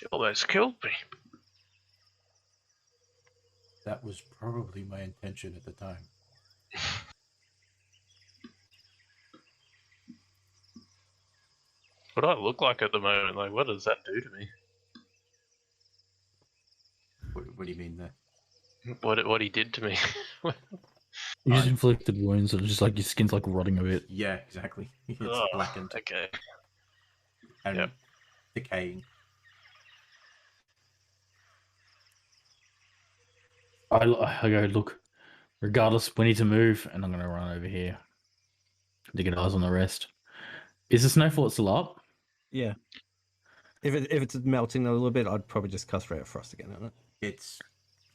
You almost killed me. That was probably my intention at the time. What do I look like at the moment? Like, what does that do to me? What do you mean there? What he did to me? You just inflicted wounds, and just like your skin's like rotting a bit. Yeah, exactly. It's Ugh, blackened okay. and Yep. decaying. I go, look, regardless, we need to move, and I'm going to run over here to get eyes on the rest. Is the snow fort still up? Yeah. If it's melting a little bit, I'd probably just cast Ray of Frost again on it. It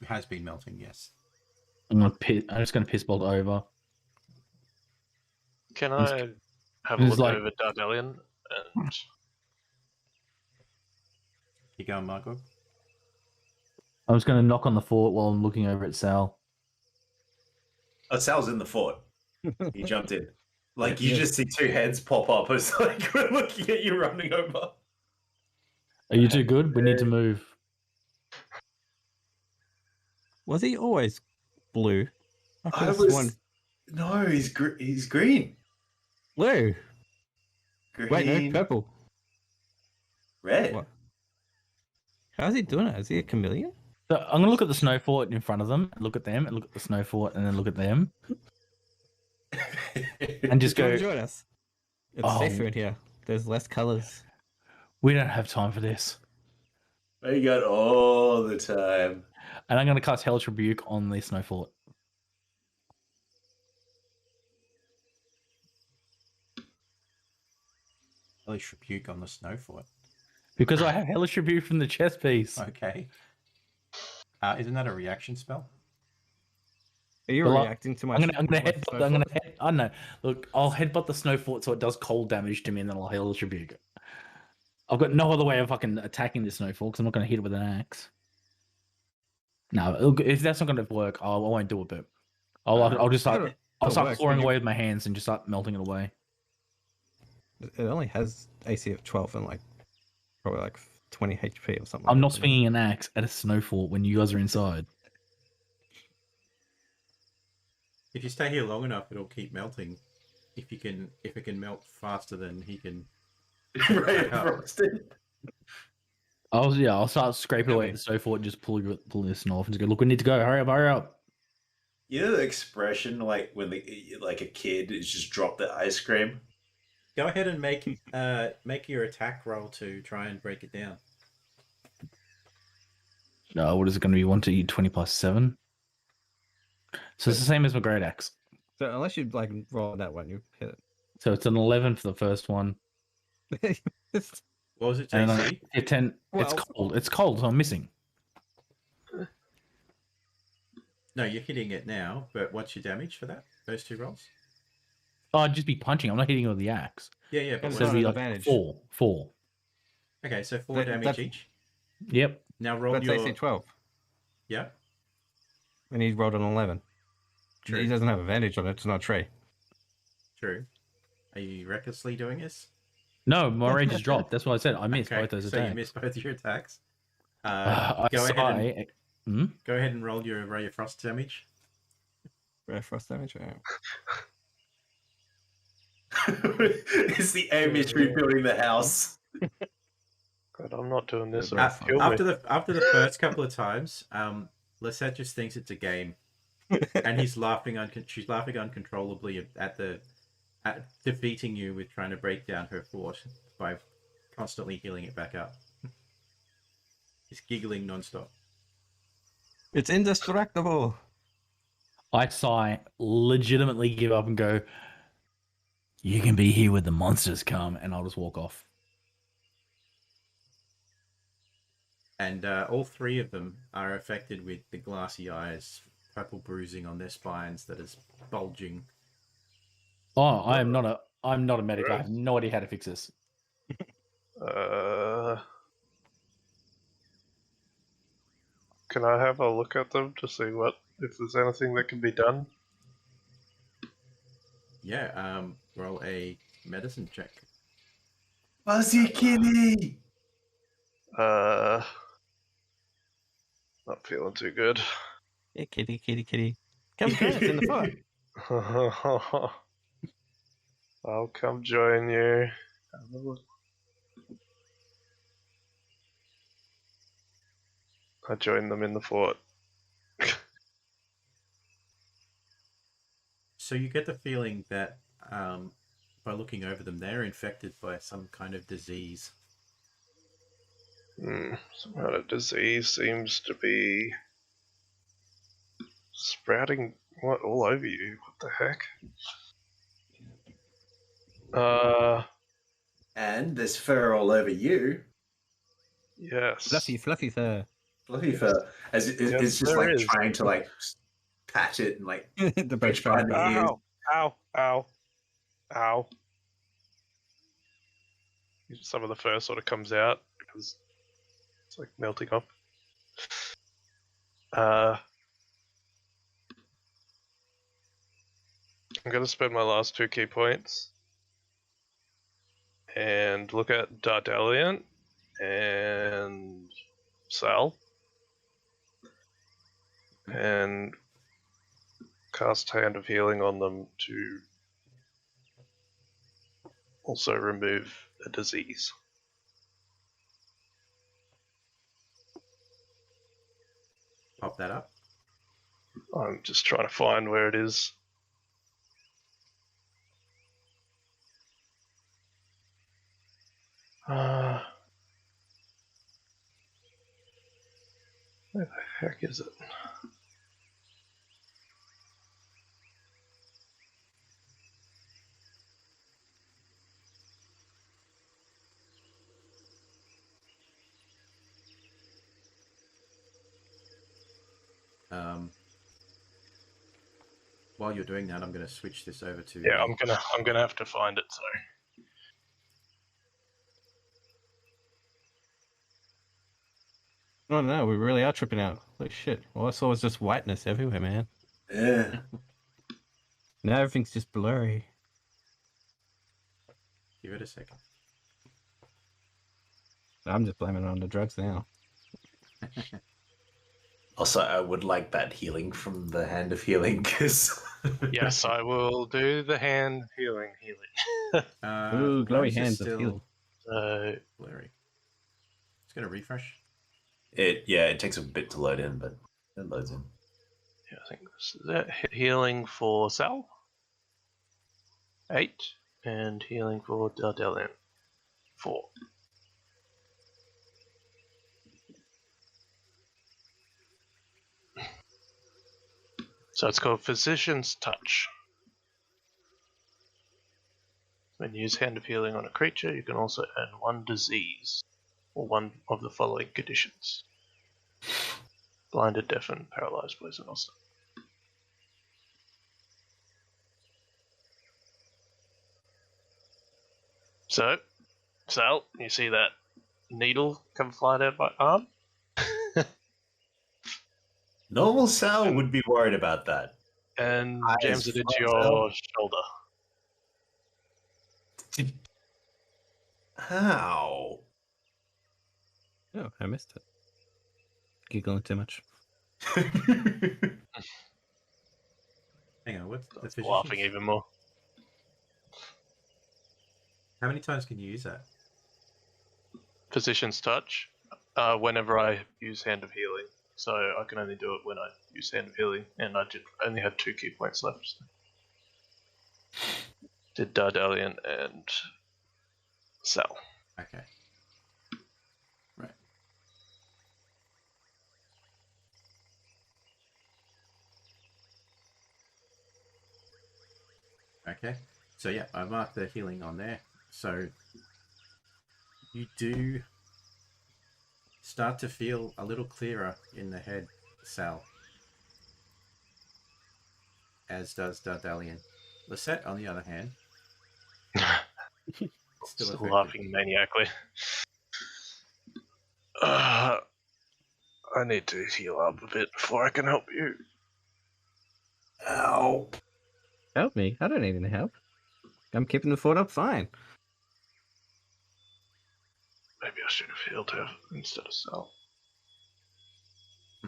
has been melting, yes. I'm just going to piss bolt over. Can I have a It's look like- over Dardalian? And You going, Marco? I'm just going to knock on the fort while I'm looking over at Sal. Oh, Sal's in the fort. He jumped in. Like, you Yeah. just see two heads pop up. It's like, we're looking at you running over. Are you too good? We need to move. Was he always blue? I I could've was... sworn- No, he's green. blue. Green. Wait, no, purple. Red. What? How's he doing it? Is he a chameleon? So I'm going to look at the snow fort in front of them, look at them, and look at the snow fort, and then look at them, and just Come go, join us. It's Oh. safer in here. There's less colors. we don't have time for this. We got all the time. And I'm going to cast Hellish Rebuke on the snow fort. Hellish Rebuke on the snow fort. Because I have Hellish Rebuke from the chess piece. Okay. Isn't that a reaction spell? Are you Well, reacting to my? I'm gonna my headbutt. snow I'm gonna fort? head. I don't know. Look, I'll headbutt the snow fort so it does cold damage to me, and then I'll Hellish Rebuke it. I've got no other way of fucking attacking the snow fort because I'm not gonna hit it with an axe. No, look, if that's not gonna work, I won't do it. But I'll just start. I'll It'll start work, clawing but you- away with my hands and just start melting it away. It only has AC of 12 and like probably like 20 HP or something. I'm like not that. swinging an axe at a snow fort when you guys are inside. If you stay here long enough, it'll keep melting. If it can melt faster than he can. Right, frosted. I'll start scraping away at the snow fort and just pull this snow off and just go, look, we need to go. Hurry up, hurry up. You know the expression, like, when like a kid is just dropped the ice cream? Go ahead and make your attack roll to try and break it down. No, what is it going to be? 1 to 20 plus 7? So it's the same as my great axe. So unless you like roll that one, you hit So it's an 11 for the first one. it. What was it, And then JC? a 10. It's Well- cold. It's cold, so I'm missing. No, you're hitting it now, but what's your damage for that? Those two rolls? Oh, I'd just be punching. I'm not hitting it with the axe. Yeah, yeah. But And So it's it'd not be an like advantage. 4. Okay, so 4 That- damage that's- each. Yep. Now roll That's your. AC 12, Yeah, and he rolled an 11. True. He doesn't have advantage on it. It's not a tree. true. Are you recklessly doing this? No, my range is dropped. That's what I said. I missed Okay, both those so attacks. you missed both your attacks. I Go ahead and sigh. go ahead and roll your Ray of Frost damage. Ray of Frost damage. Alright. It's the Ambience rebuilding the house. God, I'm not doing this. Yeah, Or kill After me. the first couple of times, Lisette just thinks it's a game, and she's laughing uncontrollably at defeating you with trying to break down her fort by constantly healing it back up. He's giggling nonstop. It's indestructible. I sigh, legitimately give up and go, you can be here when the monsters come, and I'll just walk off. And all three of them are affected with the glassy eyes, purple bruising on their spines that is bulging. Oh, I'm not a medic. I have no idea how to fix this. Can I have a look at them to see if there's anything that can be done? Yeah, roll a medicine check. Fuzzy kitty! Not feeling too good. Yeah, kitty, kitty, kitty. Come join us in the fort. I'll come join you. Have a look. I joined them in the fort. So you get the feeling that by looking over them, they're infected by some kind of disease. Some kind of disease seems to be sprouting all over you. What the heck? And there's fur all over you. Yes. Fluffy fur. Fluffy fur. As it's just there like is. trying to like pat it and like The reach behind the ears. Ow. Some of the fur sort of comes out because it's like melting off. I'm going to spend my last 2 key points and look at Dardalian and Sal and cast Hand of Healing on them to also remove a disease. Pop that up. I'm just trying to find where it is. Where the heck is it? While you're doing that, I'm going to switch this over to. Yeah, I'm gonna have to find it. Sorry. Oh no, we really are tripping out. Holy shit. All I saw was just whiteness everywhere, man. Yeah. Now everything's just blurry. Give it a second. I'm just blaming it on the drugs now. Also, I would like that healing from the Hand of Healing because. Yes, I will do the hand healing. Ooh, glowy hands of healing. Blurry. It's going to refresh. It takes a bit to load in, but it loads in. Yeah, I think this is it. Healing for Sal. 8. And healing for Dardalian. 4. So it's called Physician's Touch. When you use Hand of Healing on a creature, you can also earn 1 disease, or one of the following conditions. Blinded, deafened, paralyzed, poison, or stunned. So, Sal, you see that needle come flying out my arm? Normal Sal would be worried about that. And Eyes jams it into flat your out. shoulder. How? Oh, I missed it. Giggling too much. Hang on, what's the physician's? Laughing even more. How many times can you use that? Physician's Touch. Whenever I use Hand of Healing. So I can only do it when I use Hand of Healing, and I only had 2 key points left. So. Did Dardalian and Sal. Okay. Right. Okay. So yeah, I marked the healing on there. So you do start to feel a little clearer in the head, Sal. As does Dardalian. Lisette, on the other hand, still affected. laughing maniacally. I need to heal up a bit before I can help you. Ow. Help me. I don't need any help. I'm keeping the fort up fine. Maybe I should have healed her instead of Sal.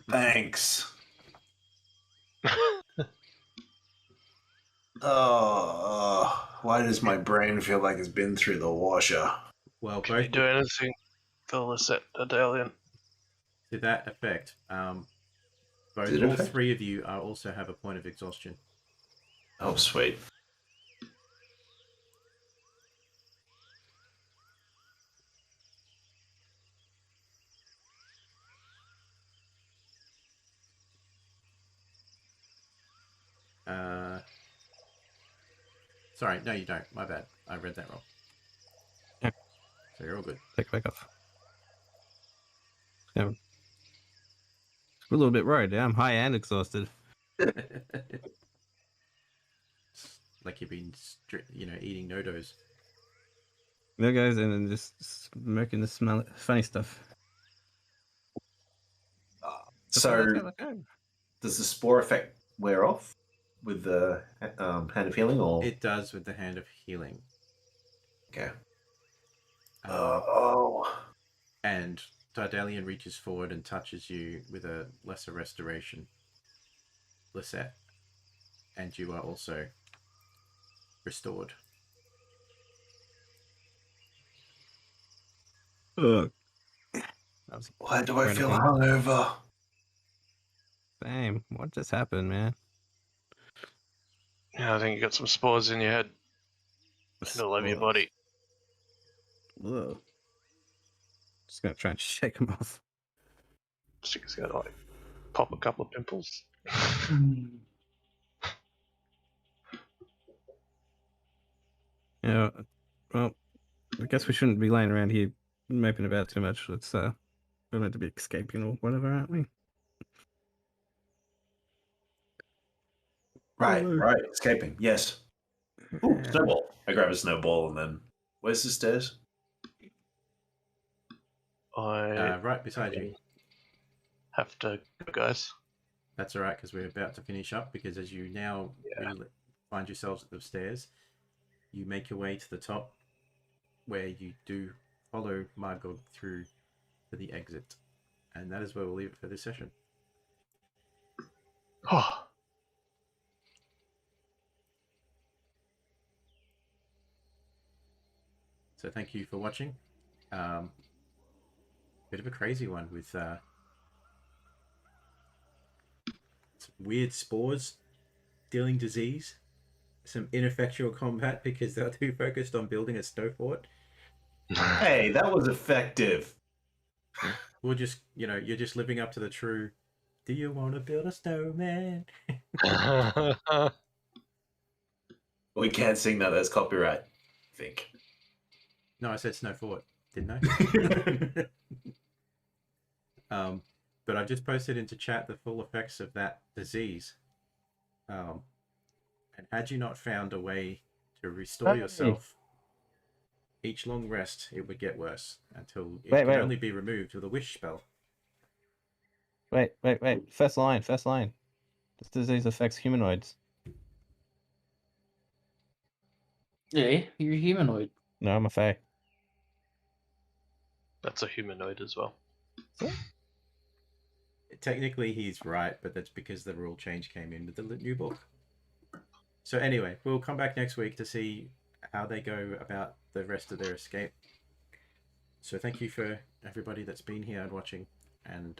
Thanks. Oh, why does my brain feel like it's been through the washer? Well, Can you both do anything for Lisette Dardalian? to that effect, both Did it all affect? three of you are also have a point of exhaustion. Oh, sweet. Sorry, no, you don't. My bad. I read that wrong. Yeah. So you're all good. Take it back off. Yeah. We're a little bit worried. I'm high and exhausted. Like you've been, eating no-dos. There goes and then just smoking the smell funny stuff. So, Let's go. does the spore effect wear off with the hand of healing, or It does with the hand of healing. okay? Um, And Dardalian reaches forward and touches you with a lesser restoration, Lisette, and you are also restored. Ugh. Why do I Right feel again. hungover? Damn, what just happened, man? Yeah, I think you got some spores in your head. And all over your body. Ugh. Just gonna try and shake them off. Sticker's gonna like pop a couple of pimples. Yeah. Well, I guess we shouldn't be laying around here moping about too much. We're meant to be escaping or whatever, aren't we? Right, Oh. right, escaping. Yes. Ooh, snowball. I grab a snowball and then where's the stairs? Right beside you. Have to go, guys. That's all right, because we're about to finish up. Because as you now find yourselves at the stairs, you make your way to the top, where you do follow Margot through to the exit, and that is where we'll leave it for this session. Oh, So thank you for watching. Bit of a crazy one with some weird spores dealing disease, some ineffectual combat because they're too focused on building a snow fort. Hey, that was effective. We'll just, you're just living up to the true, do you want to build a snowman? We can't sing that. That's copyright, I think. No, I said snow fort, didn't I? But I've just posted into chat the full effects of that disease. And had you not found a way to restore yourself, each long rest, it would get worse until it can only be removed with a wish spell. Wait. First line. This disease affects humanoids. Yeah, you're humanoid. No, I'm a fae. That's a humanoid as well. Technically, he's right, but that's because the rule change came in with the new book. So anyway, we'll come back next week to see how they go about the rest of their escape. So thank you for everybody that's been here and watching, and